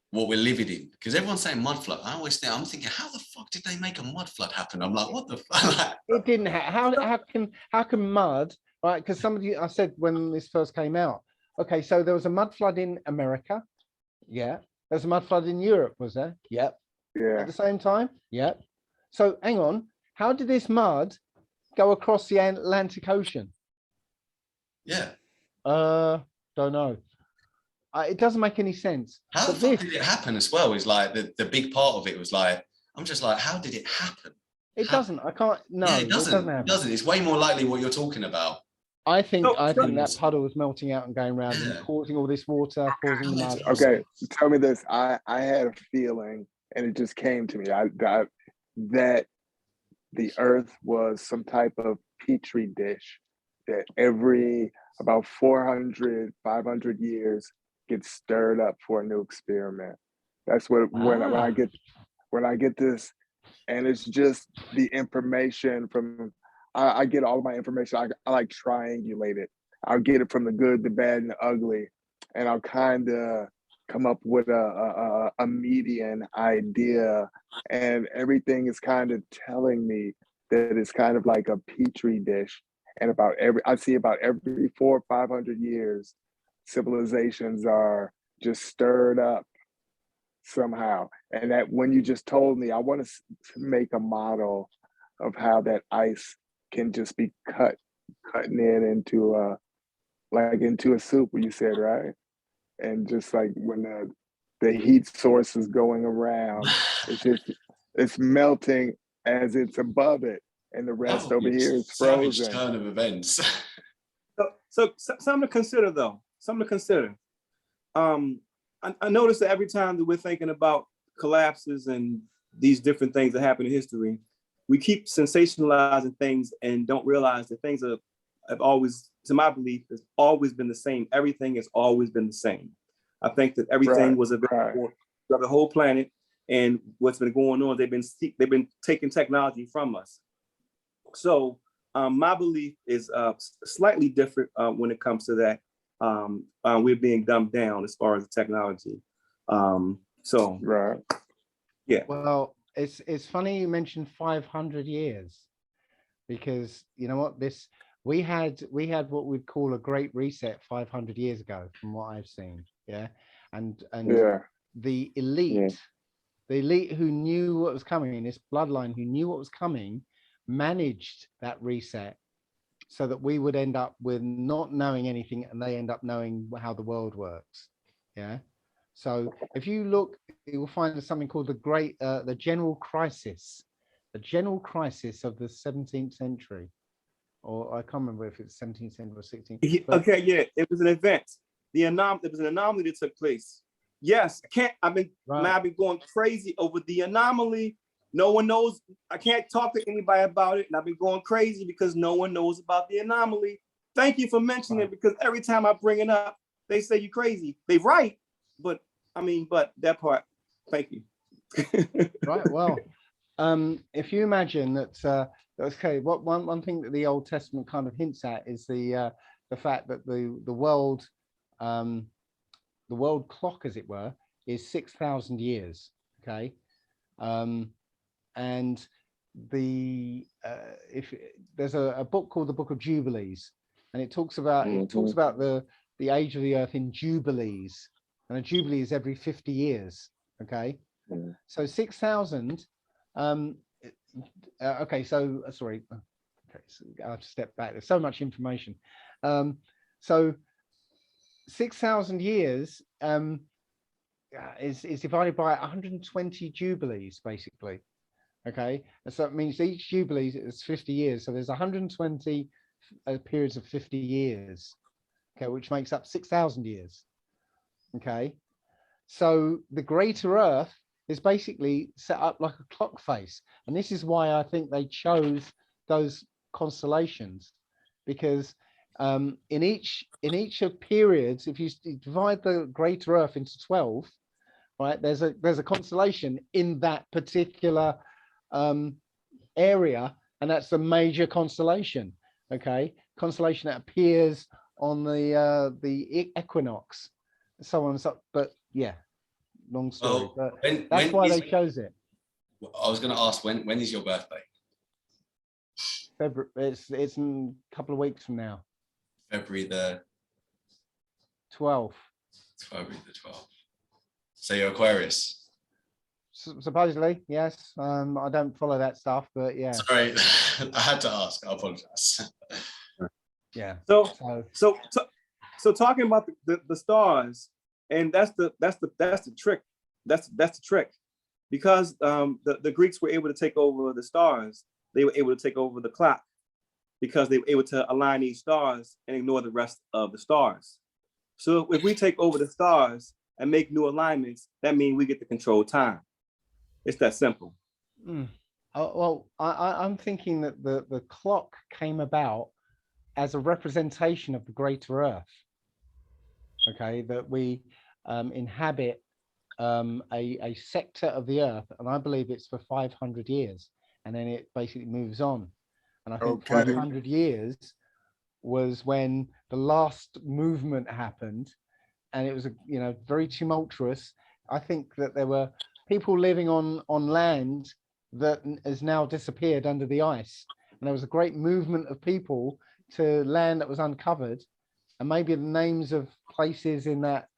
what we're living in. Because everyone's saying mud flood. I'm thinking, how the fuck did they make a mud flood happen? I'm like, what the fuck? It didn't. How can mud? Right? Because I said when this first came out. Okay, so there was a mud flood in America. Yeah. There's a mud flood in Europe, was there? Yep. Yeah. At the same time? Yep. So hang on. How did this mud go across the Atlantic Ocean? Yeah. Don't know. It doesn't make any sense. How the fuck did it happen as well? Is like the big part of it was like, I'm just like, how did it happen? It doesn't. I can't. No, yeah, it doesn't. It doesn't. It's way more likely what you're talking about. I think that puddle was melting out and going around and causing all this water, causing the mud. Okay, tell me this. I had a feeling, and it just came to me, that the Earth was some type of petri dish that every about 400, 500 years gets stirred up for a new experiment. That's what when I get this, and it's just the information from. I get all of my information. I like triangulate it. I'll get it from the good, the bad, and the ugly, and I'll kind of come up with a median idea. And everything is kind of telling me that it's kind of like a petri dish. And I see about every 400 or 500 years, civilizations are just stirred up somehow. And that when you just told me, I want to make a model of how that ice can just be cutting it into a soup, you said, right? And just like when the heat source is going around, it's melting as it's above it, and the rest over here is frozen. Turn of events. So something to consider, though. Something to consider. I noticed that every time that we're thinking about collapses and these different things that happen in history, we keep sensationalizing things and don't realize that things have always, to my belief, has always been the same. Everything has always been the same. I think that everything was available for the whole planet, and what's been going on, they've been taking technology from us. So my belief is slightly different when it comes to that. We're being dumbed down as far as the technology. Yeah. Well, it's funny you mentioned 500 years, because you know what, we had what we'd call a great reset 500 years ago, from what I've seen. Yeah. And the elite, who knew what was coming, this bloodline who knew what was coming, managed that reset so that we would end up with not knowing anything, and they end up knowing how the world works. Yeah. So if you look, you will find there's something called the general crisis of the 17th century, or I can't remember if it's 17th century or 16th. Okay, it was an event. There was an anomaly that took place. Yes, I've been going crazy over the anomaly. No one knows. I can't talk to anybody about it, and I've been going crazy because no one knows about the anomaly. Thank you for mentioning it, because every time I bring it up, they say you're crazy. They're right, I mean, but that part. Thank you. Right. Well, if you imagine that, okay, what one thing that the Old Testament kind of hints at is the fact that the world clock, as it were, is 6,000 years. Okay, and if there's a book called the Book of Jubilees, and it talks about the age of the earth in jubilees, and a jubilee is every 50 years. Okay, so 6,000. Okay, so sorry. Okay, so I have to step back. There's so much information. So 6,000 years is divided by 120 jubilees, basically. Okay, and so it means each jubilee is 50 years. So there's 120 periods of 50 years. Okay, which makes up 6,000 years. Okay, so the greater Earth is basically set up like a clock face, and this is why I think they chose those constellations, because in each of periods, if you divide the greater Earth into 12, right, there's a constellation in that particular area, and that's a major constellation. Okay, constellation that appears on the equinox, so on and so. But yeah, long story. Well, but that's why they chose it. I was going to ask, when is your birthday? February. It's in a couple of weeks from now. February the 12th. February the 12th. So you're Aquarius. Supposedly, yes. I don't follow that stuff, but yeah. Sorry, I had to ask. I apologize. Yeah. So talking about the stars, and that's the trick. That's the trick, because the Greeks were able to take over the stars. They were able to take over the clock because they were able to align these stars and ignore the rest of the stars. So if we take over the stars and make new alignments, that means we get to control time. It's that simple. Well, I'm thinking that the clock came about as a representation of the greater Earth. Okay, that we inhabit a sector of the Earth, and I believe it's for 500 years, and then it basically moves on. And I think 500 years was when the last movement happened, and it was very tumultuous. I think that there were people living on land that has now disappeared under the ice, and there was a great movement of people to land that was uncovered, and maybe the names of places in that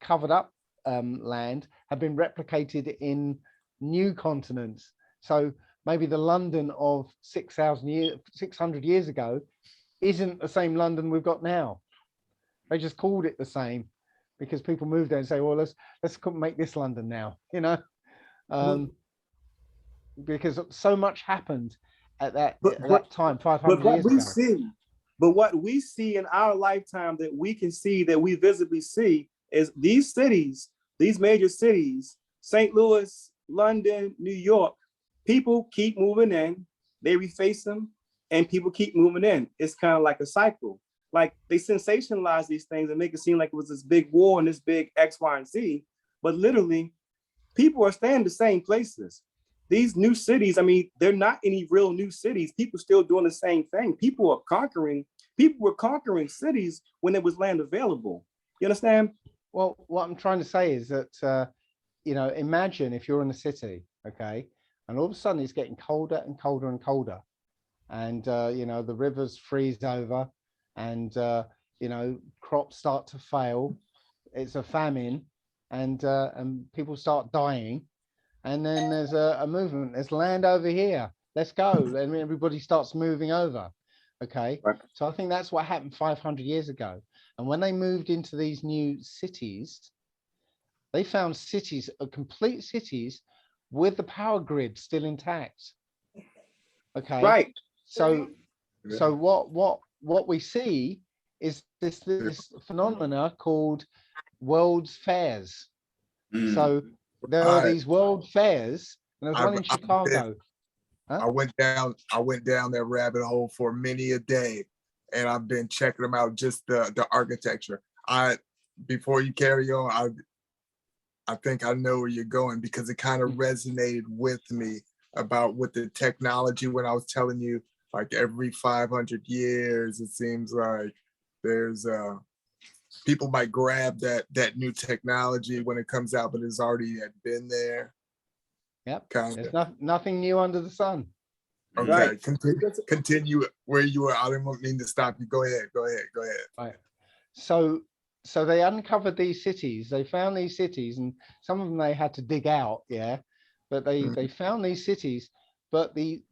covered up land have been replicated in new continents. So maybe the London of 600 years ago isn't the same London we've got now. They just called it the same because people moved there and say, well, let's make this London now, because so much happened at that time 500 years ago. But what we see in our lifetime that we can see, that we visibly see, is these cities, these major cities, St. Louis, London, New York, people keep moving in, they reface them, and people keep moving in. It's kind of like a cycle. Like they sensationalize these things and make it seem like it was this big war and this big X, Y, and Z, but literally people are staying in the same places. These new cities, I mean, they're not any real new cities. People still doing the same thing. People were conquering cities when there was land available. You understand? Well, what I'm trying to say is that, imagine if you're in a city, okay, and all of a sudden it's getting colder and colder and colder. And, the rivers freeze over and, crops start to fail. It's a famine and people start dying. And then there's a movement. There's land over here. Let's go. And everybody starts moving over. Okay. Right. So I think that's what happened 500 years ago. And when they moved into these new cities, they found cities, complete cities, with the power grid still intact. Okay. Right. So what we see is this phenomena called world's fairs. So there are these world fairs, and there's one in Chicago. I went down that rabbit hole for many a day, and I've been checking them out, just the architecture. Before you carry on, I think I know where you're going, because it kind of resonated with me about with the technology when I was telling you, like every 500 years, it seems like there's people might grab that new technology when it comes out, but it's already had been there. Yep. Kind There's of. nothing new under the sun. Okay, Right. continue where you were. I didn't mean to stop you. Go ahead. Right. So they uncovered these cities. They found these cities, and some of them they had to dig out. Yeah, but they found these cities. But the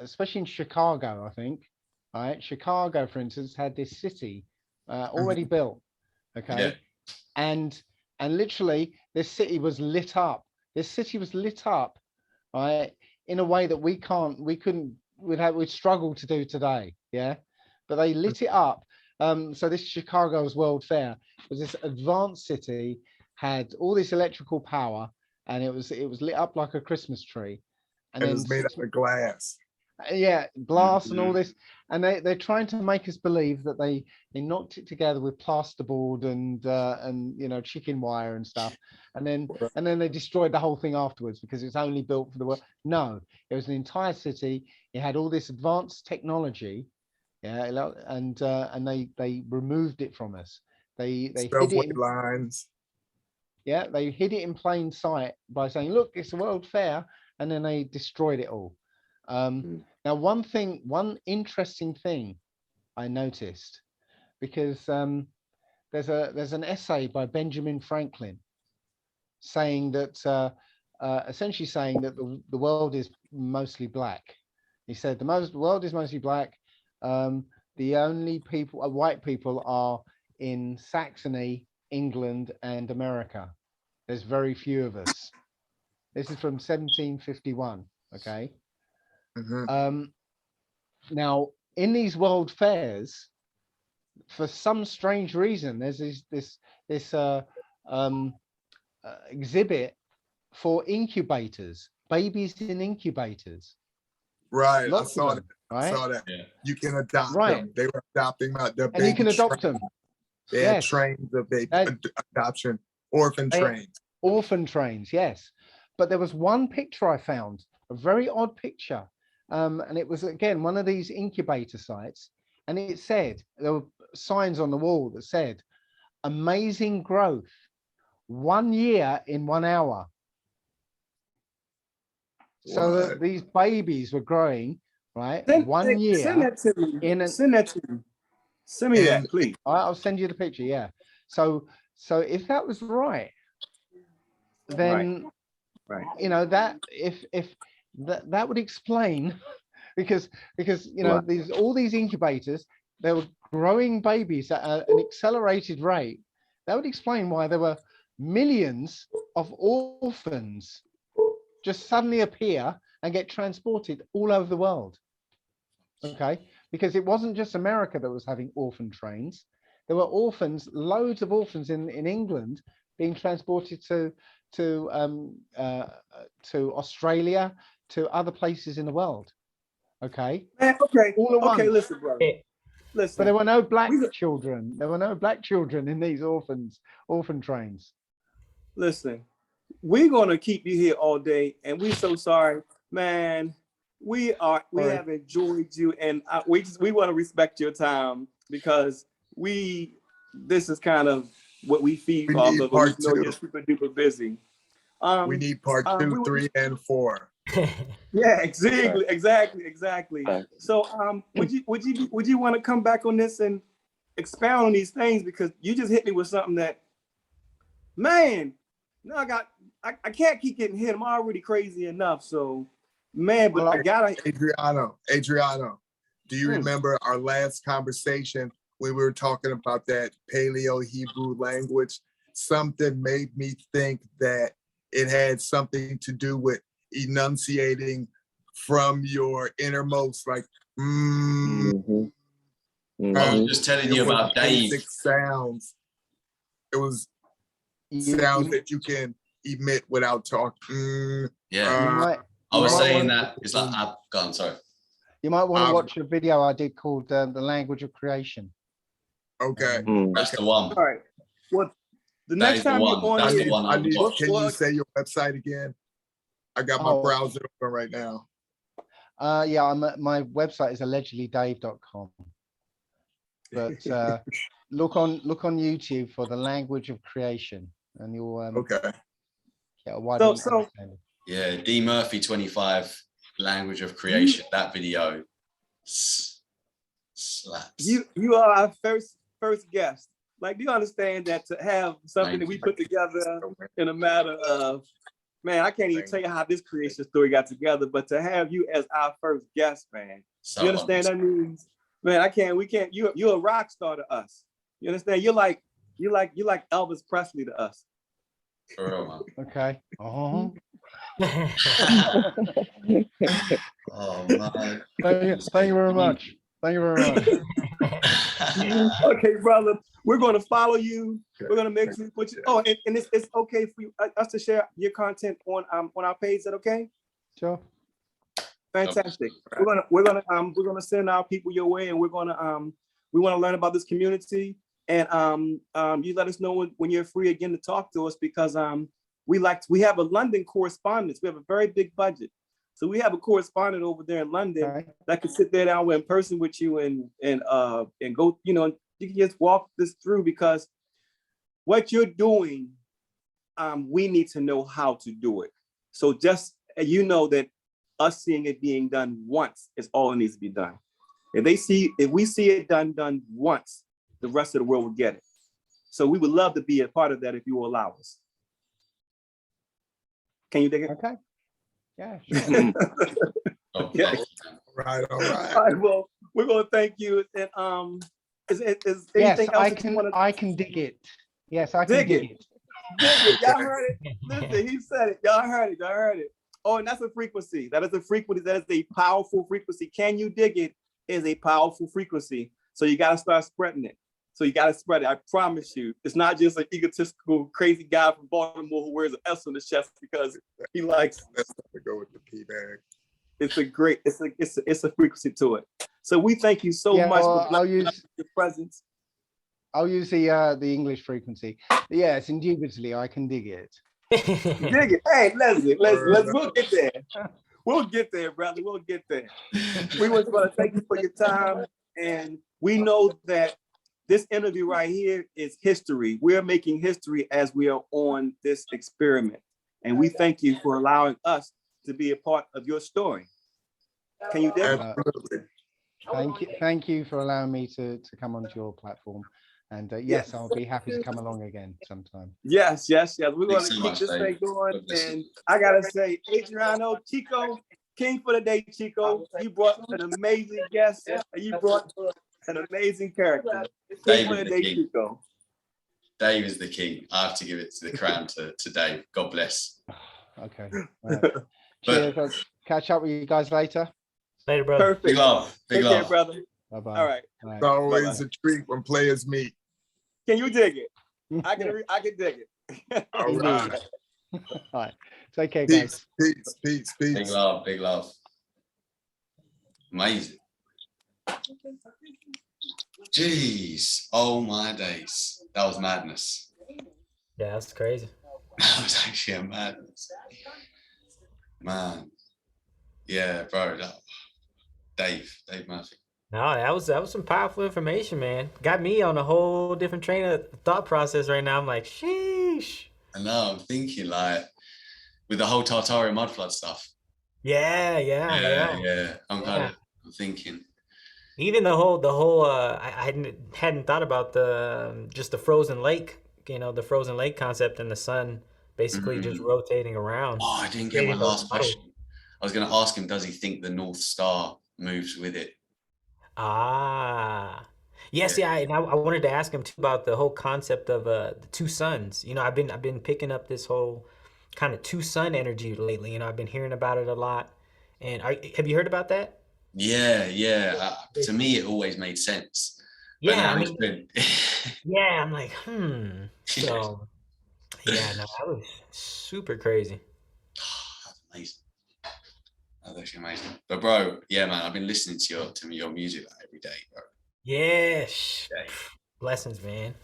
especially in Chicago, I think, right? Chicago, for instance, had this city already built. Okay, and literally this city was lit up. This city was lit up, right, in a way that we'd struggle to do today. Yeah, but they lit it up. So this Chicago's World Fair was this advanced city, had all this electrical power, and it was lit up like a Christmas tree. And it then was made out of glass. Yeah, glass and all this, and they're trying to make us believe that they knocked it together with plasterboard and you know, chicken wire and stuff, and then they destroyed the whole thing afterwards because it's only built for the world. No, it was an entire city. It had all this advanced technology, yeah, and they removed it from us. They hid it lines. Yeah, they hid it in plain sight by saying, "Look, it's a World Fair," and then they destroyed it all. Now, one interesting thing I noticed, because there's an essay by Benjamin Franklin saying that essentially saying that the world is mostly black. He said the world is mostly black. The only people, white people, are in Saxony, England, and America. There's very few of us. This is from 1751. Okay. Now, in these world fairs, for some strange reason, there's this exhibit for incubators, babies in incubators. Right, Lots I saw that. Right? I saw that. Yeah. You can adopt them. They were adopting their and you can adopt them. They had trains of adoption, orphan trains. Orphan trains, yes. But there was one picture I found, a very odd picture. And it was, again, one of these incubator sites. And it said, there were signs on the wall that said, "Amazing growth, 1 year in 1 hour." So that these babies were growing, right? 1 year. Send that to me. Send that to me. Send me that, please. I'll send you the picture. Yeah. So if that was right, then you know, that if that would explain, because you know, all these incubators, they were growing babies at an accelerated rate. That would explain why there were millions of orphans just suddenly appear and get transported all over the world. Okay, because it wasn't just America that was having orphan trains. There were orphans, loads of orphans in England being transported to Australia, to other places in the world. Okay. Okay. All at once. Okay, listen, bro. Listen. But there were no black children. There were no black children in these orphan trains. Listen, we're gonna keep you here all day, and we're so sorry, man. We have enjoyed you, and we want to respect your time, because this is kind of what we feed off of. We know you're super duper busy. We need part 2, 3, and 4. Yeah, exactly. So, would you want to come back on this and expound on these things, because you just hit me with something that, man, no, I can't keep getting hit. I'm already crazy enough. So, man, but I gotta. Adriano, do you remember our last conversation when we were talking about that Paleo Hebrew language? Something made me think that it had something to do with enunciating from your innermost, like, I was just telling you about Dave. Sounds. It was sounds that you can emit without talking. I was saying that it's like, I've gone, sorry. You might want to watch a video I did called The Language of Creation. Okay. That's the one. All right. The That next is the time you're one. on That's here, the one I would watch. Can you say your website again? I got my browser open right now. Yeah, my website is allegedlydave.com. But look on YouTube for The Language of Creation, and you'll Okay. get a wider understanding. Yeah, D Murphy 25, Language of Creation. That video slaps. You are our first guest. Like, do you understand that to have something that we put together in a matter of, man, I can't even tell you how this creation story got together, but to have you as our first guest, man, you understand that means, man, you're a rock star to us. You understand? You're like Elvis Presley to us. For real, man. Okay. Oh man. Thank you very much. Thank you very much. Okay, brother. We're going to follow you. We're going to make you put you. Oh, and it's okay for you, us to share your content on our page. Is that okay? Sure. Fantastic. We're gonna send our people your way, and we want to learn about this community. And you let us know when you're free again to talk to us, because we have a London correspondence. We have a very big budget. So we have a correspondent over there in London that can sit there down in person with you and go, you can just walk this through, because what you're doing, we need to know how to do it. So just, that us seeing it being done once is all it needs to be done. If we see it done once, the rest of the world will get it. So we would love to be a part of that if you will allow us. Can you dig it? Okay. Yeah, sure. Okay. All right. All right. Well, we're gonna thank you. And is anything else that you want to? I can dig it. Yes, I can dig it. Dig it. Y'all heard it. Listen, he said it. Y'all heard it. Oh, and that's a frequency. That is a frequency. That is a powerful frequency. Can you dig it? Is a powerful frequency. So you got to start spreading it. So you got to spread it. I promise you. It's not just an egotistical, crazy guy from Baltimore who wears an S on his chest because he likes. Let's go with the P bag. It's a frequency to it. So we thank you so much for your presence. I'll use the English frequency. Yes, indubitably, I can dig it. Dig it. Hey, Leslie, we'll get there. We'll get there, brother. We'll get there. We want to thank you for your time. And we know that this interview right here is history. We're making history as we are on this experiment. And we thank you for allowing us to be a part of your story. Can you dig it? Thank you for allowing me to come onto your platform. And yes, I'll be happy to come along again sometime. Yes. We're going to keep this thing going. And I got to say, Adriano, Chico, King for the day, Chico. You brought an amazing guest. And you brought an amazing character. King for the day, Chico. Dave is the king. I have to give it to the crown to Dave. God bless. Okay. Right. Cheers. I'll catch up with you guys later. Later, brother. Perfect. Big love. Take care, brother. Bye-bye. All right. It's always a treat when players meet. Can you dig it? I can dig it. All right. All right. Take care, guys. Peace. Big love. Amazing. Jeez. Oh my days. That was madness. Yeah, that's crazy. That was actually a madness. Man. Yeah, bro. Dave Murphy. No, that was some powerful information, man. Got me on a whole different train of thought process right now. I'm like, sheesh. I know, I'm thinking like with the whole Tartaria mudflood stuff. Yeah. I'm thinking. Even the whole I hadn't thought about just the frozen lake, the frozen lake concept and the sun basically just rotating around. Oh, I didn't get my last question. I was going to ask him, does he think the North Star moves with it? Yes, yeah. And I wanted to ask him too about the whole concept of the two suns. I've been picking up this whole kind of two sun energy lately. I've been hearing about it a lot. And have you heard about that? Yeah. To me, it always made sense. Yeah, yeah. I'm like, So, yeah, no, that was super crazy. That's amazing. That's actually amazing. But bro, yeah, man, I've been listening to your music every day, bro. Yes. Blessings, man.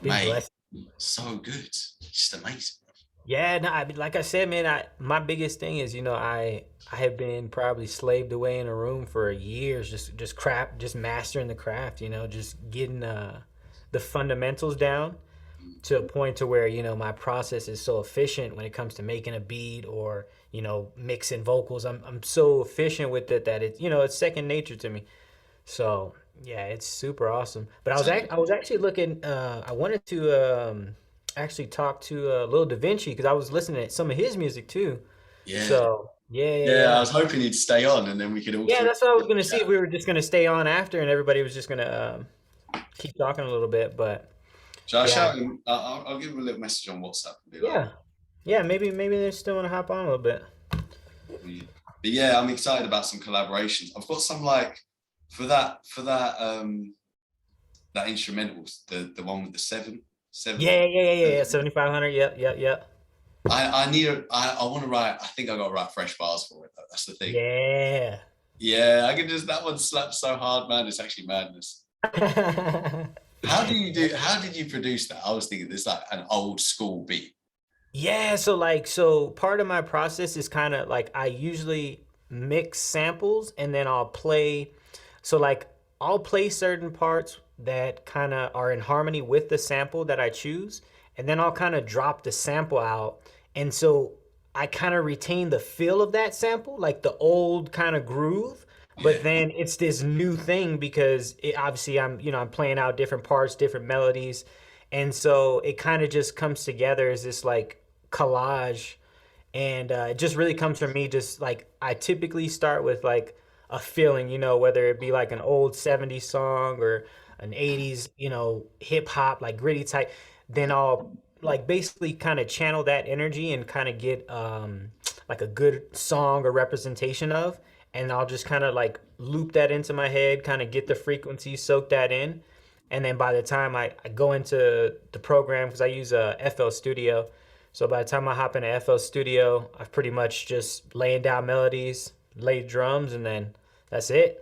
Big blessings. So good, just amazing. Yeah, no, I mean, like I said, man, my biggest thing is, I have been probably slaved away in a room for years, just mastering the craft, just getting the fundamentals down to a point to where, my process is so efficient when it comes to making a beat or, mixing vocals. I'm so efficient with it that it's second nature to me. So yeah, it's super awesome. But I was actually looking. I wanted to actually talk to Lil Da Vinci because I was listening to some of his music too. Yeah, So yeah. I yeah. was hoping he'd stay on, and then we could all Yeah, three that's what I was gonna see chat. if we were just gonna stay on after, and everybody was just gonna keep talking a little bit. But So I yeah, shout him. I'll give him a little message on WhatsApp and be like, yeah, yeah. Maybe they still want to hop on a little bit. but yeah, I'm excited about some collaborations. I've got some like for that that instrumentals, the one with the seven. Yeah. 7,500. Yep. I want to write. I think I got to write fresh bars for it. That's the thing. Yeah. Yeah, I can just, that one slaps so hard, man. It's actually madness. How did you produce that? I was thinking this like an old school beat. Yeah, so part of my process is kind of like I usually mix samples and then I'll play certain parts that kind of are in harmony with the sample that I choose, and then I'll kind of drop the sample out. And so I kind of retain the feel of that sample, like the old kind of groove, but then it's this new thing because obviously I'm playing out different parts, different melodies, and so it kind of just comes together as this like collage, and it just really comes from me. Just like I typically start with like a feeling, whether it be like an old '70s song or an '80s, hip hop like gritty type. Then I'll like basically kind of channel that energy and kind of get like a good song or representation of, and I'll just kind of like loop that into my head, kind of get the frequency, soak that in, and then by the time I go into the program, because I use a FL Studio, so by the time I hop into FL Studio, I've pretty much just laying down melodies, lay drums, and then that's it.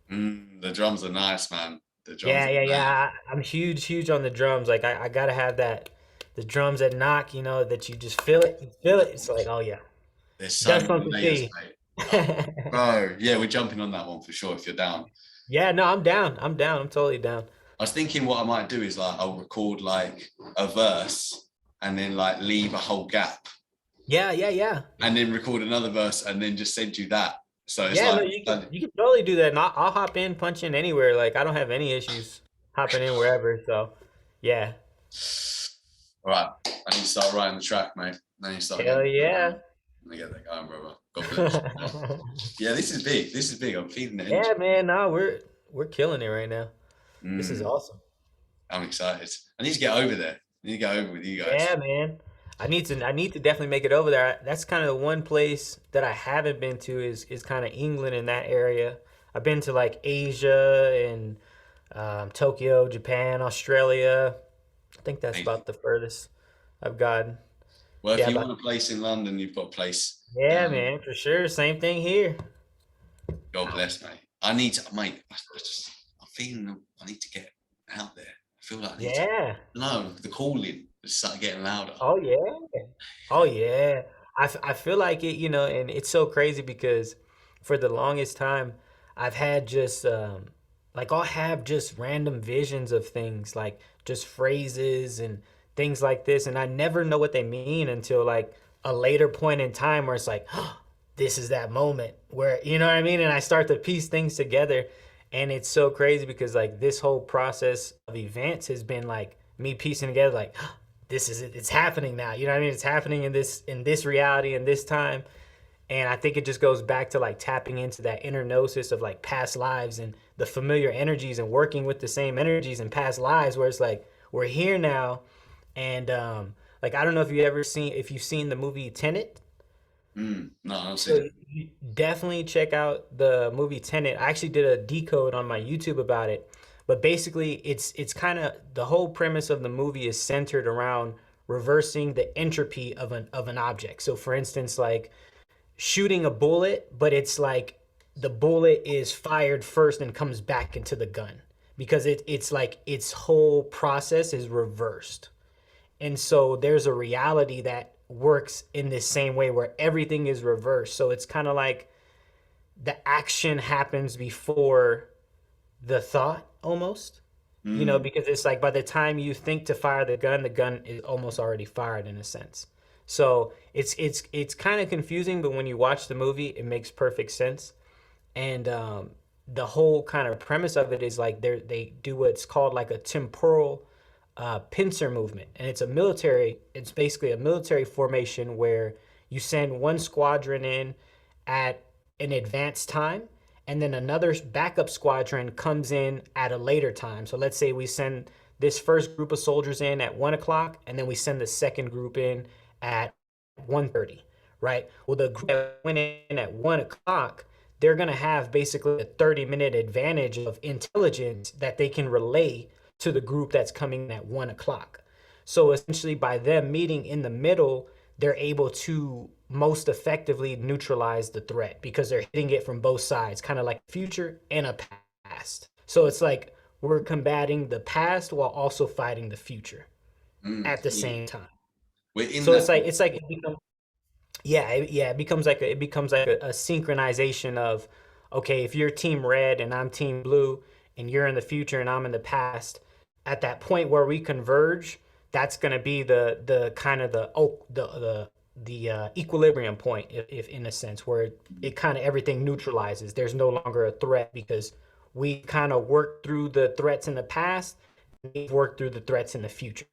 The drums are nice, man. The drums Yeah, are nice. I'm huge on the drums. Like I gotta have the drums that knock, that you just feel it, It's like, oh yeah, There's so done many something to layers, you. mate. Oh, yeah, we're jumping on that one for sure if you're down. Yeah, no, I'm down. I'm down. I'm totally down. I was thinking what I might do is like I'll record like a verse and then like leave a whole gap Yeah. and then record another verse and then just send you that. So it's Yeah, no, like, you can totally do that. And I'll hop in, punch in anywhere. Like I don't have any issues hopping in wherever. So yeah. all right, I need to start writing the track, mate. I need to start Hell getting yeah. Let me get that going, brother. God bless. Yeah, this is big. This is big. I'm feeling the energy. Yeah, man. No, we're killing it right now. This is awesome. I'm excited. I need to get over there. I need to go over with you guys. Yeah, man. I need to definitely make it over there. That's kind of the one place that I haven't been to is kind of England in that area. I've been to like Asia and Tokyo, Japan, Australia. I think that's about the furthest I've gotten. Well, if Yeah, you but want a place in London, you've got a place. yeah, man, for sure. Same thing here. God bless, mate. I need to, mate. I'm feeling I need to get out there. I feel like I need to. Yeah. No, the calling is starting getting louder. Oh yeah. Oh yeah. I feel like it, and it's so crazy because for the longest time I've had just like I'll have just random visions of things like just phrases and things like this, and I never know what they mean until like a later point in time where it's like, oh, this is that moment where, you know what I mean? And I start to piece things together, and it's so crazy because like this whole process of events has been like me piecing together like, oh, this is it. It's happening now. You know what I mean? It's happening in this reality in this time. And I think it just goes back to like tapping into that inner gnosis of like past lives and the familiar energies and working with the same energies in past lives where it's like we're here now. And like I don't know if you've seen the movie Tenet. No, I don't see So it. you definitely check out the movie Tenet. I actually did a decode on my YouTube about it. But basically it's kind of the whole premise of the movie is centered around reversing the entropy of an object. So for instance, like shooting a bullet, but it's like the bullet is fired first and comes back into the gun. because it's like its whole process is reversed. And so there's a reality that works in this same way where everything is reversed. So it's kind of like the action happens before the thought almost, you know, because it's like by the time you think to fire the gun is almost already fired in a sense. So it's kind of confusing, but when you watch the movie, it makes perfect sense. And the whole kind of premise of it is like they do what's called like a temporal pincer movement, and it's basically a military formation where you send one squadron in at an advanced time, and then another backup squadron comes in at a later time. So let's say we send this first group of soldiers in at 1 o'clock, and then we send the second group in at 1:30, right? Well, the group that went in at 1 o'clock, they're going to have basically a 30-minute advantage of intelligence that they can relay to the group that's coming in at 1 o'clock. So essentially, by them meeting in the middle, they're able to most effectively neutralize the threat because they're hitting it from both sides, kind of like a future and a past. So it's like we're combating the past while also fighting the future at the same time. So it's like it becomes it becomes like a synchronization of, okay, if you're team red and I'm team blue and you're in the future and I'm in the past, at that point where we converge, that's going to be the kind of the equilibrium point, if in a sense, where it kind of everything neutralizes. There's no longer a threat because we kind of worked through the threats in the past, and we've worked through the threats in the future.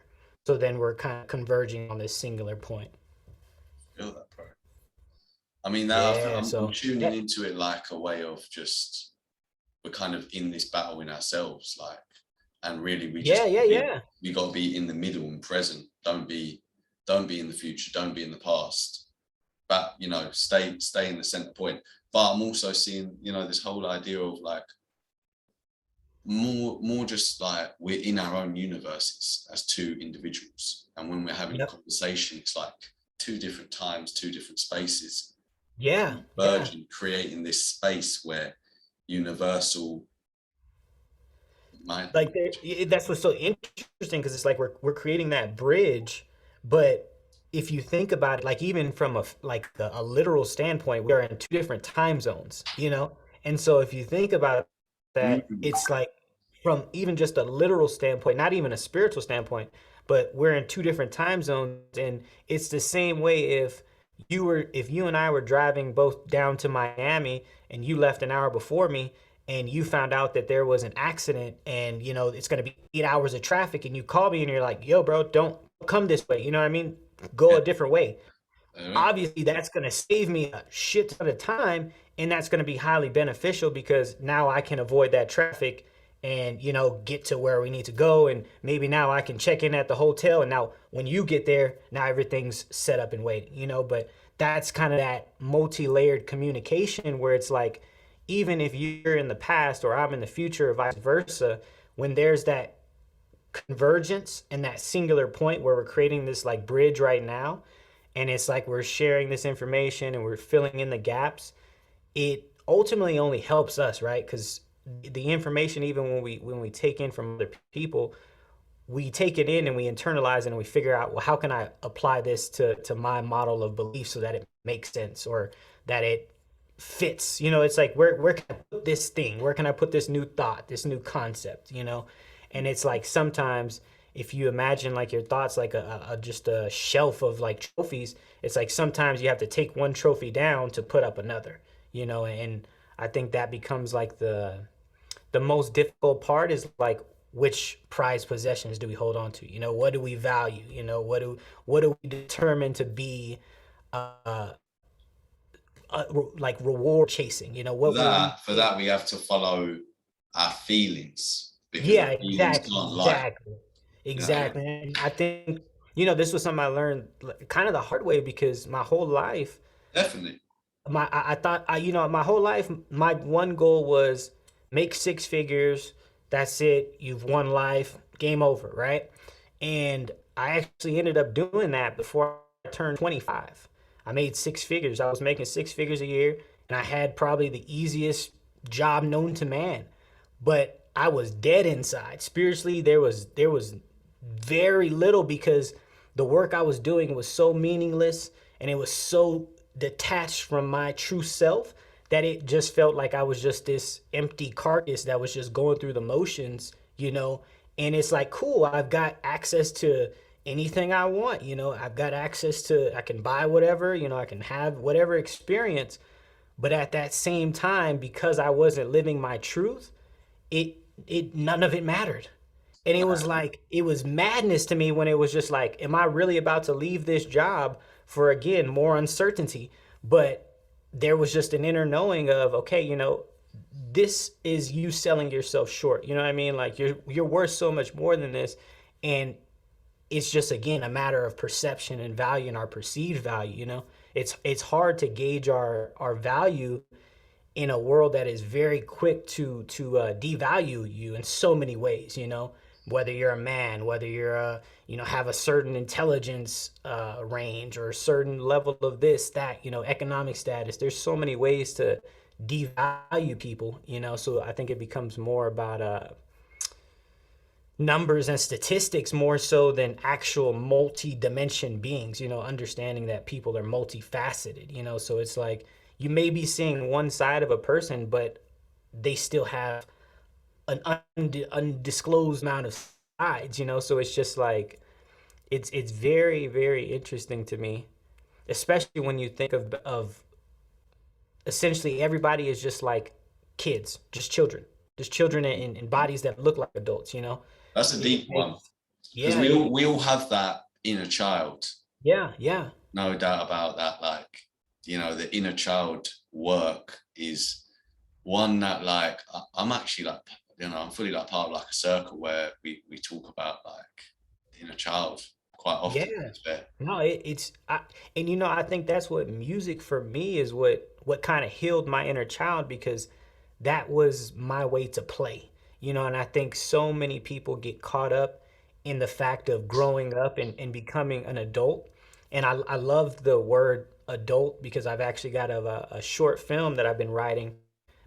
So then we're kind of converging on this singular point. Feel that, bro. I mean, I'm tuning into it like a way of just, we're kind of in this battle in ourselves, like, and really we just we got to be in the middle and present. Don't be in the future, don't be in the past, but you know, stay in the center point. But I'm also seeing, you know, this whole idea of like more just like we're in our own universes as two individuals, and when we're having a conversation, it's like two different times, two different spaces, converging, creating this space where universal like that's what's so interesting, because it's like we're creating that bridge. But if you think about it, like even from a literal standpoint, we are in two different time zones, you know. And so if you think about that, it's like from even just a literal standpoint, not even a spiritual standpoint, but we're in two different time zones. And it's the same way if you and I were driving both down to Miami and you left an hour before me, and you found out that there was an accident and, you know, it's going to be 8 hours of traffic, and you call me and you're like, yo, bro, don't come this way. You know what I mean? Go a different way. Obviously, that's going to save me a shit ton of time, and that's going to be highly beneficial because now I can avoid that traffic and, you know, get to where we need to go. And maybe now I can check in at the hotel. And now when you get there, now everything's set up and waiting, you know. But that's kind of that multi-layered communication where it's like, even if you're in the past or I'm in the future or vice versa, when there's that convergence and that singular point where we're creating this like bridge right now, and it's like we're sharing this information and we're filling in the gaps, it ultimately only helps us, right? Because the information, even when we take in from other people, we take it in and we internalize it and we figure out, well, how can I apply this to my model of belief so that it makes sense or that it fits. You know, it's like where can I put this thing, where can I put this new thought, this new concept, you know? And it's like sometimes if you imagine like your thoughts like just a shelf of like trophies, it's like sometimes you have to take one trophy down to put up another, you know. And I think that becomes like the most difficult part is like, which prized possessions do we hold on to? You know, what do we value? You know, what do we determine to be like reward chasing? You know, what for that we have to follow our feelings. Yeah, exactly. And I think, you know, this was something I learned kind of the hard way, because my whole life, definitely, I thought, you know, my whole life, my one goal was make six figures. That's it. You've won life. Game over, right? And I actually ended up doing that before I turned 25. I made six figures. I was making six figures a year, and I had probably the easiest job known to man. But I was dead inside. Spiritually, there was very little because the work I was doing was so meaningless and it was so detached from my true self that it just felt like I was just this empty carcass that was just going through the motions, you know. And it's like, cool, I've got access to anything I want, you know. I've got access to, I can buy whatever, you know, I can have whatever experience. But at that same time, because I wasn't living my truth, it none of it mattered. And it was like, it was madness to me when it was just like, am I really about to leave this job for, again, more uncertainty? But there was just an inner knowing of, okay, you know, this is you selling yourself short. You know what I mean? Like you're worth so much more than this. And it's just, again, a matter of perception and value and our perceived value, you know. It's hard to gauge our value in a world that is very quick to devalue you in so many ways, you know, whether you're a man, whether you're a, you know, have a certain intelligence range or a certain level of this, that, you know, economic status. There's so many ways to devalue people, you know. So I think it becomes more about numbers and statistics more so than actual multi-dimension beings, you know, understanding that people are multifaceted, you know. So it's like, you may be seeing one side of a person, but they still have an undisclosed amount of sides, you know. So it's just like, it's very, very interesting to me, especially when you think of essentially everybody is just like kids, just children in bodies that look like adults, you know. That's a deep one, because Yeah, we all have that inner child. yeah. No doubt about that. Like, you know, the inner child work is one that, like, I'm actually like, you know, I'm fully like part of like a circle where we talk about like the inner child quite often. Yeah. No, and you know, I think that's what music for me is, what kind of healed my inner child, because that was my way to play, you know. And I think so many people get caught up in the fact of growing up and becoming an adult. And I love the word adult because I've actually got a short film that I've been writing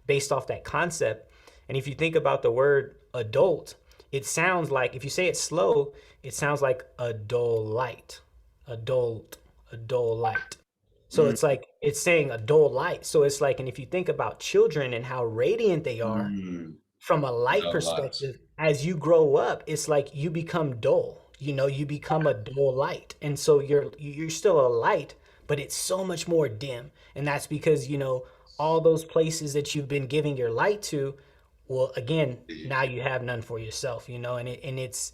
based off that concept. And if you think about the word adult, it sounds like, if you say it slow, it sounds like a dull light, adult, a dull light. So it's like, it's saying a dull light. So it's like, and if you think about children and how radiant they are from a light No light. perspective, as you grow up, it's like you become dull. You know, you become a dull light. And so you're still a light, but it's so much more dim. And that's because, you know, all those places that you've been giving your light to, well, again, now you have none for yourself, you know. And it's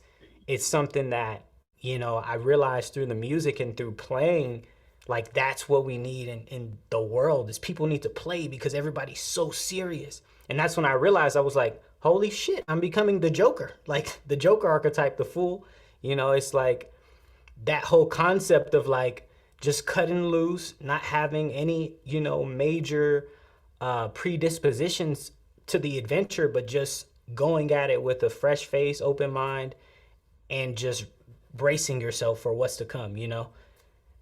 something that, you know, I realized through the music and through playing, like that's what we need in the world, is people need to play because everybody's so serious. And that's when I realized, I was like, holy shit, I'm becoming the Joker, like the Joker archetype, the fool. You know, it's like that whole concept of like just cutting loose, not having any, you know, major predispositions to the adventure, but just going at it with a fresh face, open mind, and just bracing yourself for what's to come, you know.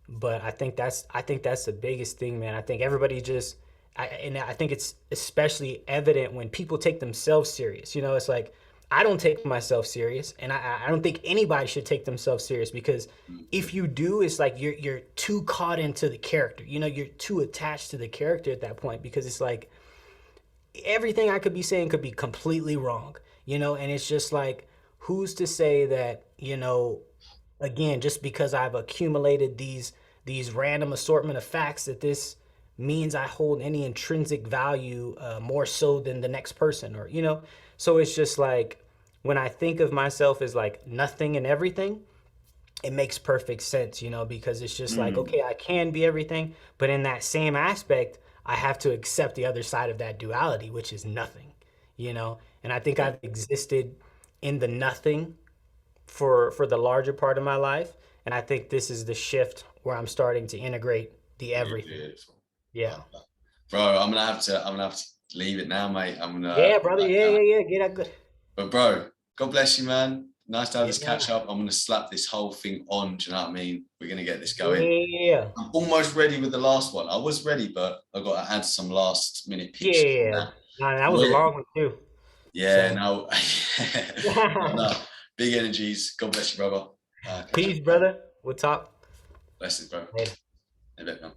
But I think that's the biggest thing, man. I think everybody just, and I think it's especially evident when people take themselves serious. You know, it's like, I don't take myself serious, and I don't think anybody should take themselves serious, because if you do, it's like you're too caught into the character. You know, you're too attached to the character at that point, because it's like everything I could be saying could be completely wrong. You know, and it's just like, who's to say that, you know, again, just because I've accumulated these random assortment of facts, that this means I hold any intrinsic value more so than the next person, or, you know. So it's just like, when I think of myself as like nothing and everything, it makes perfect sense, you know, because it's just like, okay, I can be everything, but in that same aspect, I have to accept the other side of that duality, which is nothing, you know. And I think I've existed in the nothing for the larger part of my life, and I think this is the shift where I'm starting to integrate the everything. Beautiful. Yeah, Bro, I'm gonna have to leave it now, mate. I'm gonna yeah, brother, yeah, get that good. But bro, God bless you, man. Nice to have this Yeah. catch up. I'm gonna slap this whole thing on. Do you know what I mean? We're gonna get this going. Yeah, I'm almost ready with the last one. I was ready, but I got to add some last minute pieces. yeah. Nah, that was a long one too. Yeah, So- no, big energies. God bless you, brother. Peace, brother. We'll talk. Blessings, bro. Later. In a bit, man.